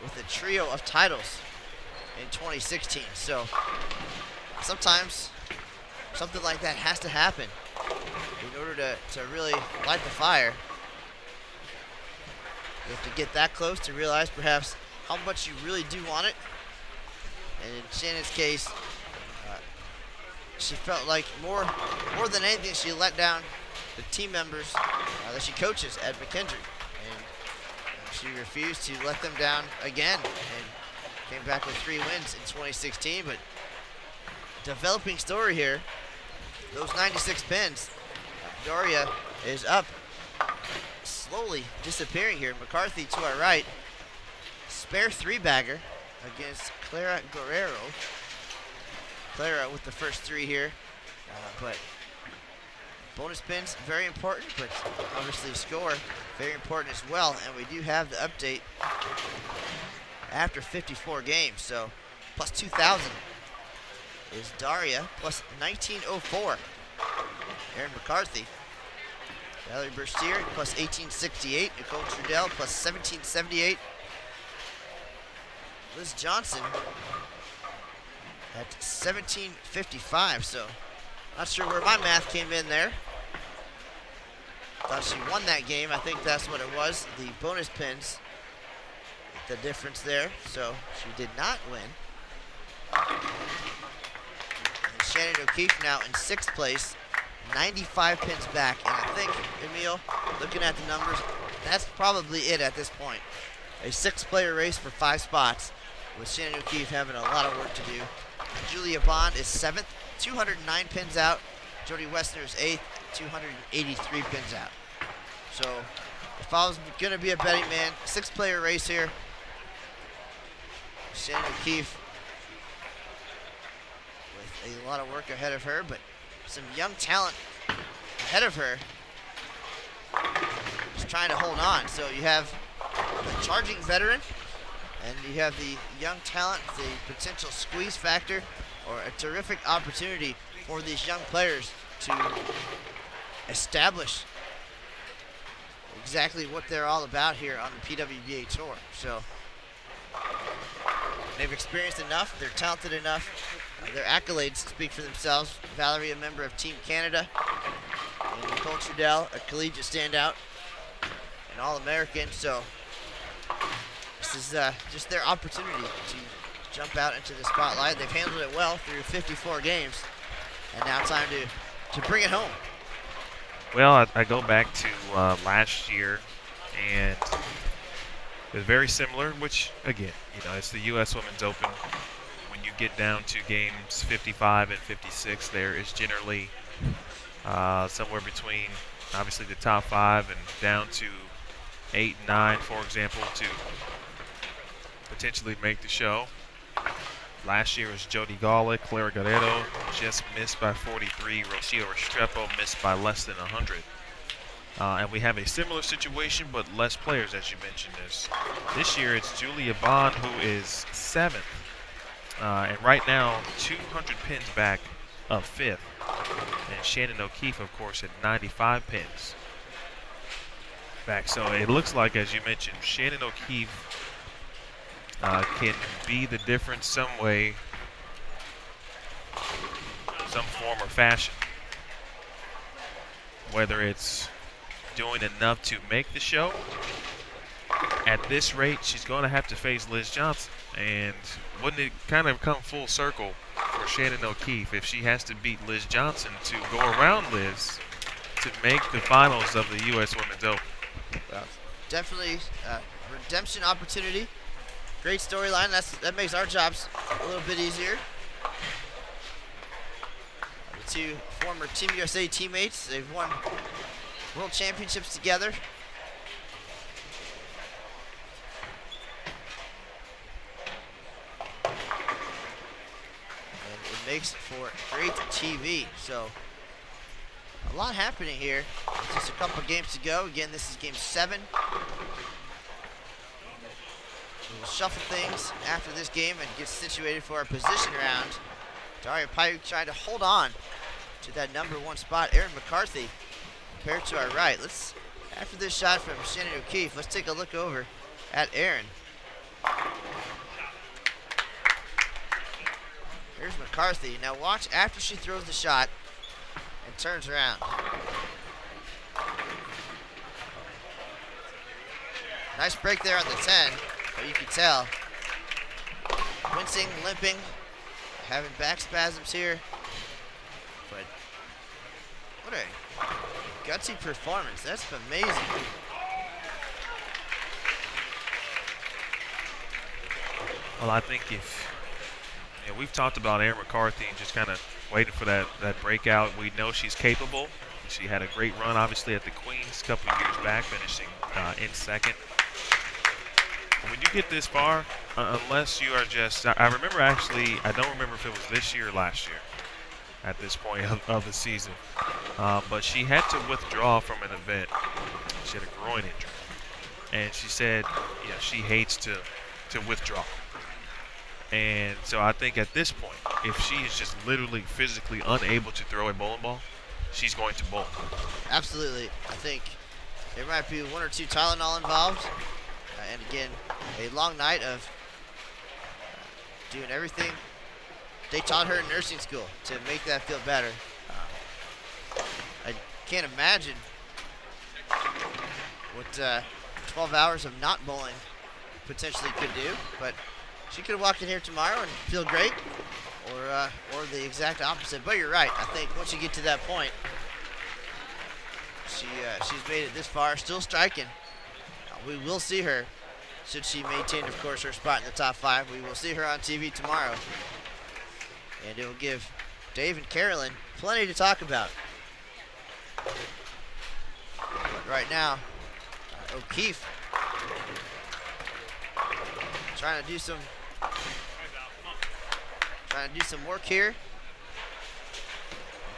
with a trio of titles in 2016. So sometimes something like that has to happen in order to really light the fire. You have to get that close to realize perhaps how much you really do want it. And in Shannon's case, she felt like more than anything, she let down the team members that she coaches at McKendree. And she refused to let them down again and came back with 3 wins in 2016. But developing story here, those 96 pins, Daria is up, slowly disappearing here. McCarthy to our right, spare 3-bagger against Clara Guerrero. Clara with the first 3 here, but bonus pins very important, but obviously score very important as well. And we do have the update after 54 games. So plus 2,000 is Daria, plus 1904 Erin McCarthy. Valerie Bercier plus 1868. Nicole Trudell plus 1778. Liz Johnson at 1755. So not sure where my math came in there. Thought she won that game. I think that's what it was. The bonus pins, the difference there. So she did not win. And Shannon O'Keefe now in 6th place, 95 pins back. And I think, Emil, looking at the numbers, that's probably it at this point. A 6-player race for 5 spots, with Shannon O'Keefe having a lot of work to do. Julia Bond is 7th, 209 pins out. Jody Westner is 8th, 283 pins out. So if I was going to be a betting man, 6-player race here. Shannon O'Keefe with a lot of work ahead of her, but some young talent ahead of her just trying to hold on. So you have the charging veteran, and you have the young talent, the potential squeeze factor, or a terrific opportunity for these young players to establish exactly what they're all about here on the PWBA Tour. So they've experienced enough, they're talented enough, their accolades speak for themselves. Valerie, a member of Team Canada, and Nicole Trudell, a collegiate standout, an All-American. So this is just their opportunity to jump out into the spotlight. They've handled it well through 54 games, and now time to bring it home. Well, I go back to last year, and it was very similar, which, again, it's the U.S. Women's Open. When you get down to games 55 and 56, there is generally somewhere between, obviously, the top 5 and down to 8 and 9, for example, to potentially make the show. Last year was Jody Gawlik, Clara Guerrero just missed by 43. Rocio Restrepo missed by less than 100. And we have a similar situation, but less players, as you mentioned. This year it's Julia Bond, who is 7th. And right now, 200 pins back of 5th. And Shannon O'Keefe, of course, at 95 pins back. So it looks like, as you mentioned, Shannon O'Keefe can be the difference some way, some form or fashion. Whether it's doing enough to make the show, at this rate, she's going to have to face Liz Johnson. And wouldn't it kind of come full circle for Shannon O'Keefe if she has to beat Liz Johnson to go around Liz to make the finals of the U.S. Women's Open? Definitely a redemption opportunity. Great storyline. That makes our jobs a little bit easier. The two former Team USA teammates, they've won world championships together. And it makes for great TV. So a lot happening here. Just a couple games to go. Again, this is game 7. We'll shuffle things after this game and get situated for our position round. Daria Payuk trying to hold on to that #1 spot. Erin McCarthy paired to our right. After this shot from Shannon O'Keefe, let's take a look over at Erin. Here's McCarthy. Now watch after she throws the shot and turns around. Nice break there on the 10. But you can tell, wincing, limping, having back spasms here. But what a gutsy performance. That's amazing. Well, I think we've talked about Erin McCarthy and just kind of waiting for that breakout. We know she's capable. She had a great run, obviously, at the Queens a couple of years back, finishing in 2nd. When you get this far, unless you are just, I remember actually, I don't remember if it was this year or last year at this point of the season, but she had to withdraw from an event. She had a groin injury, and she said, she hates to withdraw. And so I think at this point, if she is just literally physically unable to throw a bowling ball, she's going to bowl. Absolutely. I think there might be 1 or 2 Tylenol involved. And again, a long night of doing everything they taught her in nursing school to make that feel better. I can't imagine what 12 hours of not bowling potentially could do, but She could walk in here tomorrow and feel great, or the exact opposite. But you're right. I think once you get to that point, she's made it this far, still striking. We will see her, should she maintain, of course, her spot in the top 5. We will see her on TV tomorrow, and it will give Dave and Carolyn plenty to talk about. But right now, O'Keefe trying to do some work here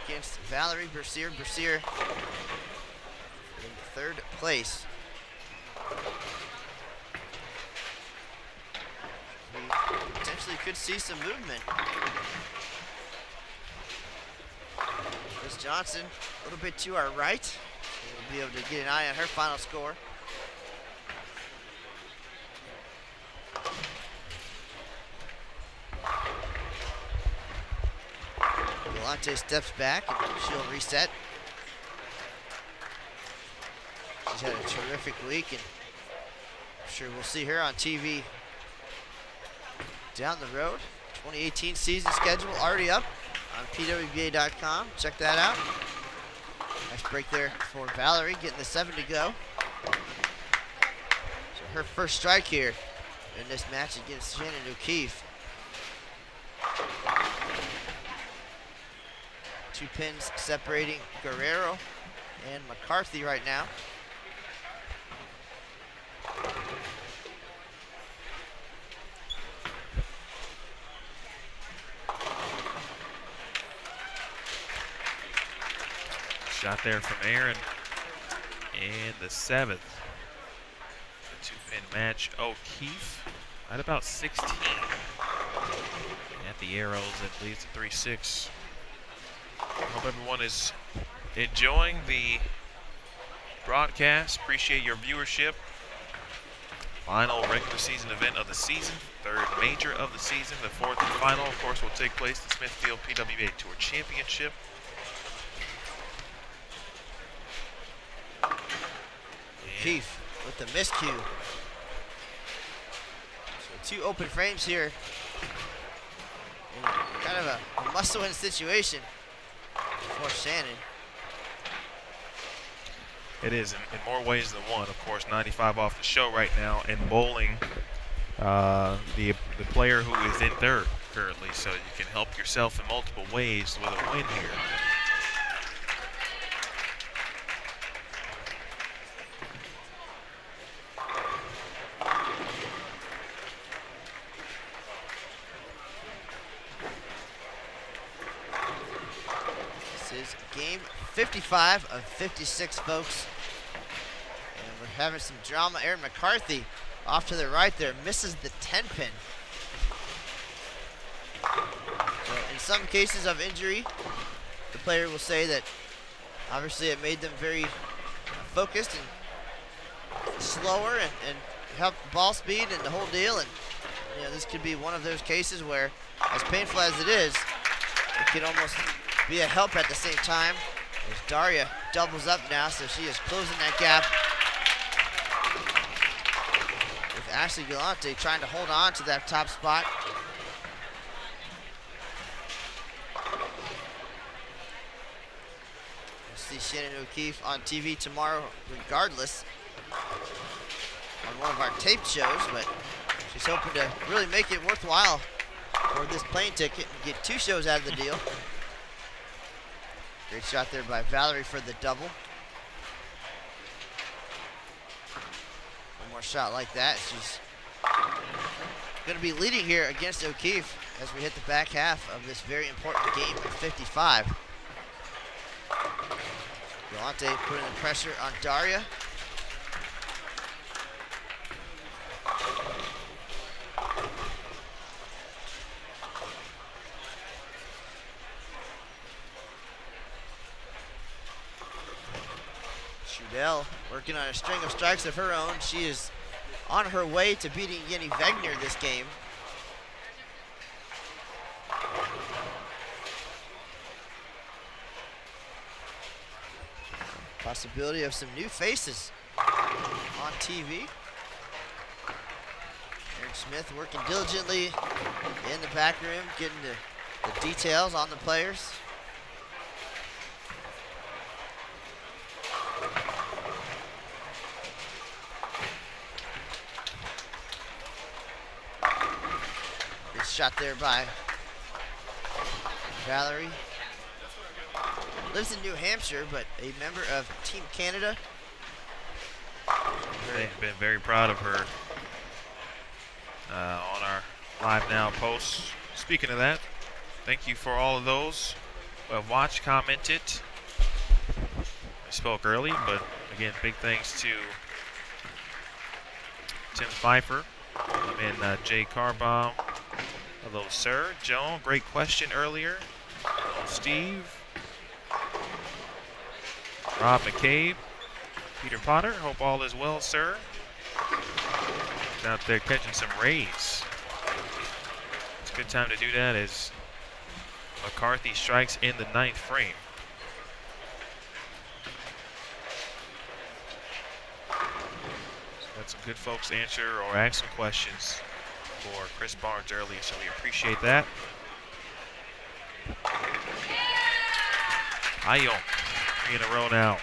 against Valerie Bercier. Bercier in 3rd place. We potentially could see some movement. Miss Johnson a little bit to our right. We'll be able to get an eye on her final score. Galante steps back and she'll reset. She's had a terrific week, and I'm sure we'll see her on TV down the road. 2018 season schedule already up on pwba.com. Check that out. Nice break there for Valerie, getting the 7 to go. So her first strike here in this match against Shannon O'Keefe. 2 pins separating Guerrero and McCarthy right now. Shot there from Aaron. And the 7th. The 2-pin match. O'Keefe at about 16. At the arrows, it leads to 3-6. Hope everyone is enjoying the broadcast. Appreciate your viewership. Final regular season event of the season. 3rd major of the season. The 4th and final, of course, will take place the Smithfield PWA Tour Championship. O'Keefe with the miscue. So 2 open frames here. In kind of a must-win situation for Shannon. It is in more ways than one. Of course, 95 off the show right now, and bowling the player who is in 3rd currently. So you can help yourself in multiple ways with a win here. This is game 55 of 56, folks. And we're having some drama. Aaron McCarthy off to the right there, misses the 10-pin. So in some cases of injury, the player will say that obviously it made them very focused and slower and helped ball speed and the whole deal. And you know, this could be one of those cases where, as painful as it is, it could almost be a help at the same time. As Daria doubles up now, so she is closing that gap. With Ashley Galante trying to hold on to that top spot. We'll see Shannon O'Keefe on TV tomorrow regardless on one of our taped shows, but she's hoping to really make it worthwhile for this plane ticket and get 2 shows out of the deal. Great shot there by Valerie for the double. One more shot like that. She's going to be leading here against O'Keefe as we hit the back half of this very important game of 55. Galante putting the pressure on Daria. Trudell working on a string of strikes of her own. She is on her way to beating Jenny Wegner this game. Possibility of some new faces on TV. Aaron Smith working diligently in the back room, getting the details on the players. Good shot there by Valerie. Lives in New Hampshire, but a member of Team Canada. They've been very proud of her on our Live Now posts. Speaking of that, thank you for all of those who have watched, commented. I spoke early, but again, big thanks to Tim Pfeiffer and Jay Carbaum. Hello, sir. Joan, great question earlier. Hello, Steve. Rob McCabe. Peter Potter, hope all is well, sir. He's out there catching some rays. It's a good time to do that as McCarthy strikes in the 9th frame. So got some good folks answer or ask some questions for Chris Barnes earlier, so we appreciate that. Ayo, 3 in a row now.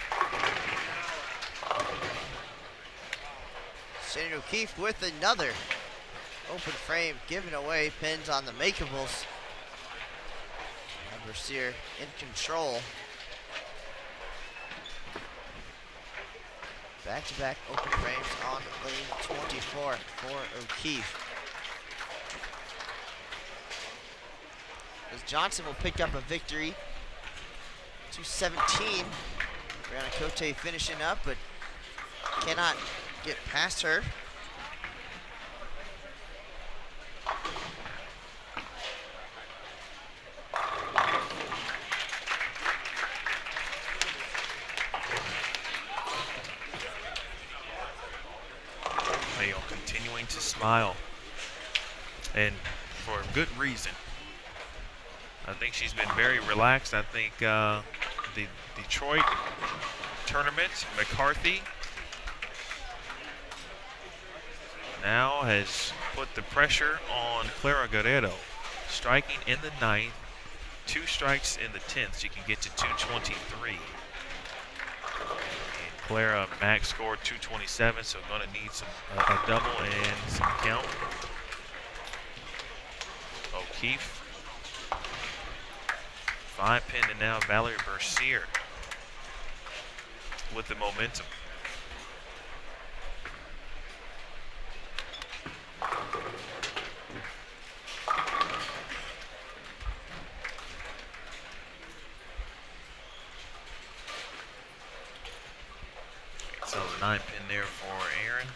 Shane O'Keefe with another open frame, giving away pins on the makeables. Bercier in control. Back-to-back open frames on lane 24 for O'Keefe. As Johnson will pick up a victory. 2:17. Brianna Cote finishing up, but cannot get past her. Mayo continuing to smile, and for good reason. I think she's been very relaxed. I think the Detroit tournament, McCarthy now has put the pressure on Clara Guerrero, striking in the 9th, 2 strikes in the 10th. She can get to 223. And Clara max scored 227, so going to need a double and some count. O'Keefe. 5-pin and now Valerie Bercier with the momentum. So 9-pin there for Aaron.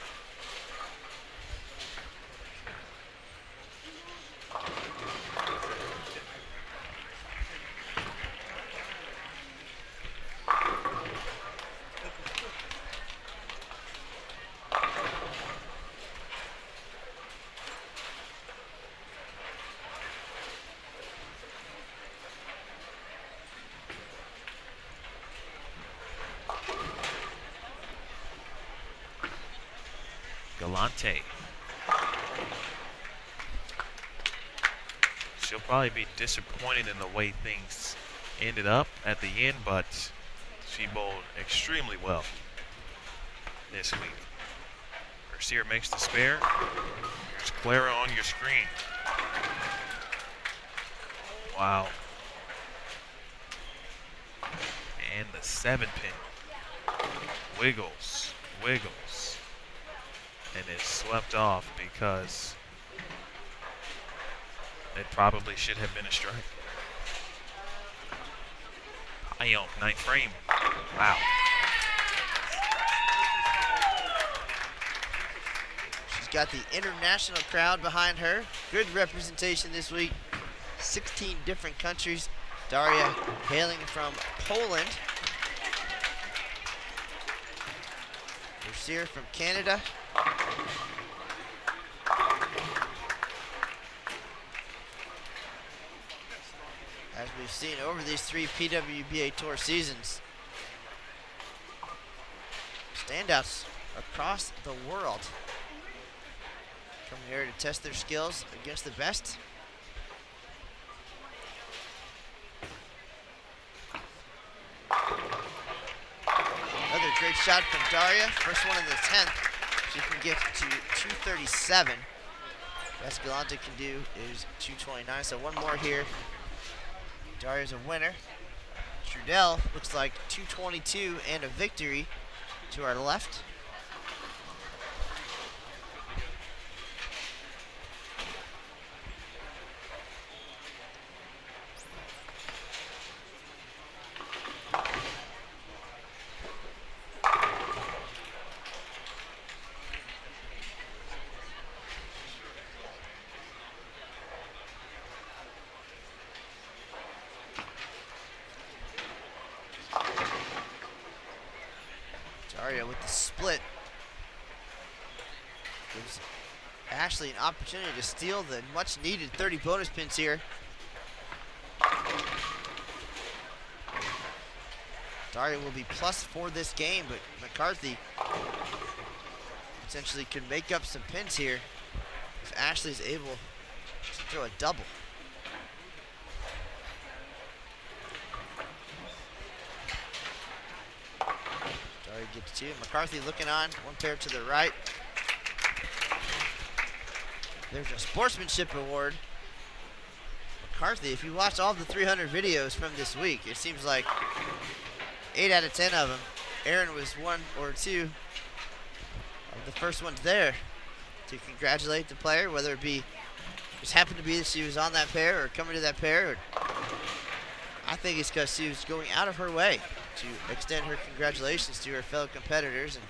Galante. She'll probably be disappointed in the way things ended up at the end, but she bowled extremely well this week. Bercier makes the spare. There's Clara on your screen. Wow. And the 7-pin. Wiggles, wiggles. And it's swept off because it probably should have been a strike. Payon, 9th frame. Wow. She's got the international crowd behind her. Good representation this week. 16 different countries. Daria hailing from Poland. Bercier from Canada. As we've seen over these 3 PWBA Tour seasons, standouts across the world Coming here to test their skills against the best. Another great shot from Daria. First one in the 10th. She can get to 237. Best Galante can do is 229. So one more here. Daria's a winner. Trudell looks like 222 and a victory to our left. Daria with the split gives Ashley an opportunity to steal the much needed 30 bonus pins here. Daria will be plus for this game, but McCarthy potentially could make up some pins here if Ashley's able to throw a double. Daria gets two. McCarthy looking on, one pair to the right. There's a sportsmanship award. McCarthy, if you watch all the 300 videos from this week, it seems like 8 out of 10 of them, Erin was 1 or 2 of the first ones there to congratulate the player, whether it be just happened to be that she was on that pair or coming to that pair. I think it's because she was going out of her way to extend her congratulations to her fellow competitors and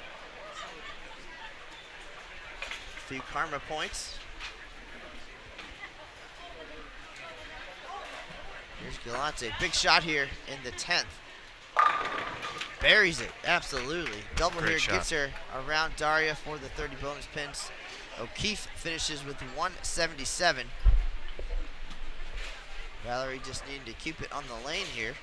a few karma points. Here's Galante, big shot here in the 10th. Buries it, absolutely. Double Great here shot. gets her around Daria for the 30 bonus pins. O'Keefe finishes with 177. Valerie just needing to keep it on the lane here.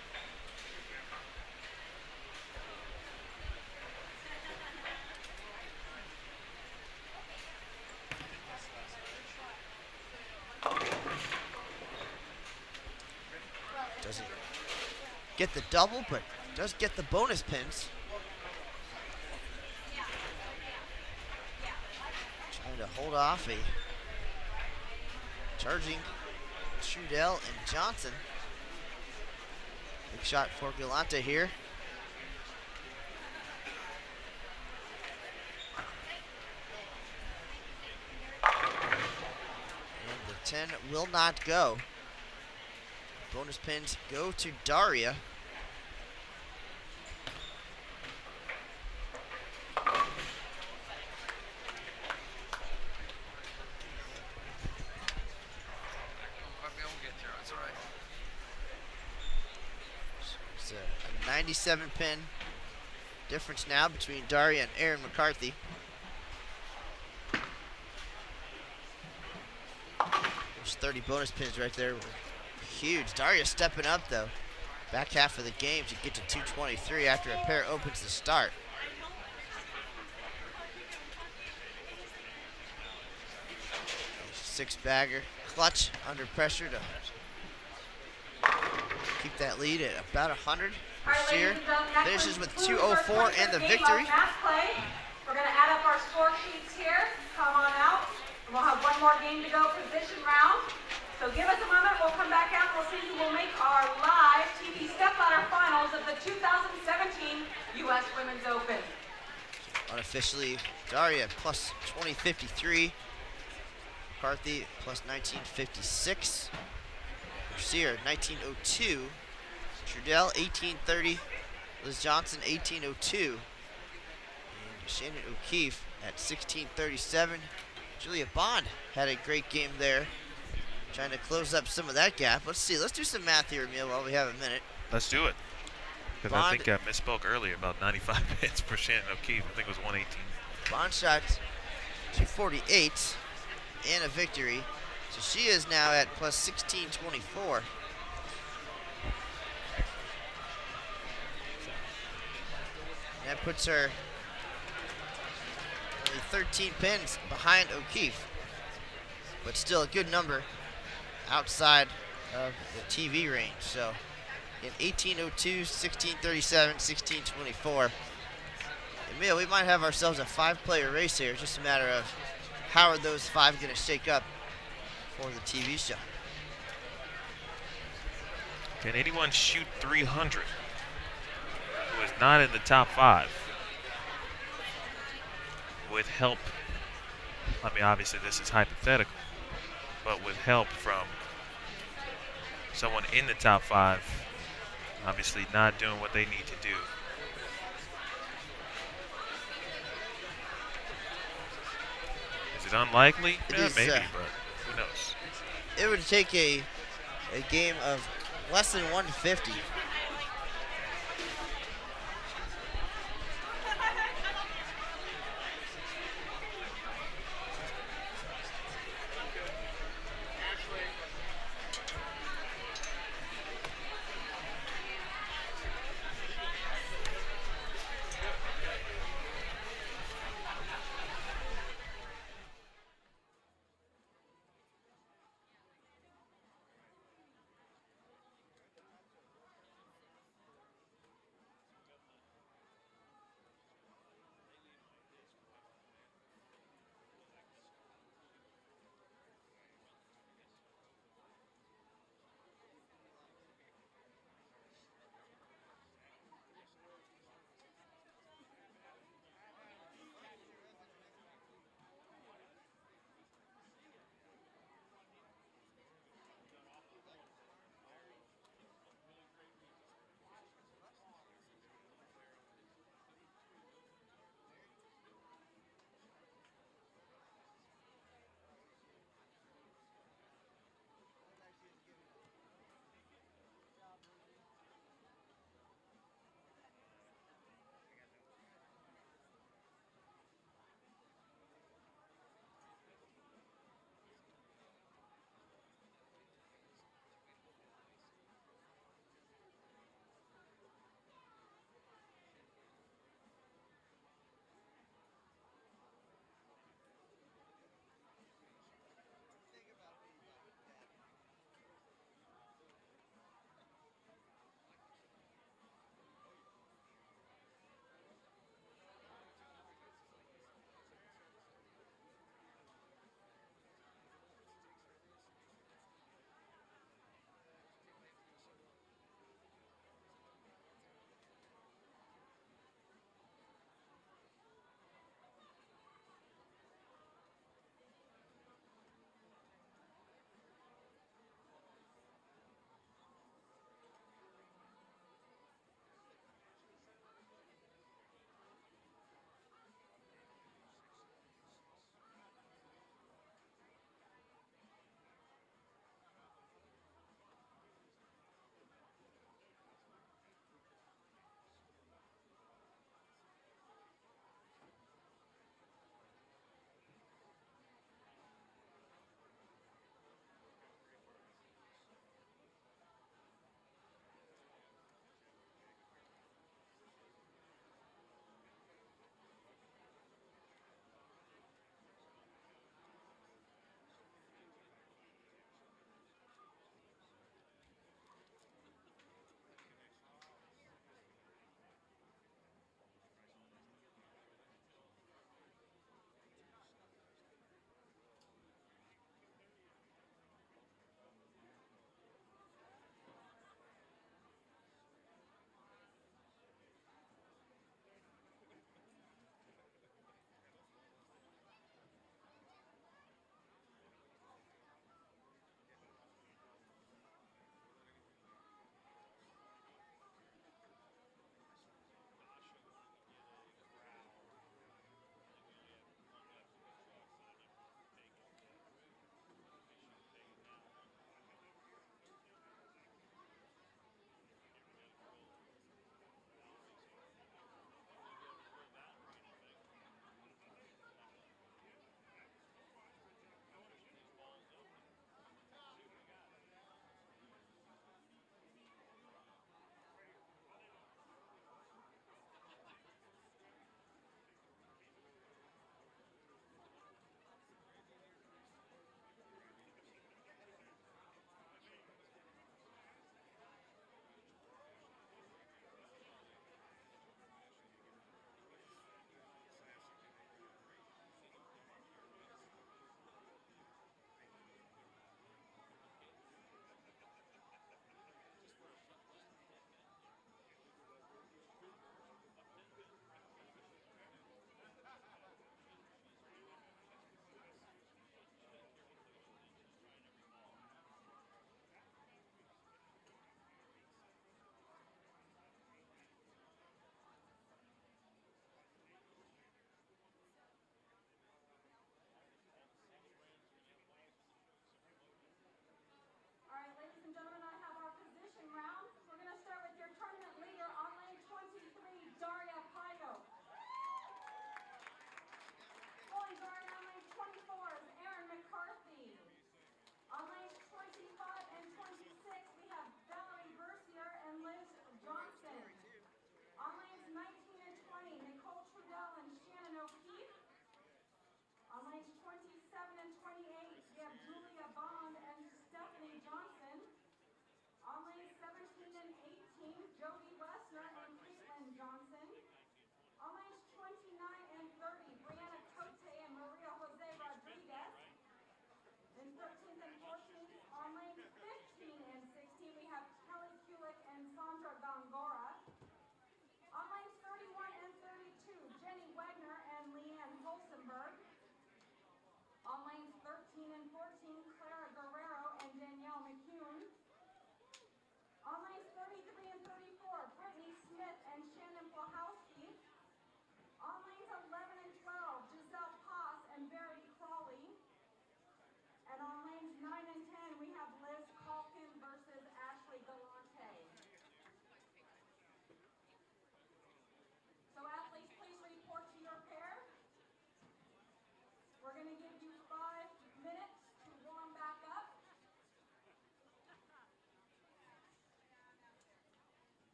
Doesn't get the double, but does get the bonus pins. Trying to hold off a charging Trudell and Johnson. Big shot for Galante here. And the 10 will not go. Bonus pins go to Daria. It's a 97 pin difference now between Daria and Erin McCarthy. Those 30 bonus pins right there were huge. Daria stepping up though. Back half of the game to get to 223 after a pair opens the start. Six bagger, clutch under pressure to keep that lead at about 100. Shear finishes with 204 and the victory. We're going to add up our score sheets here. Come on out. We'll have one more game to go, position round. So give us a moment, we'll come back out, we'll see who will make our live TV stepladder finals of the 2017 U.S. Women's Open. Unofficially, Daria plus 2053. McCarthy plus 1956. Sear 1902. Trudell 1830. Liz Johnson 1802. And Shannon O'Keefe at 1637. Julia Bond had a great game there, trying to close up some of that gap. Let's see. Let's do some math here, Emil, while we have a minute. Let's do it. Because I think I misspoke earlier about 95 hits for Shannon O'Keefe. I think it was 118. Bond shot 248 and a victory. So she is now at plus 1624. That puts her only 13 pins behind O'Keefe. but still a good number outside of the TV range. So in 1802, 1637, 1624. Emil, we might have ourselves a 5-player race here. It's just a matter of how are those 5 going to shake up for the TV show. Can anyone shoot 300 who is not in the top 5? With help, I mean, obviously this is hypothetical, but with help from someone in the top 5, obviously not doing what they need to do. Is it unlikely? It Yeah, is, maybe, but who knows? It would take a game of less than 150.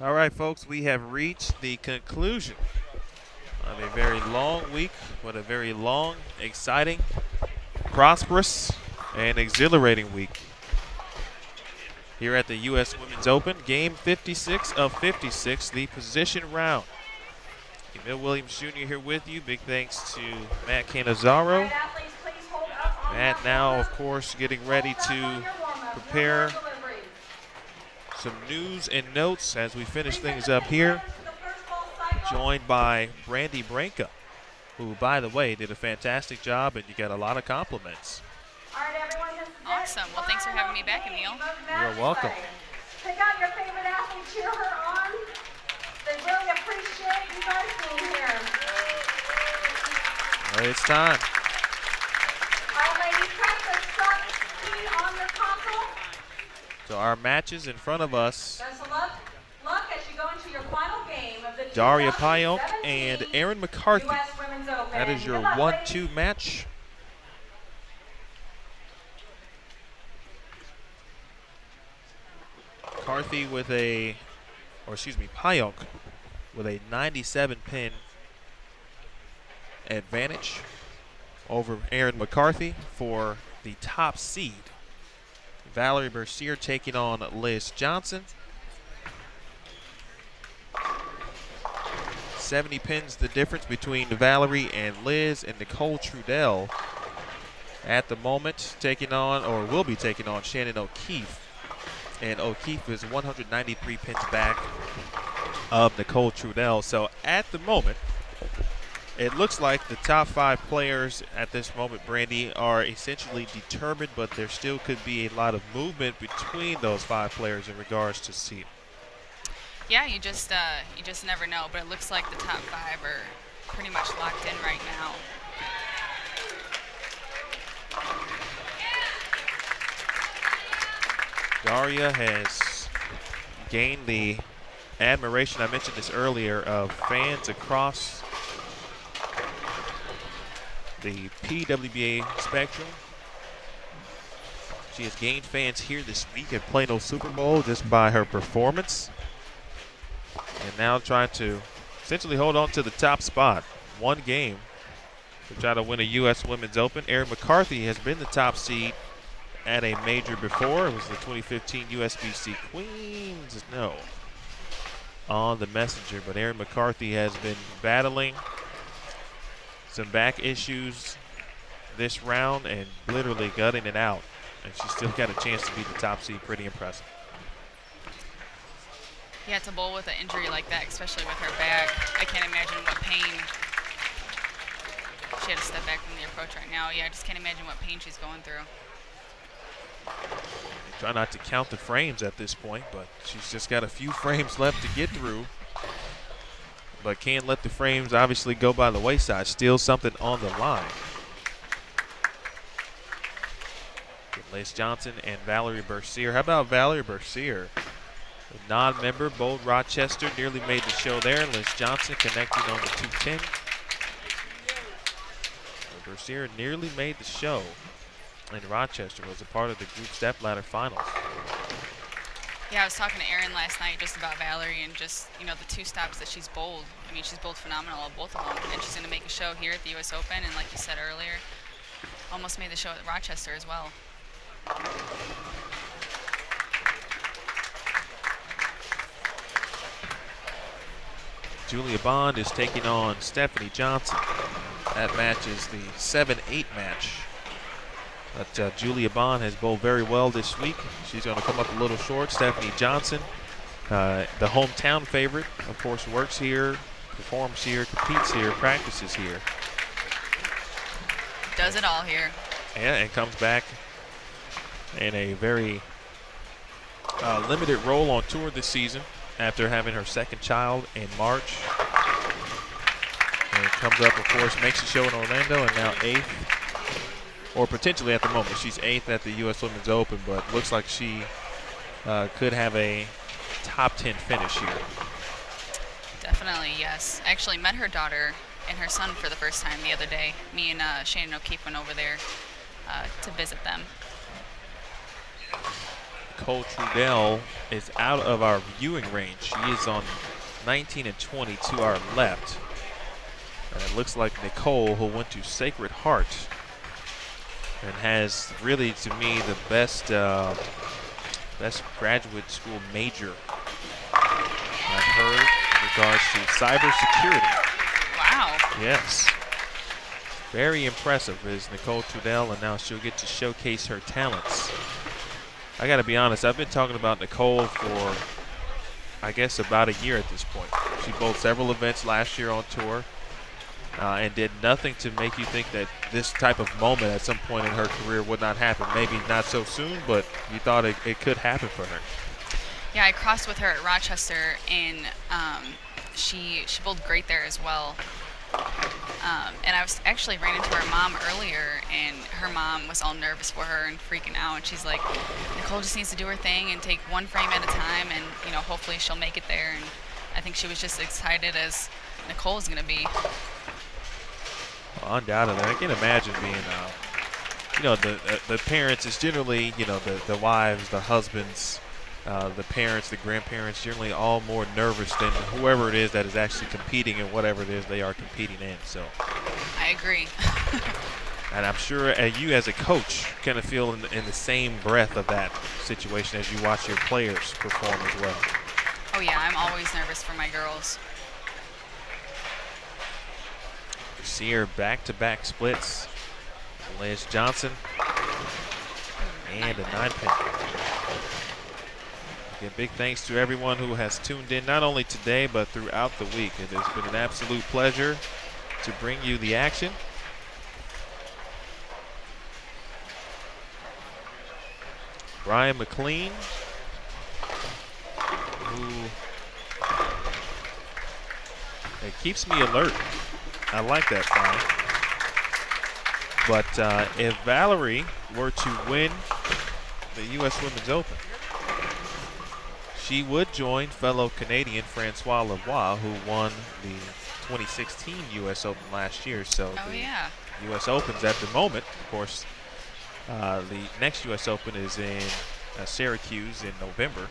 All right, folks, we have reached the conclusion of a very long week, but a very long, exciting, prosperous, and exhilarating week here at the U.S. Women's Open. Game 56 of 56, the position round. Emil Williams Jr. here with you. Big thanks to Matt Cannizzaro. Matt now, of course, getting ready to prepare some news and notes as we finish things up here. Joined by Brandy Branca, who, by the way, did a fantastic job, and you got a lot of compliments. Awesome. Well, thanks for having me back, Emil. You're welcome. Pick out your favorite athlete, cheer her on. They really appreciate you guys being here. Well, it's time. All right, ladies, press the start key on your console. So our matches in front of us, Best of luck as you go into your final game of the Daria Payonk 2017 and Erin McCarthy. US Women's Open. That is your Good luck, 1-2 match. McCarthy with a, or excuse me, Payonk with a 97 pin advantage over Erin McCarthy for the top seed. Valerie Bercier taking on Liz Johnson. 70 pins the difference between Valerie and Liz, and Nicole Trudell at the moment taking on, or will be taking on, Shannon O'Keefe. And O'Keefe is 193 pins back of Nicole Trudell. So at the moment, it looks like the top 5 players at this moment, Brandy, are essentially determined, but there still could be a lot of movement between those 5 players in regards to seed. Yeah, you just never know, but it looks like the top 5 are pretty much locked in right now. Daria has gained the admiration, I mentioned this earlier, of fans across the PWBA spectrum. She has gained fans here this week at Plano Super Bowl just by her performance. And now trying to essentially hold on to the top spot. One game to try to win a U.S. Women's Open. Erin McCarthy has been the top seed at a major before. It was the 2015 USBC Queens. No. On the messenger. But Erin McCarthy has been battling some back issues this round and literally gutting it out. And she's still got a chance to be the top seed. Pretty impressive. Yeah, to bowl with an injury like that, especially with her back, I can't imagine what pain. She had to step back from the approach right now. Yeah, I just can't imagine what pain she's going through. Try not to count the frames at this point, but she's just got a few frames left to get through. But can't let the frames obviously go by the wayside. Still something on the line. Liz Johnson and Valerie Bercier. How about Valerie Bercier? A non-member, Bold Rochester nearly made the show there. Liz Johnson connecting on the 210. Bercier nearly made the show in Rochester, was a part of the group stepladder finals. Yeah, I was talking to Erin last night just about Valerie and just, you know, the 2 stops that she's bowled. I mean, she's bowled phenomenal at both of them. And she's going to make a show here at the U.S. Open. And like you said earlier, almost made the show at Rochester as well. Julia Bond is taking on Stephanie Johnson. That match is the 7-8 match. But Julia Bond has bowled very well this week. She's going to come up a little short. Stephanie Johnson, the hometown favorite, of course, works here, performs here, competes here, practices here. Does it all here. Yeah, and comes back in a very limited role on tour this season after having her 2nd child in March. And comes up, of course, makes a show in Orlando, and now 8th. Or potentially at the moment, she's 8th at the U.S. Women's Open, but looks like she could have a top 10 finish here. Definitely, yes. I actually met her daughter and her son for the first time the other day. Me and Shannon O'Keefe went over there to visit them. Nicole Trudell is out of our viewing range. She is on 19 and 20 to our left. And it looks like Nicole, who went to Sacred Heart and has really, to me, the best graduate school major I've heard in regards to cybersecurity. Wow. Yes. Very impressive is Nicole Trudell, and now she'll get to showcase her talents. I got to be honest, I've been talking about Nicole for, I guess, about a year at this point. She bowled several events last year on tour and did nothing to make you think that this type of moment at some point in her career would not happen. Maybe not so soon, but you thought it could happen for her. Yeah, I crossed with her at Rochester, and she bowled great there as well. And I was actually ran into her mom earlier, and her mom was all nervous for her and freaking out. And she's like, Nicole just needs to do her thing and take one frame at a time, and hopefully she'll make it there. And I think she was just excited as Nicole's going to be. Well, undoubtedly, I can imagine being, the parents is generally, the wives, the husbands, the parents, the grandparents, generally all more nervous than whoever it is that is actually competing in whatever it is they are competing in. So I agree. And I'm sure you as a coach kind of feel in the same breath of that situation as you watch your players perform as well. Oh yeah, I'm always nervous for my girls. See her back-to-back splits. Liz Johnson and a 9-pin. Again, big thanks to everyone who has tuned in, not only today, but throughout the week. It has been an absolute pleasure to bring you the action. Brian McLean, who it keeps me alert. I like that, Brian. But if Valerie were to win the U.S. Women's Open, she would join fellow Canadian Francois Lavoie, who won the 2016 U.S. Open last year. So the U.S. Opens at the moment, of course, the next U.S. Open is in Syracuse in November.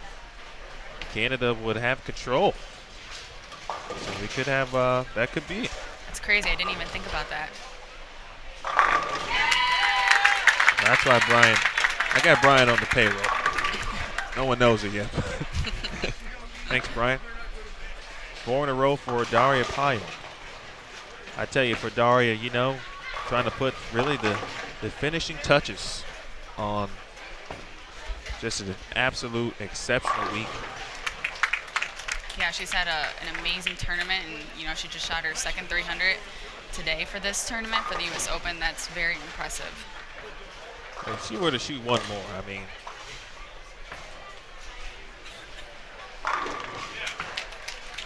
Canada would have control. So we could have, that could be it. That's crazy. I didn't even think about that. That's why I got Brian on the payroll. No one knows it yet. Thanks, Brian. 4 in a row for Daria Payam. I tell you, for Daria, trying to put really the finishing touches on just an absolute exceptional week. Yeah, she's had an amazing tournament, and she just shot her second 300 today for this tournament for the U.S. Open. That's very impressive. If she were to shoot one more,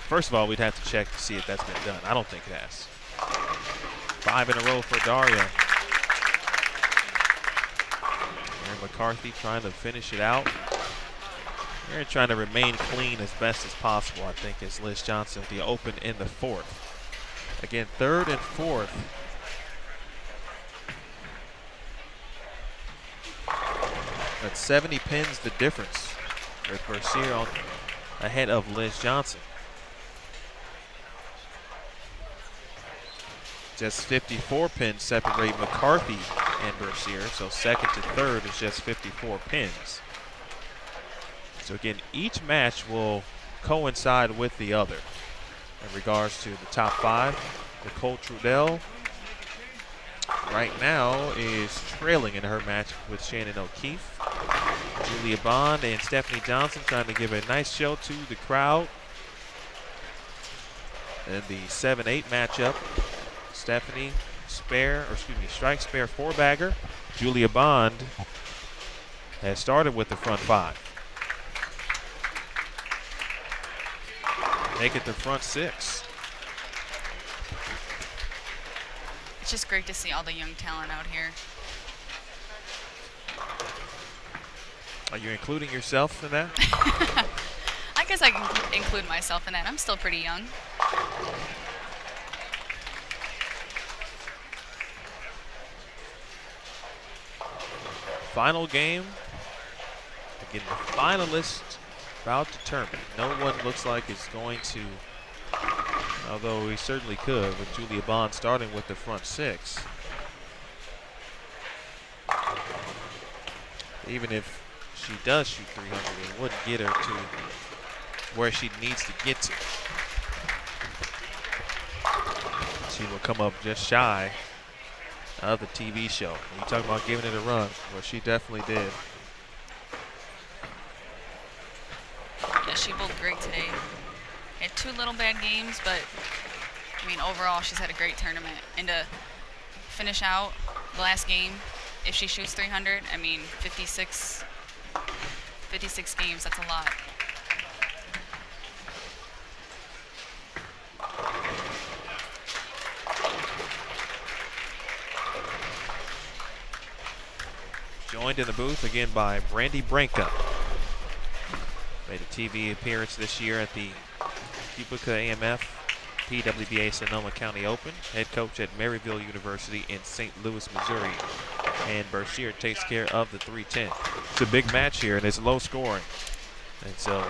first of all, we'd have to check to see if that's been done. I don't think it has. 5 in a row for Daria. Aaron McCarthy trying to finish it out. Aaron trying to remain clean as best as possible, I think, as Liz Johnson with the open in the 4th. Again, 3rd and 4th. That's 70 pins the difference with Bercier ahead of Liz Johnson. Just 54 pins separate McCarthy and Bercier, so 2nd to 3rd is just 54 pins. So again, each match will coincide with the other. In regards to the top 5, Nicole Trudell right now is trailing in her match with Shannon O'Keefe. Julia Bond and Stephanie Johnson trying to give a nice show to the crowd. And the 7-8 matchup, Stephanie strike spare 4-bagger. Julia Bond has started with the front 5. Make it the front 6. It's just great to see all the young talent out here. Are you including yourself in that? I guess I can include myself in that. I'm still pretty young. Final game, Getting the finalists about determined. No one looks like is going to, although we certainly could, with Julia Bond starting with the front six. Even if she does shoot 300, it wouldn't get her to where she needs to get to. She will come up just shy of the TV show. When you talk about giving it a run, well, she definitely did. Yeah, she bowled great today. Had 2 little bad games, but I mean, overall, she's had a great tournament. And to finish out the last game, if she shoots 300, I mean, 56 games, that's a lot. Joined in the booth again by Brandy Branca. Made a TV appearance this year at the Cubica AMF PWBA Sonoma County Open. Head coach at Maryville University in St. Louis, Missouri. And Bercier takes care of the 310. It's a big match here, and it's low scoring. And so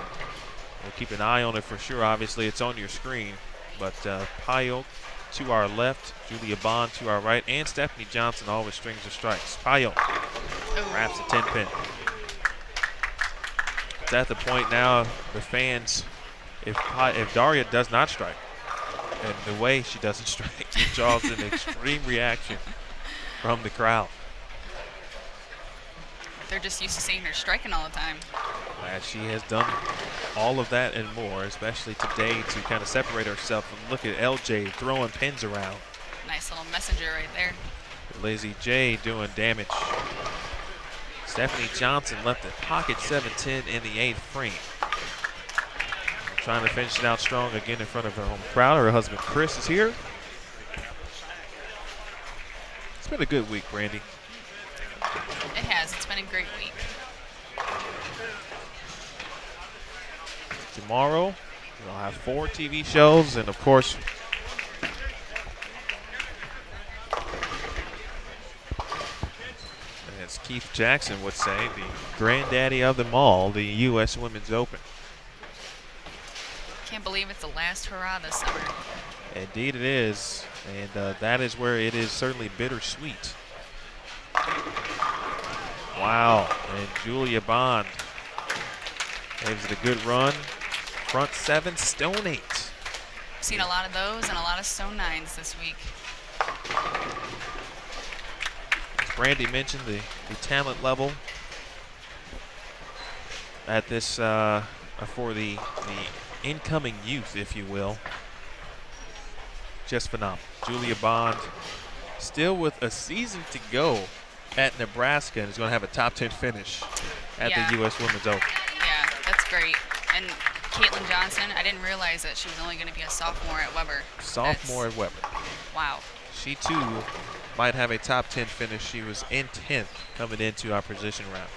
we'll keep an eye on it for sure. Obviously, it's on your screen. But Payok to our left, Julia Bond to our right, and Stephanie Johnson all with strings of strikes. Payok wraps a 10-pin. It's at the point now, the fans, if Daria does not strike, and the way she doesn't strike, it draws an extreme reaction from the crowd. They're just used to seeing her striking all the time. She has done all of that and more, especially today, to kind of separate herself and look at LJ throwing pins around. Nice little messenger right there. Lizzie J doing damage. Stephanie Johnson left the pocket 7-10 in the 8th frame. Trying to finish it out strong again in front of her home crowd. Her husband Chris is here. It's been a good week, Brandy. It has. It's been a great week. Tomorrow, we'll have 4 TV shows, and of course, as Keith Jackson would say, the granddaddy of them all, the U.S. Women's Open. Can't believe it's the last hurrah this summer. Indeed it is, and that is where it is certainly bittersweet. Wow, and Julia Bond gives it a good run. Front 7, stone 8. Seen a lot of those and a lot of stone 9s this week. As Brandy mentioned, the talent level at this for the incoming youth, if you will, just phenomenal. Julia Bond still with a season to go at Nebraska and is going to have a top 10 finish at the U.S. Women's Open. Yeah, that's great. And Caitlin Johnson, I didn't realize that she was only going to be a sophomore at Weber. Sophomore at Weber. Wow. She too might have a top 10 finish. She was in 10th coming into our position round.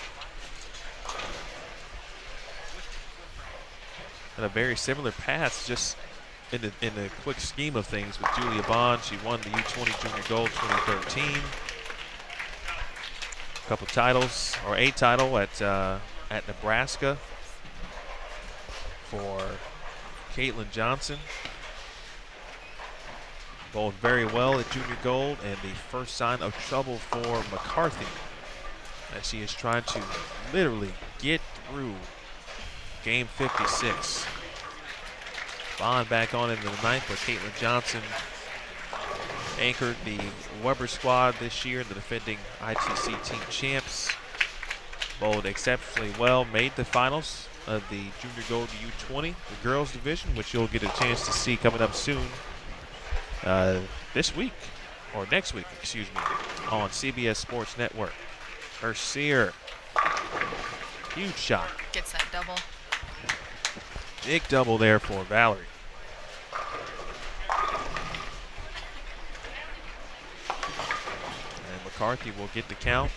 And a very similar path, just in the quick scheme of things with Julia Bond. She won the U20 Junior Gold 2013. A couple titles, or a title at Nebraska for Caitlin Johnson. Bowled very well at Junior Gold, and the first sign of trouble for McCarthy as she is trying to literally get through game 56. Bond back on into the 9th, but Caitlin Johnson anchored the Weber squad this year, the defending ITC team champs. Bowled exceptionally well, made the finals of the Junior Gold U20, the girls division, which you'll get a chance to see coming up soon this week, or next week, excuse me, on CBS Sports Network. Bercier, huge shot. Gets that double. Big double there for Valerie. And McCarthy will get the count.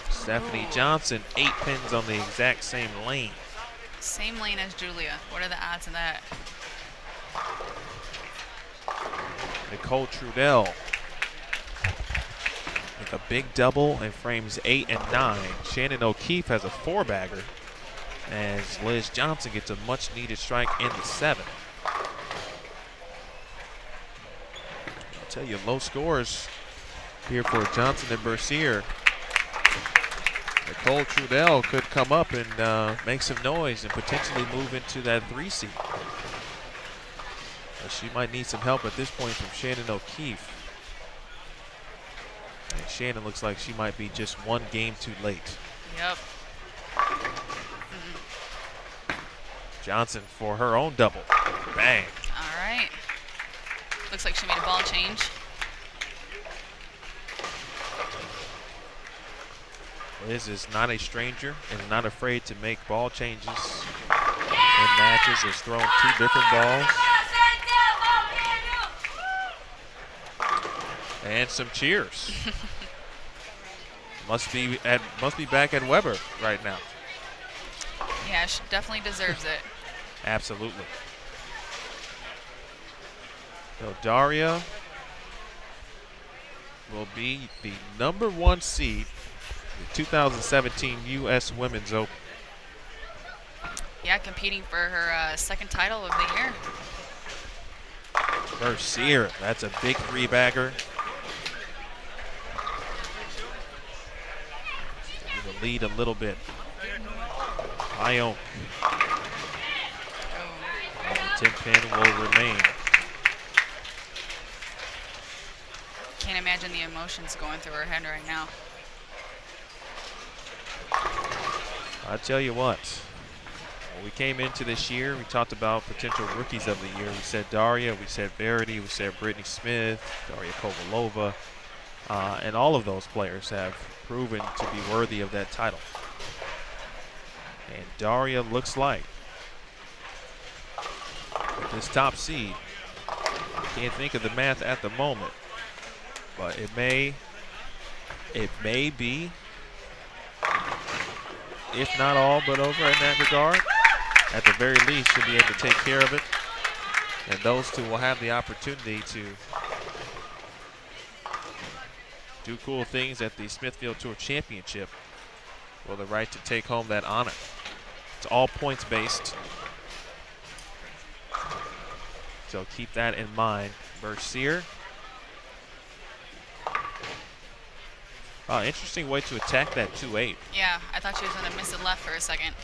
Stephanie Johnson, 8 pins on the exact same lane. Same lane as Julia. What are the odds of that? Nicole Trudell with a big double in frames 8 and 9. Shannon O'Keefe has a 4-bagger as Liz Johnson gets a much-needed strike in the 7th. I'll tell you, low scores here for Johnson and Bercier. Nicole Trudell could come up and make some noise and potentially move into that 3 seed. But she might need some help at this point from Shannon O'Keefe. And Shannon looks like she might be just one game too late. Yep. Johnson for her own double. Bang. All right. Looks like she made a ball change. Liz is not a stranger and not afraid to make ball changes in matches. Has thrown 2 different balls. And some cheers. must be back at Weber right now. Yeah, she definitely deserves it. Absolutely. So Daria will be the #1 seed in the 2017 U.S. Women's Open. Yeah, competing for her second title of the year. Bercier, that's a big 3-bagger. The lead a little bit. Ione. And the 10 pin will remain. Can't imagine the emotions going through her head right now. I tell you what, when we came into this year, we talked about potential rookies of the year. We said Daria, we said Verity, we said Brittany Smith, Daria Kovalova, and all of those players have proven to be worthy of that title. And Daria looks like, with this top seed, can't think of the math at the moment, but it may be, if not all but over in that regard. At the very least, she'll be able to take care of it. And those two will have the opportunity to do cool things at the Smithfield Tour Championship for the right to take home that honor. It's all points based, so keep that in mind. Bercier. Interesting way to attack that 2-8. Yeah, I thought she was going to miss it left for a second.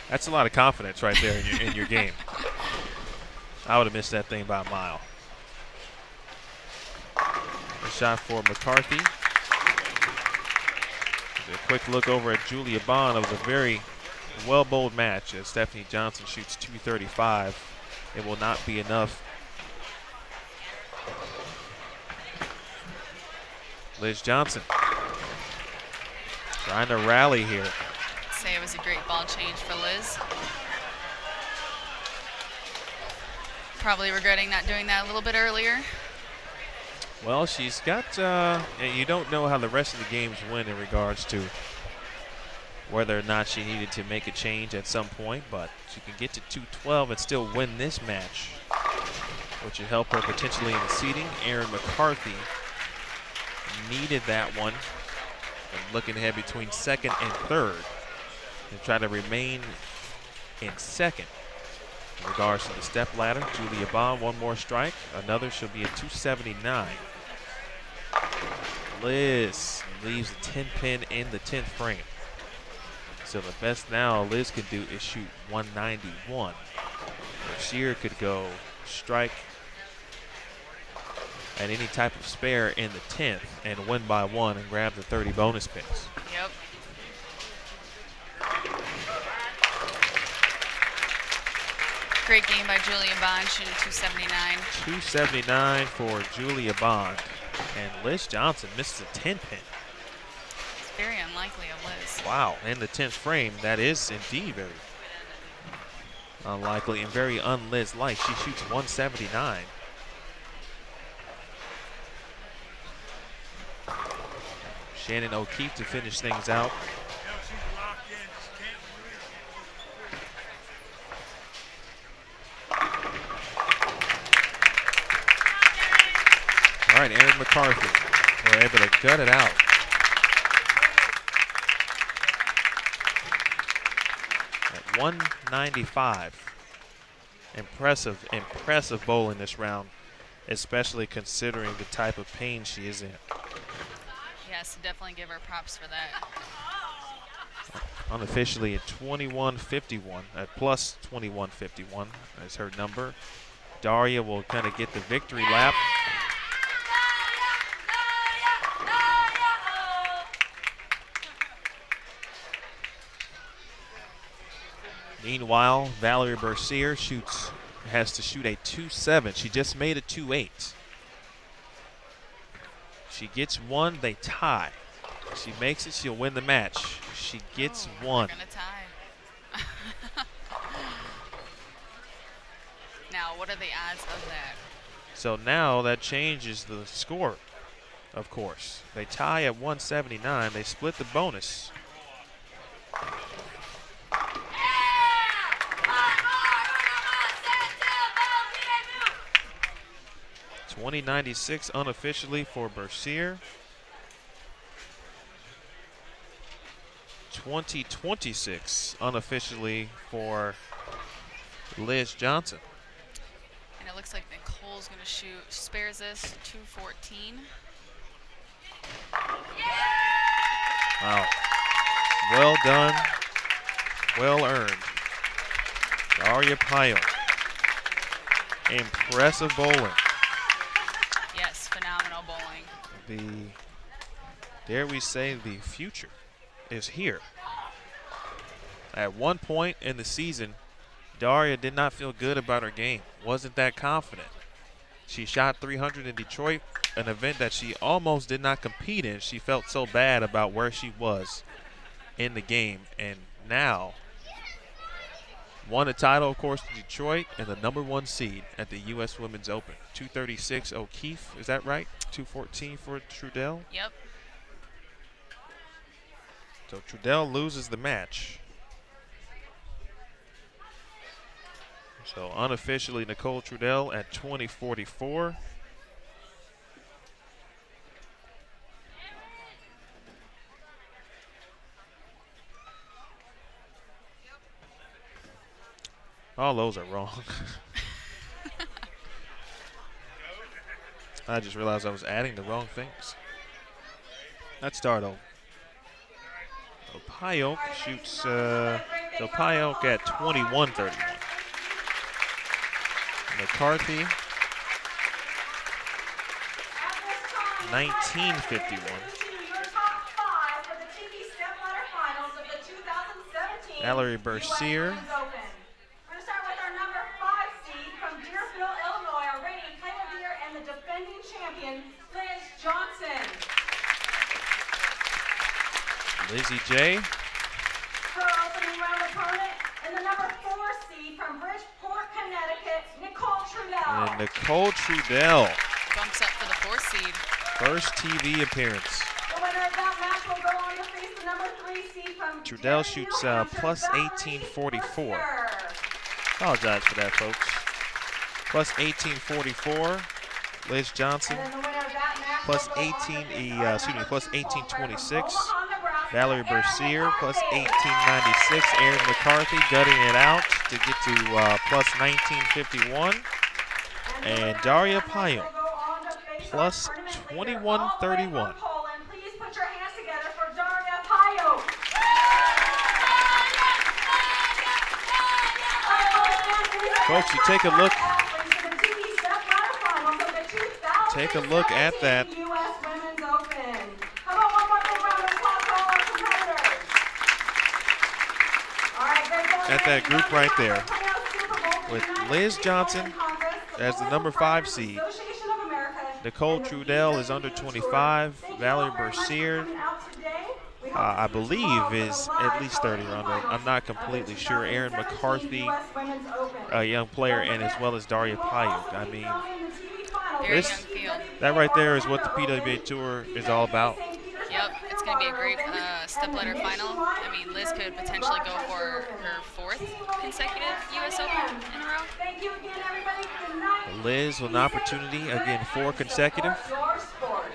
That's a lot of confidence right there in your game. I would have missed that thing by a mile. A shot for McCarthy. A quick look over at Julia Bond. It was a very well-bowled match as Stephanie Johnson shoots 235. It will not be enough. Liz Johnson trying to rally here. I'd say it was a great ball change for Liz. Probably regretting not doing that a little bit earlier. Well, she's got, and you don't know how the rest of the games went in regards to whether or not she needed to make a change at some point, but she can get to 212 and still win this match, which would help her potentially in the seeding. Erin McCarthy needed that one, and looking ahead between second and third and try to remain in second. In regards to the step ladder, Julia Bond, one more strike. Another, she'll be at 279. Liz leaves the 10 pin in the 10th frame. So the best now Liz can do is shoot 191. Bercier could go strike at any type of spare in the 10th and win by 1 and grab the 30 bonus pins. Yep. Great game by Julia Bond, shooting 279. 279 for Julia Bond. And Liz Johnson misses a 10 pin. It's very unlikely of Liz. Wow, in the 10th frame, that is indeed very unlikely and very un-Liz-like. She shoots 179. Shannon O'Keefe to finish things out. All right, Erin McCarthy were able to gut it out. At 195. Impressive bowling this round, especially considering the type of pain she is in. Yes, definitely give her props for that. Unofficially at 21.51, at plus 21.51 is her number. Daria will kind of get the victory lap. Meanwhile, Valerie Bercier has to shoot a 2.7. She just made a 2.8. She gets one, they tie. She makes it, she'll win the match. She gets one. They're gonna tie. Now, what are the odds of that? So now that changes the score, of course. They tie at 179. They split the bonus. $20.96 unofficially for Bercier. $20.26 unofficially for Liz Johnson. And it looks like Nicole's going to shoot. Spares us 214. Wow. Well done. Well earned. Daria Pyle. Impressive bowling. Yes, phenomenal bowling. Dare we say, the future is here. At one point in the season, Daria did not feel good about her game. Wasn't that confident. She shot 300 in Detroit, an event that she almost did not compete in. She felt so bad about where she was in the game. And now, won a title, of course, in Detroit, and the #1 seed at the U.S. Women's Open. 236 O'Keefe, is that right? 214 for Trudell? Yep. So Trudell loses the match. So unofficially, Nicole Trudell at 20.44. All those are wrong. I just realized I was adding the wrong things. Let's start over. So Payok shoots, Payok at 21.31. McCarthy, 19.51. Valerie Bercier. We're going to start with our number 5 seed from Deerfield, Illinois, our reigning Player of the Year and the defending champion, Liz Johnson. Lizzie J. Her opening round opponent and the number 4 seed from Bridgeport, Connecticut, Nicole Trudell. And Nicole Trudell. Bumps up for the 4th seed. First TV appearance. The winner of that match will go on to face the number 3 seed from Trudell Derry, shoots New Hampshire, plus Valerie 18.44. Bercier. Apologize for that, folks. Plus 18.44. Liz Johnson. And then the winner of that match Plus will go on to 18, face our excuse me, number plus 2 player from 18.26. Omaha, Nebraska, Valerie Erin Bercier plus McCarthy. 18.96. Erin McCarthy gutting it out to get to plus 19.51. And Daria Pyle plus 21.31. Please put your hands together for Daria Pyle. Folks, you take a look. Take a look at that. US Women's Open. How about one more big round of applause for all our competitors? All right, great going. At that group right there, Plano Super Bowl with United Liz States Johnson Bowling Congress, the as the Bowling number 5 Partners seed. Association of America, Nicole and the Trudell is PWA under Tour. 25. Thank you Valerie all very much for Bercier, coming out today. We hope I to see you believe, tomorrow for the is live at least 30 television on there. I'm not completely finals sure. of the Erin 2017 McCarthy, US Women's Open. a young player, Don't and as forget, well as Daria we will Pyle. also I be mean, filming the TV finals Very This- young field. that right there is what the Orlando PWA Open, Tour is all about. St. Petersburg Yep, it's going to be a great Clearwater Open, stepladder and the final. nationwide I mean, Liz could PWA potentially go for Rochester her Open. 4th See you when we consecutive get U.S. next Open time. in a row. Thank you again, everybody. Good night. Liz with an opportunity, again, 4 consecutive. Support your sport.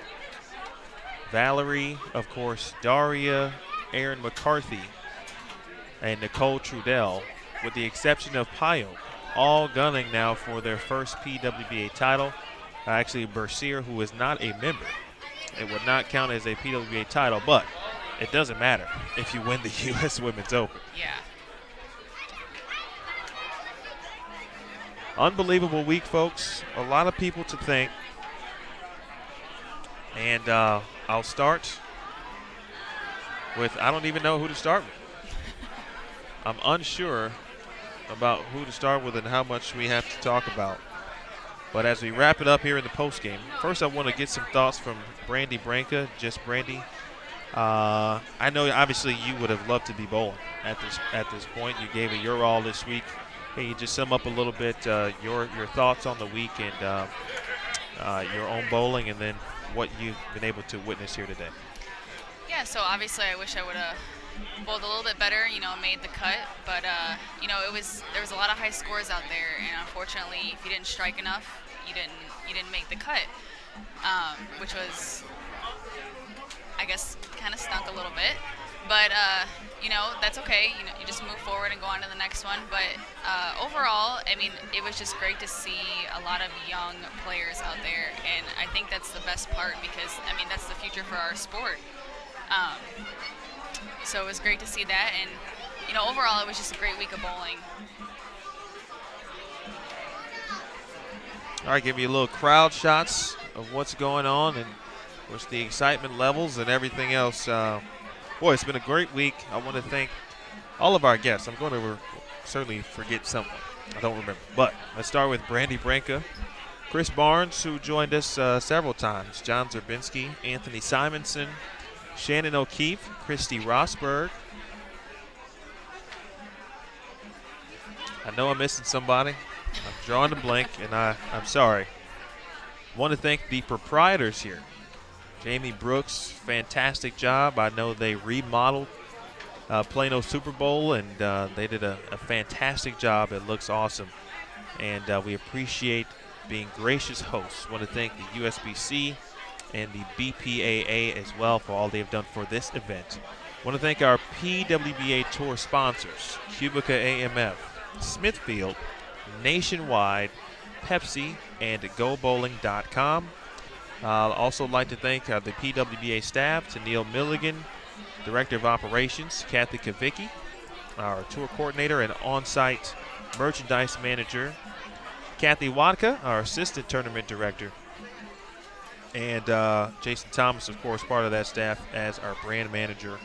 Valerie, of course, Daria, Aaron McCarthy, and Nicole Trudell, with the exception of Payo, all gunning now for their first PWBA title. Actually, Bercier, who is not a member, it would not count as a PWBA title, but it doesn't matter if you win the U.S. Women's Open. Yeah. Unbelievable week, folks. A lot of people to thank. And I'll start with, I don't even know who to start with. I'm unsure about who to start with and how much we have to talk about. But as we wrap it up here in the postgame, first I want to get some thoughts from Brandy Branca, just Brandy. I know obviously you would have loved to be bowling at this point. You gave it your all this week. Can you just sum up a little bit your thoughts on the week and your own bowling, and then what you've been able to witness here today? Yeah, so obviously I wish I would have bowled a little bit better, made the cut. But, there was a lot of high scores out there, and unfortunately, if you didn't strike enough, you didn't make the cut, which was, I guess, kind of stunk a little bit. But, that's okay. You just move forward and go on to the next one. But overall, I mean, it was just great to see a lot of young players out there. And I think that's the best part because, I mean, that's the future for our sport. So it was great to see that. And, overall, it was just a great week of bowling. All right, give you a little crowd shots of what's going on and what's the excitement levels and everything else. Boy, it's been a great week. I want to thank all of our guests. I'm going to certainly forget someone. I don't remember. But let's start with Brandy Branca, Chris Barnes, who joined us several times, John Zerbinski, Anthony Simonson, Shannon O'Keefe, Christy Rosberg. I know I'm missing somebody. I'm drawing a blank, and I'm sorry. I want to thank the proprietors here. Jamie Brooks, fantastic job. I know they remodeled Plano Super Bowl, and they did a fantastic job. It looks awesome, and we appreciate being gracious hosts. Want to thank the USBC and the BPAA as well for all they've done for this event. Want to thank our PWBA Tour sponsors, Cubica AMF, Smithfield, Nationwide, Pepsi, and GoBowling.com. Also like to thank the PWBA staff, to Neil Milligan, Director of Operations, Kathy Kavicki, our tour coordinator and on-site merchandise manager, Kathy Wadka, our assistant tournament director, and Jason Thomas, of course, part of that staff as our brand manager.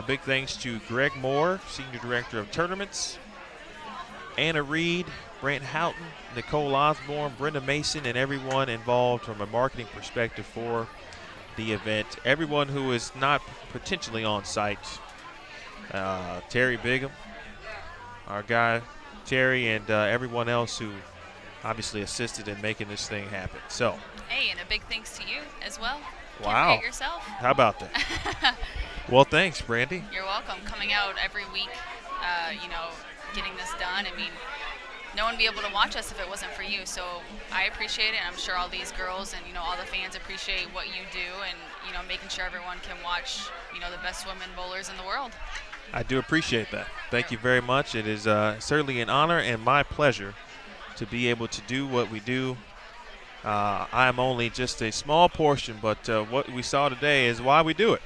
Big thanks to Greg Moore, Senior Director of Tournaments, Anna Reed, Brent Houghton, Nicole Osborne, Brenda Mason, and everyone involved from a marketing perspective for the event. Everyone who is not potentially on site. Terry Bigham, our guy Terry, and everyone else who obviously assisted in making this thing happen. So, Hey, and a big thanks to you as well. Wow. Can't forget yourself. How about that? Well, thanks, Brandy. You're welcome. Coming out every week, getting this done. I mean, no one would be able to watch us if it wasn't for you. So I appreciate it. And I'm sure all these girls and, all the fans appreciate what you do and, making sure everyone can watch, the best women bowlers in the world. I do appreciate that. Thank you very much. It is certainly an honor and my pleasure to be able to do what we do. I am only just a small portion, but what we saw today is why we do it.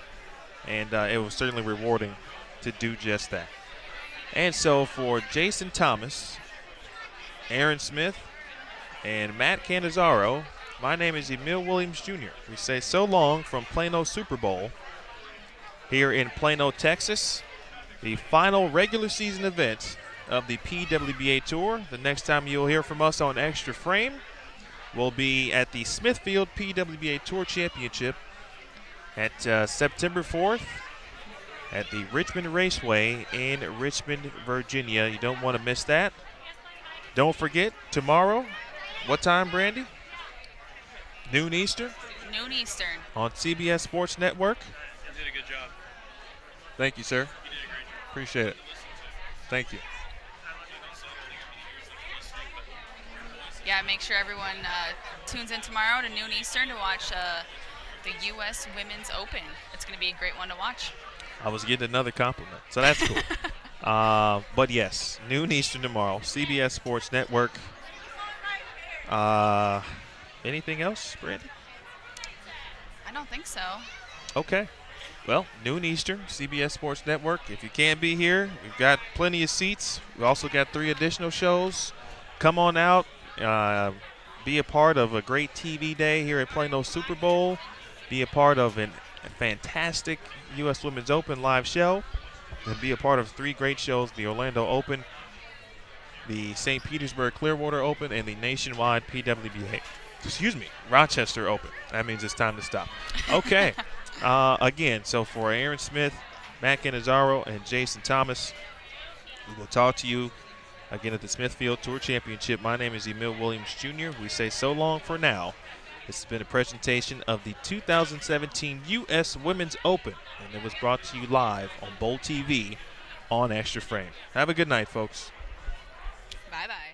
And it was certainly rewarding to do just that. And so for Jason Thomas, Aaron Smith, and Matt Canizaro, my name is Emil Williams Jr. We say so long from Plano Super Bowl here in Plano, Texas, the final regular season event of the PWBA Tour. The next time you'll hear from us on Extra Frame will be at the Smithfield PWBA Tour Championship at September 4th at the Richmond Raceway in Richmond, Virginia. You don't want to miss that. Don't forget, tomorrow, what time, Brandy? Noon Eastern? Noon Eastern. On CBS Sports Network. You did a good job. Thank you, sir. You did a great job. Appreciate it. Thank you. Yeah, make sure everyone tunes in tomorrow to noon Eastern to watch the U.S. Women's Open. It's going to be a great one to watch. I was getting another compliment, so that's cool. But yes, noon Eastern tomorrow, CBS Sports Network. Anything else, Brandon? I don't think so. Okay. Well, noon Eastern, CBS Sports Network. If you can't be here, we've got plenty of seats. We also got 3 additional shows. Come on out. Be a part of a great TV day here at Plano Super Bowl. Be a part of a fantastic U.S. Women's Open live show. And be a part of 3 great shows, the Orlando Open, the St. Petersburg Clearwater Open, and the nationwide Rochester Open. That means it's time to stop. Okay. Again, so for Aaron Smith, Matt Cannizzaro, and Jason Thomas, we will talk to you again at the Smithfield Tour Championship. My name is Emil Williams Jr. We say so long for now. This has been a presentation of the 2017 U.S. Women's Open, and it was brought to you live on Bowl TV on Extra Frame. Have a good night, folks. Bye-bye.